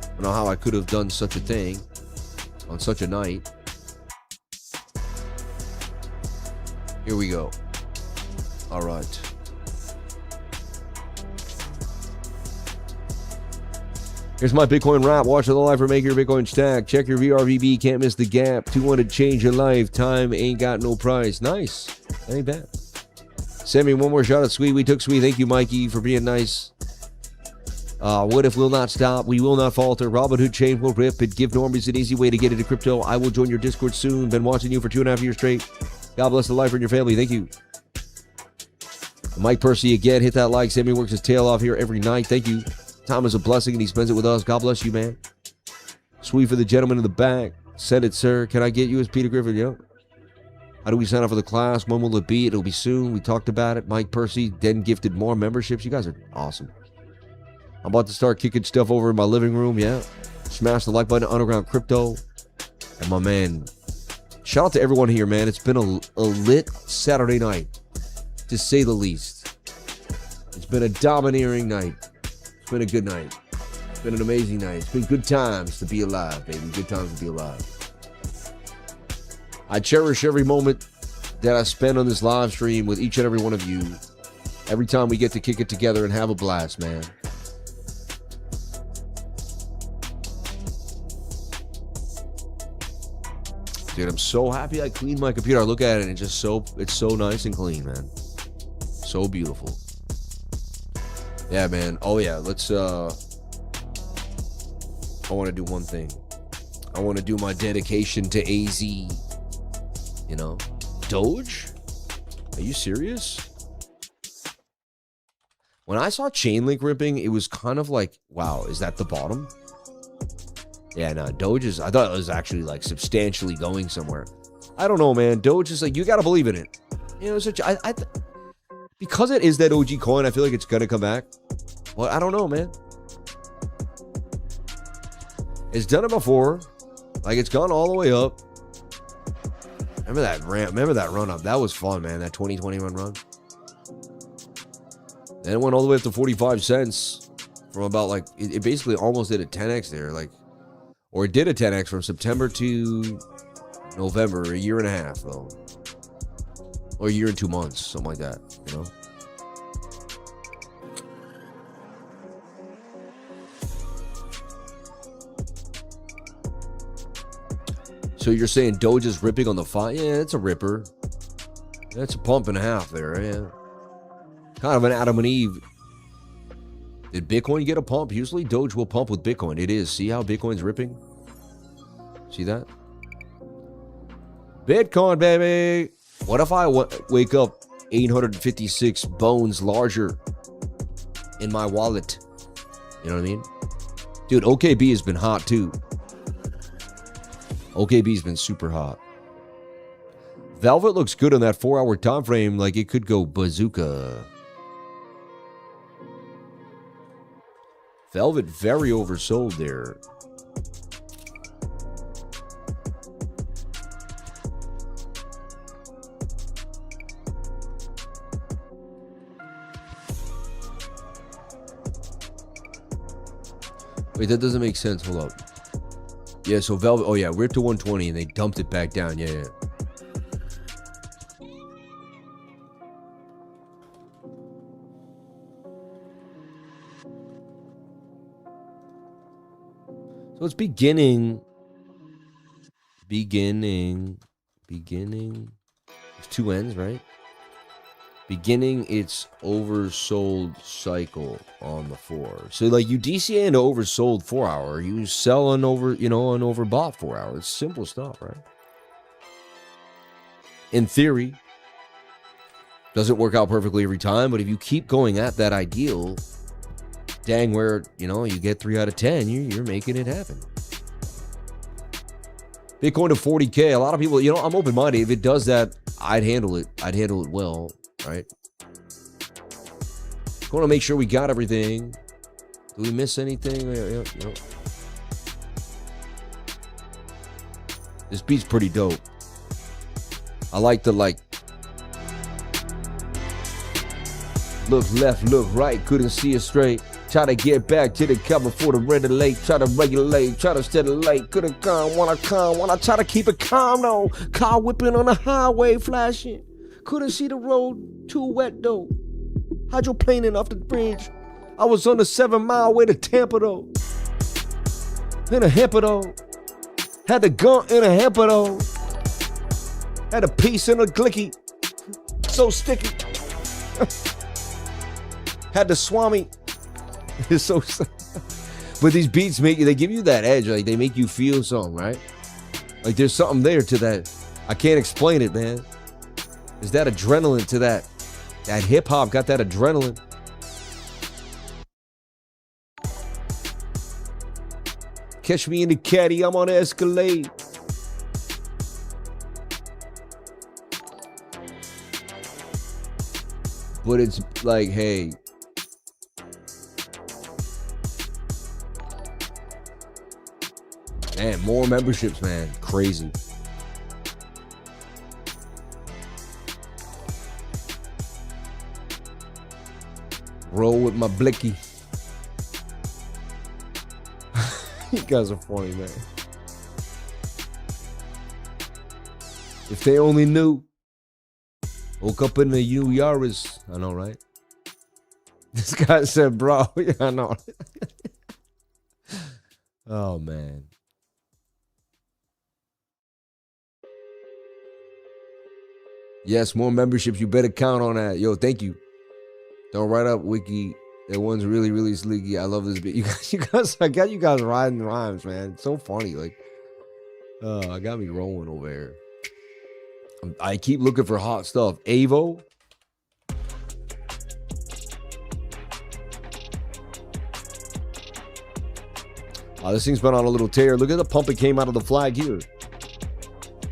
I don't know how I could have done such a thing on such a night. Here we go. All right. Here's my Bitcoin rap. Watch the live or make your Bitcoin stack. Check your VRVB. Can't miss the gap. 200 change your life. Time ain't got no price. Nice. That ain't bad. Send me one more shot at Sweet. We took Sweet. Thank you, Mikey, for being nice. What if will not stop? We will not falter. Robinhood chain will rip and give normies an easy way to get into crypto. I will join your Discord soon. Been watching you for 2.5 years straight. God bless the life and your family. Thank you. Mike Percy again. Hit that like. Sammy works his tail off here every night. Thank you. Time is a blessing and he spends it with us. God bless you, man. Sweet for the gentleman in the back. Send it, sir. Can I get you as Peter Griffin? Yep. How do we sign up for the class? When will it be? It'll be soon. We talked about it. Mike Percy then gifted more memberships. You guys are awesome. I'm about to start kicking stuff over in my living room. Yeah. Smash the like button. Underground Crypto. And my man. Shout out to everyone here, man. It's been a lit Saturday night, to say the least. It's been a domineering night. It's been a good night. It's been an amazing night. It's been good times to be alive, baby. Good times to be alive. I cherish every moment that I spend on this live stream with each and every one of you. Every time we get to kick it together and have a blast, man. Dude, I'm so happy I cleaned my computer. I look at it and it's so nice and clean, man. So beautiful. Yeah, man. Oh, yeah. Let's, I want to do one thing. I want to do my dedication to AZ. You know? Doge? Are you serious? When I saw Chainlink ripping, it was kind of like, wow, is that the bottom? Yeah, no, Doge is, I thought it was actually like substantially going somewhere. I don't know, man. Doge is like, you got to believe in it. You know, because it is that OG coin, I feel like it's going to come back. Well, I don't know, man. It's done it before. Like, it's gone all the way up. Remember that ramp? Remember that run up? That was fun, man. That 2021 run. Then it went all the way up to 45 cents from about like, it basically almost did a 10x there. Like, or it did a 10x from September to November, a year and a half, though. Or a year and 2 months, something like that, you know? So you're saying Doge is ripping on the 5? Yeah, it's a ripper. That's a pump and a half there, yeah. Kind of an Adam and Eve. Did Bitcoin get a pump? Usually Doge will pump with Bitcoin. It is. See how Bitcoin's ripping? See that? Bitcoin, baby. What if I wake up 856 bones larger in my wallet? You know what I mean? Dude, OKB has been hot too. OKB's been super hot. Velvet looks good on that 4-hour time frame, like it could go bazooka. Velvet very oversold there. Wait, that doesn't make sense. Hold up. Yeah, so Velvet, oh yeah, ripped to 120 and they dumped it back down. Yeah, yeah. So it's beginning. It's two ends, right? Beginning its oversold cycle on the 4. So like you DCA into oversold 4 hour, you sell an overbought 4 hour. It's simple stuff, right? In theory, doesn't work out perfectly every time, but if you keep going at that ideal, dang, where you get 3 out of 10, you're making it happen. Bitcoin to 40K. A lot of people, I'm open-minded. If it does that, I'd handle it. I'd handle it well. Right? Want to make sure we got everything. Do we miss anything? This beat's pretty dope. I like the look left, look right, couldn't see it straight. Try to get back to the cover for the red lake. Try to regulate, try to steady late. Couldn't come, wanna try to keep it calm though. Car whipping on the highway, flashing. Couldn't see the road, too wet though. Hydroplaning off the bridge. I was on the 7-mile way to Tampa though. In a hamper though. Had the gun in a hamper though. Had a piece in a glicky. So sticky. Had the Swami. It's so. But these beats they give you that edge. Like they make you feel something, right? Like there's something there to that. I can't explain it, man. There's that adrenaline to that. That hip hop got that adrenaline. Catch me in the caddy, I'm on the Escalade. But it's like, hey. Man, more memberships, man. Crazy. Roll with my blicky. You guys are funny, man. If they only knew. Woke up in the new Yaris. I know, right? This guy said, bro. Yeah, I know. Oh, man. Yes, more memberships. You better count on that. Yo, thank you. Don't write up Wiki. That one's really, really sleeky. I love this bit. You guys, I got you guys riding rhymes, man. It's so funny. Like, I got me rolling over here. I keep looking for hot stuff. AEVO. This thing's been on a little tear. Look at the pump it came out of the flag here.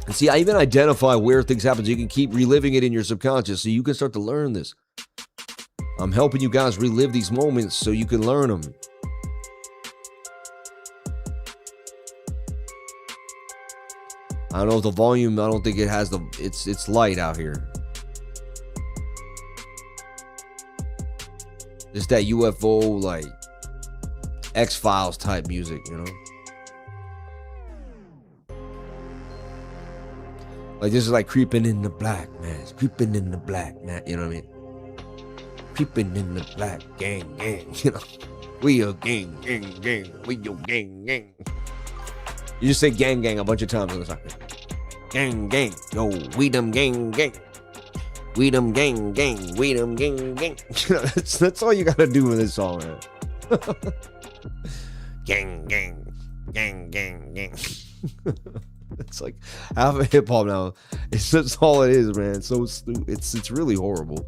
And see, I even identify where things happen so you can keep reliving it in your subconscious so you can start to learn this. I'm helping you guys relive these moments so you can learn them. I don't know if the volume, I don't think it has it's light out here. Just that UFO, like, X-Files type music, you know? Like, this is like creeping in the black, man. It's creeping in the black, man. You know what I mean? Creeping in the black, gang, gang, you know? We are gang, gang, gang. We are gang, gang. You just say gang, gang a bunch of times on the song. Gang, gang. Yo, we them gang, gang. We them gang, gang. We them gang, gang. That's all you gotta do with this song, man. Gang, gang. Gang, gang, gang. It's like half of hip hop now. It's just all it is, man. It's so stupid. It's really horrible.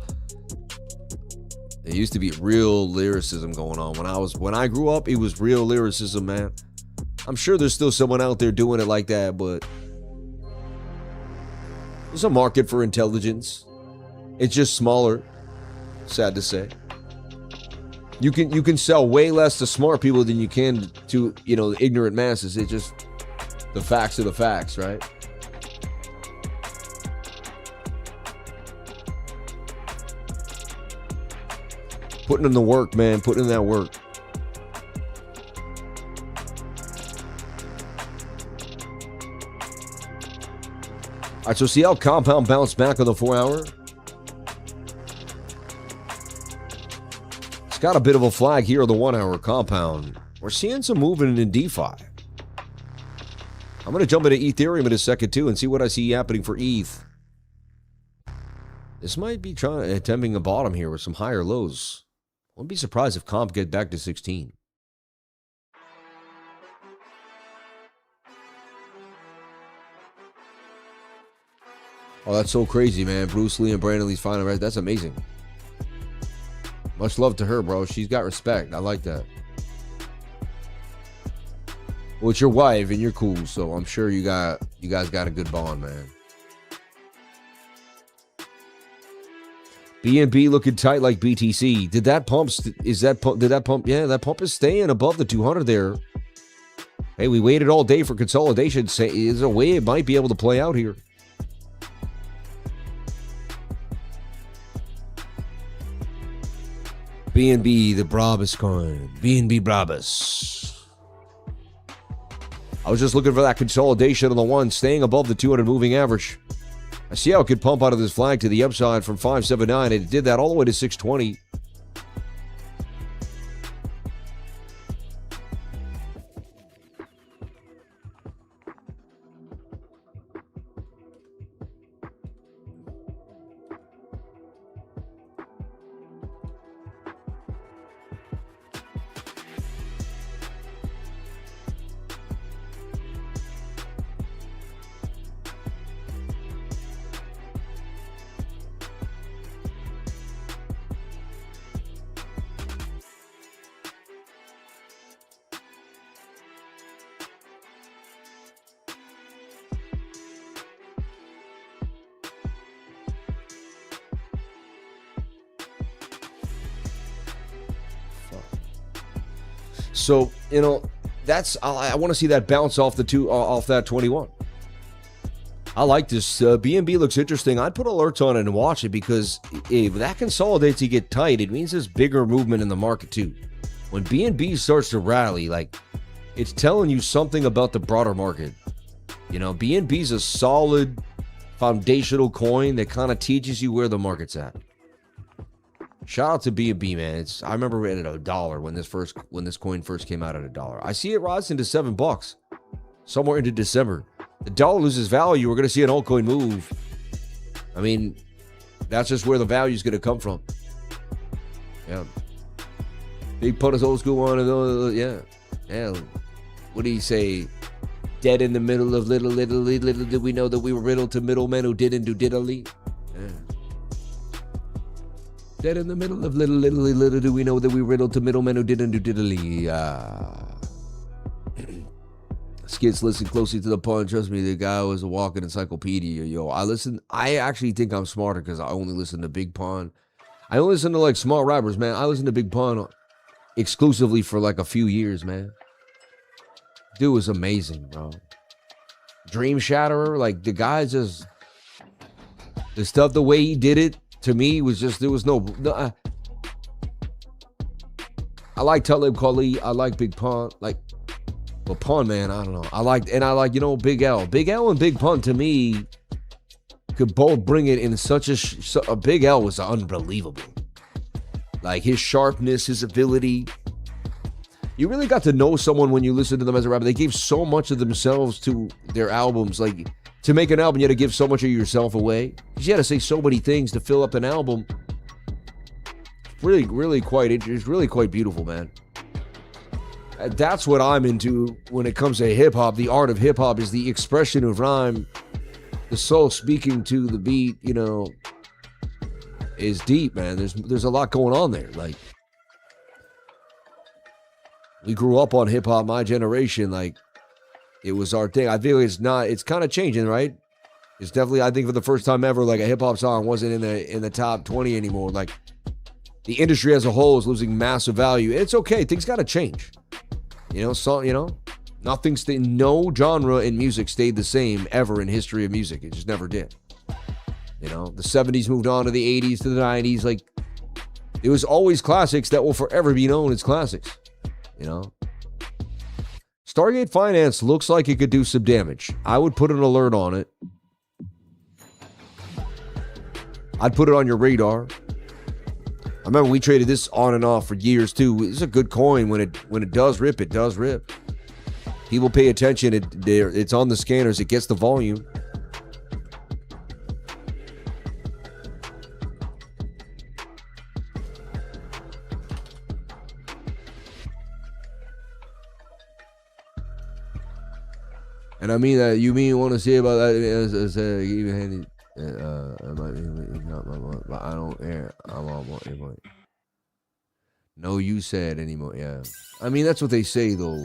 It used to be real lyricism going on. When I grew up, it was real lyricism, man. I'm sure there's still someone out there doing it like that, but there's a market for intelligence. It's just smaller. Sad to say. You can sell way less to smart people than you can to, you know, the ignorant masses. It's just the facts are the facts, right? Putting in the work, man. Putting in that work. All right, so see how compound bounced back on the 4 hour? It's got a bit of a flag here on the 1 hour compound. We're seeing some movement in DeFi. I'm going to jump into Ethereum in a second too and see what I see happening for ETH. This might be attempting a bottom here with some higher lows. I wouldn't be surprised if comp get back to 16. Oh, that's so crazy, man. Bruce Lee and Brandon Lee's final rest. That's amazing. Much love to her, bro. She's got respect. I like that. Well, it's your wife and you're cool, so I'm sure you guys got a good bond, man. BNB looking tight like BTC. Did that pump? Did that pump? Yeah, that pump is staying above the 200 there. Hey, we waited all day for consolidation. Is a way it might be able to play out here. BNB, the Brabus coin. BNB Brabus. I was just looking for that consolidation on the one, staying above the 200 moving average. I see how it could pump out of this flag to the upside from 579, and it did that all the way to 620. So, you know, that's I want to see that bounce off off that 21. I like this. BNB looks interesting. I'd put alerts on it and watch it because if that consolidates, you get tight. It means there's bigger movement in the market too. When BNB starts to rally, like it's telling you something about the broader market. You know, BNB's a solid foundational coin that kind of teaches you where the market's at. Shout out to BNB, man. I remember it at $1 when this coin first came out at $1. I see it rising to $7 somewhere into December. The dollar loses value. We're going to see an altcoin move. I mean, that's just where the value is going to come from. Yeah. Big Pun is old school one. Yeah. Yeah. What do you say? Dead in the middle of little did we know that we were riddled to middlemen who didn't do diddly. Yeah. Dead in the middle of little do we know that we riddled to middlemen who didn't do diddly. Skits, listen closely to the pun. Trust me, the guy was a walking encyclopedia. Yo, I actually think I'm smarter because I only listen to Big Pun. I only listen to like small rappers, man. I listen to Big Pun exclusively for like a few years, man. Dude was amazing, bro. Dream Shatterer, like the guy just, the stuff, the way he did it, to me was just, there was no I like Talib Kweli, I like Big Pun, like, but Pun, man, I don't know. I like, you know, Big L. Big L and Big Pun, to me, could both bring it in such a Big L was unbelievable. Like, his sharpness, his ability. You really got to know someone when you listen to them as a rapper. They gave so much of themselves to their albums. Like, To make an album, you had to give so much of yourself away. You had to say so many things to fill up an album. Really quite beautiful, man. That's what I'm into when it comes to hip-hop. The art of hip-hop is the expression of rhyme. The soul speaking to the beat, you know, is deep, man. There's a lot going on there. Like, we grew up on hip-hop, my generation, like, it was our thing. I feel it's kind of changing, right? It's definitely, I think for the first time ever, like a hip-hop song wasn't in the top 20 anymore. Like, the industry as a whole is losing massive value. It's okay. Things got to change. No genre in music stayed the same ever in history of music. It just never did. The 70s moved on to the 80s, to the 90s. Like, it was always classics that will forever be known as classics. Stargate Finance looks like it could do some damage. I would put an alert on it. I'd put it on your radar. I remember we traded this on and off for years too. It's a good coin. When it does rip, it does rip. People pay attention. It's on the scanners. It gets the volume. And I mean that you want to say about that as even handy. But I don't care. I'm on one. No, you said anymore. Yeah, I mean that's what they say though.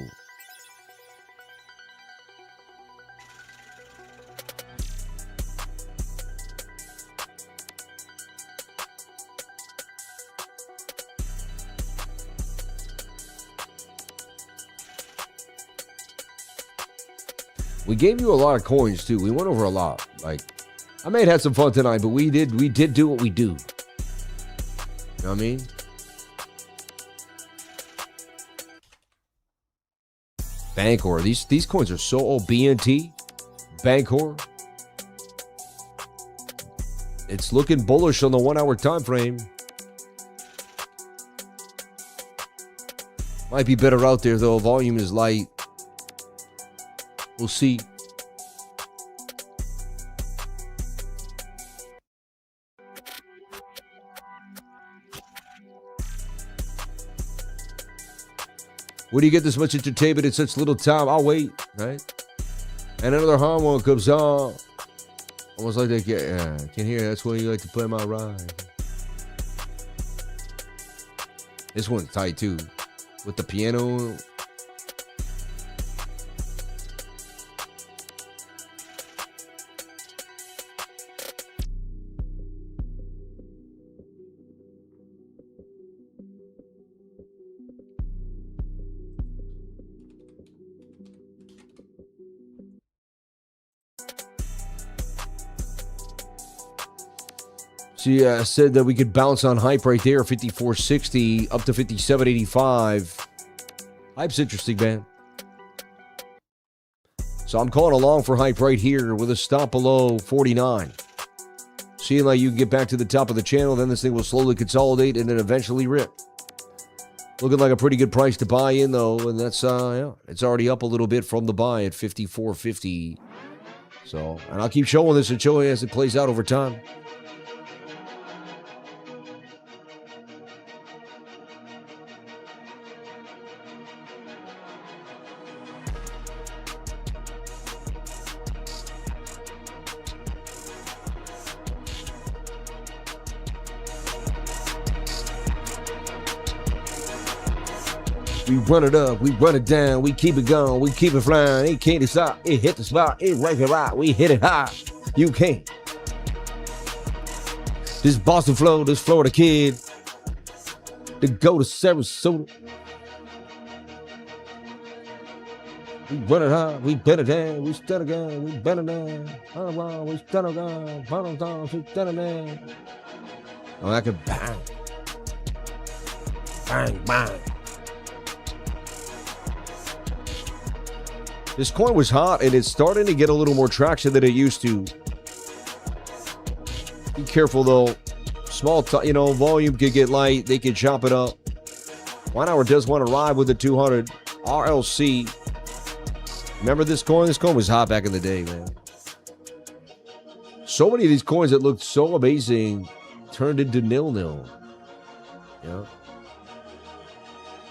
We gave you a lot of coins too. We went over a lot. Like, I may have had some fun tonight, but we did do what we do. You know what I mean? Bancor. These coins are so old. BNT, Bancor. It's looking bullish on the 1 hour time frame. Might be better out there though. Volume is light. We'll see. Where do you get this much entertainment in such little time? I'll wait, right? And another hormone comes on. Almost like they can hear. That's when you like to play my ride. This one's tight too. With the piano. She said that we could bounce on hype right there, 54.60 up to 57.85. Hype's interesting, man. So I'm calling along for hype right here with a stop below 49. Seeing like you can get back to the top of the channel, then this thing will slowly consolidate and then eventually rip. Looking like a pretty good price to buy in though, and that's it's already up a little bit from the buy at 54.50. So, and I'll keep showing this and showing as it plays out over time. We run it up, we run it down, we keep it going, we keep it flying. It can't stop, it hit the spot, it rank it right, we hit it high. You can't. This Boston flow, this Florida kid, to go to Sarasota. We run it high, we bend it down, we stand again, we bend it down. We stand again, we stand again. Oh, I could bang. Bang, bang. This coin was hot, and it's starting to get a little more traction than it used to. Be careful, though. Small, volume could get light. They can chop it up. 1 hour does want to ride with the 200 RLC. Remember this coin? This coin was hot back in the day, man. So many of these coins that looked so amazing turned into nil-nil. Yeah.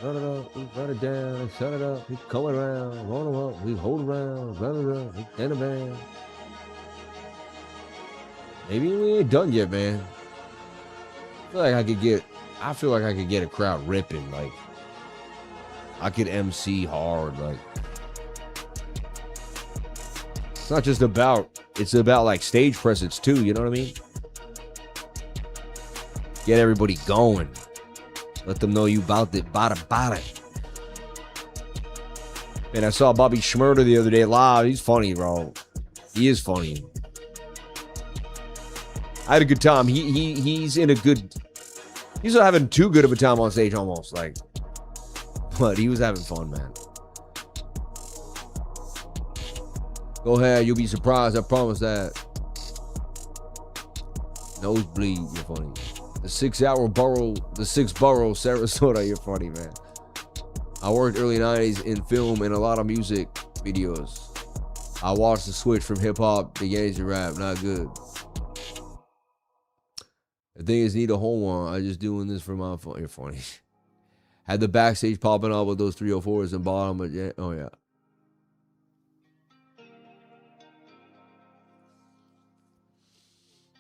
Run it up, we run it down, shut it up, we come around, roll them up, we hold around, run it up, we stand a band. Maybe we ain't done yet, man. I feel like I could get a crowd ripping. Like, I could MC hard. Like, it's not just about, it's about like stage presence too, you know what I mean? Get everybody going. Let them know you about it. And I saw Bobby Schmurder the other day live. He's funny, bro. He is funny. I had a good time. He's not having too good of a time on stage almost. Like, but he was having fun, man. Go ahead. You'll be surprised. I promise that. Nosebleed. You're funny. The 6 borough, Sarasota, you're funny, man. I worked early 90s in film and a lot of music videos. I watched the switch from hip-hop to gangster rap. Not good. The thing is, need a whole one. I just doing this for my fun. You're funny. Had the backstage popping up with those 304s and bottom. But yeah, oh, yeah.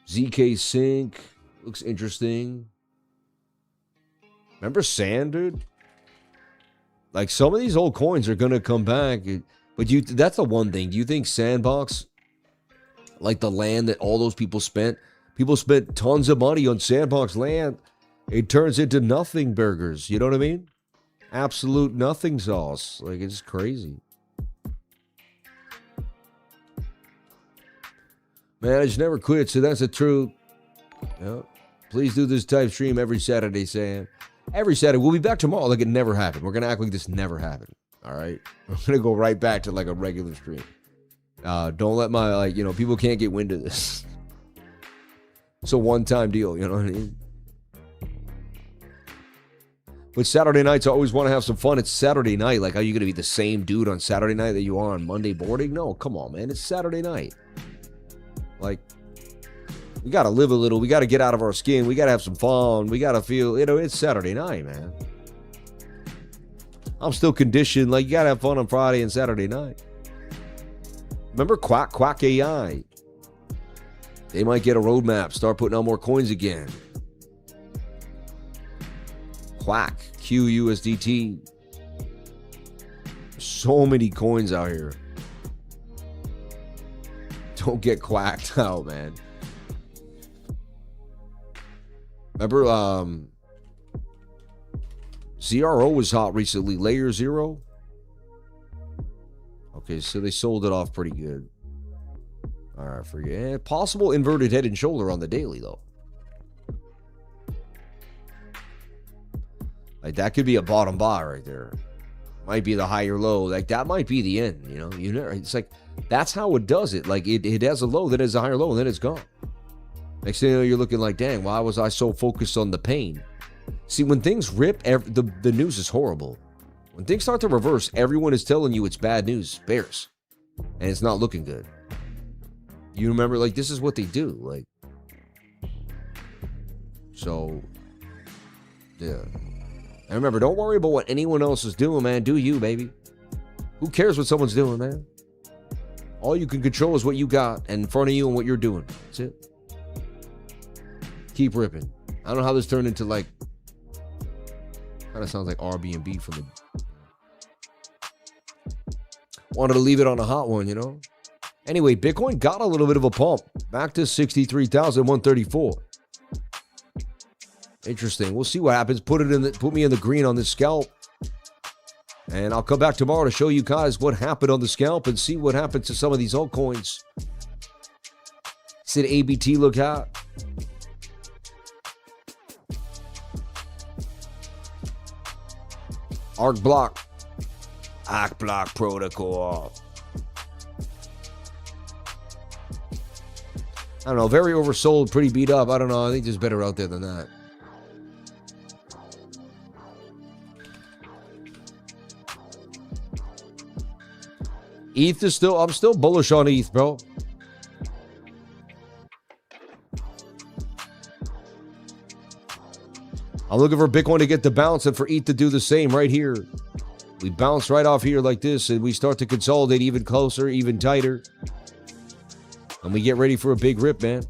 ZK Sync. Looks interesting. Remember Sand, dude? Like, some of these old coins are going to come back. But that's the one thing. Do you think Sandbox, like the land that all those people spent tons of money on Sandbox land. It turns into nothing burgers. You know what I mean? Absolute nothing sauce. Like, it's crazy. Man, I just never quit, so that's the truth. Yep. Please do this type stream every Saturday, Sam. Every Saturday. We'll be back tomorrow like it never happened. We're going to act like this never happened. All right? I'm going to go right back to like a regular stream. Don't let my, people can't get wind of this. It's a one-time deal, you know what I mean? But Saturday nights, I always want to have some fun. It's Saturday night. Like, are you going to be the same dude on Saturday night that you are on Monday boarding? No, come on, man. It's Saturday night. Like, we got to live a little. We got to get out of our skin. We got to have some fun. We got to feel, it's Saturday night, man. I'm still conditioned. Like, you got to have fun on Friday and Saturday night. Remember Quack AI? They might get a roadmap, start putting out more coins again. Quack, QUSDT. So many coins out here. Don't get quacked out, man. Remember, ZRO was hot recently. Layer Zero. Okay, so they sold it off pretty good. All right, forget. Possible inverted head and shoulder on the daily, though. Like, that could be a bottom buy right there. Might be the higher low. Like, that might be the end, you know? It's like, that's how it does it. Like, it has a low, then it's a higher low, and then it's gone. Next thing you know, you're looking like, dang, why was I so focused on the pain? See, when things rip, the news is horrible. When things start to reverse, everyone is telling you it's bad news, bears. And it's not looking good. You remember, like, this is what they do. Like, so, yeah. And remember, don't worry about what anyone else is doing, man. Do you, baby. Who cares what someone's doing, man? All you can control is what you got in front of you and what you're doing. That's it. Keep ripping. I don't know how this turned into, like, kind of sounds like Airbnb from the... Wanted to leave it on a hot one, you know? Anyway, Bitcoin got a little bit of a pump. Back to 63,134. Interesting. We'll see what happens. Put me in the green on this scalp. And I'll come back tomorrow to show you guys what happened on the scalp and see what happened to some of these altcoins. Said ABT look hot. Arc block protocol. I don't know, very oversold, pretty beat up. I don't know, I think there's better out there than that. ETH is I'm still bullish on ETH, bro. I'm looking for Bitcoin to get the bounce and for ETH to do the same right here. We bounce right off here like this, and we start to consolidate even closer, even tighter. And we get ready for a big rip, man.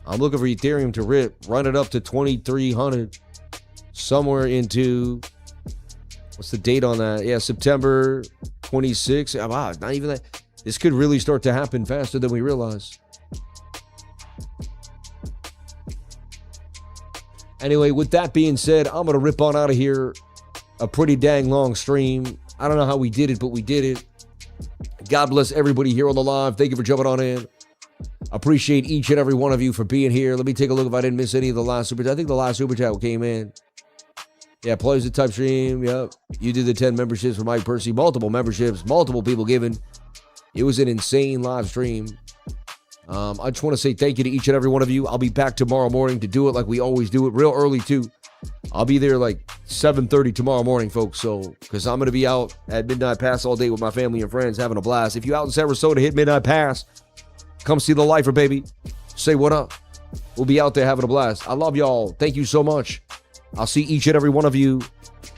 I'm looking for Ethereum to rip, run it up to 2,300, somewhere into, what's the date on that? Yeah, September 26th. Wow, not even that. This could really start to happen faster than we realize. Anyway, with that being said, I'm going to rip on out of here. A pretty dang long stream. I don't know how we did it, but we did it. God bless everybody here on the live. Thank you for jumping on in. Appreciate each and every one of you for being here. Let me take a look if I didn't miss any of the last super chat. I think the last super chat came in. Yeah, plays the type stream. Yep. You did the 10 memberships for Mike Percy. Multiple memberships. Multiple people given. It was an insane live stream. I just want to say thank you to each and every one of you. I'll be back tomorrow morning to do it like we always do it, real early too. I'll be there like 7:30 tomorrow morning, folks. So, because I'm going to be out at Midnight Pass all day with my family and friends having a blast. If you're out in Sarasota, hit Midnight Pass. Come see the lifer, baby. Say what up. We'll be out there having a blast. I love y'all. Thank you so much. I'll see each and every one of you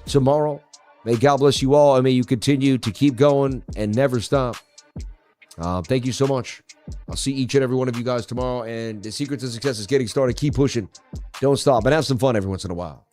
tomorrow. May God bless you all, and may you continue to keep going and never stop. Thank you so much. I'll see each and every one of you guys tomorrow, and the secret to success is getting started. Keep pushing. Don't stop, and have some fun every once in a while.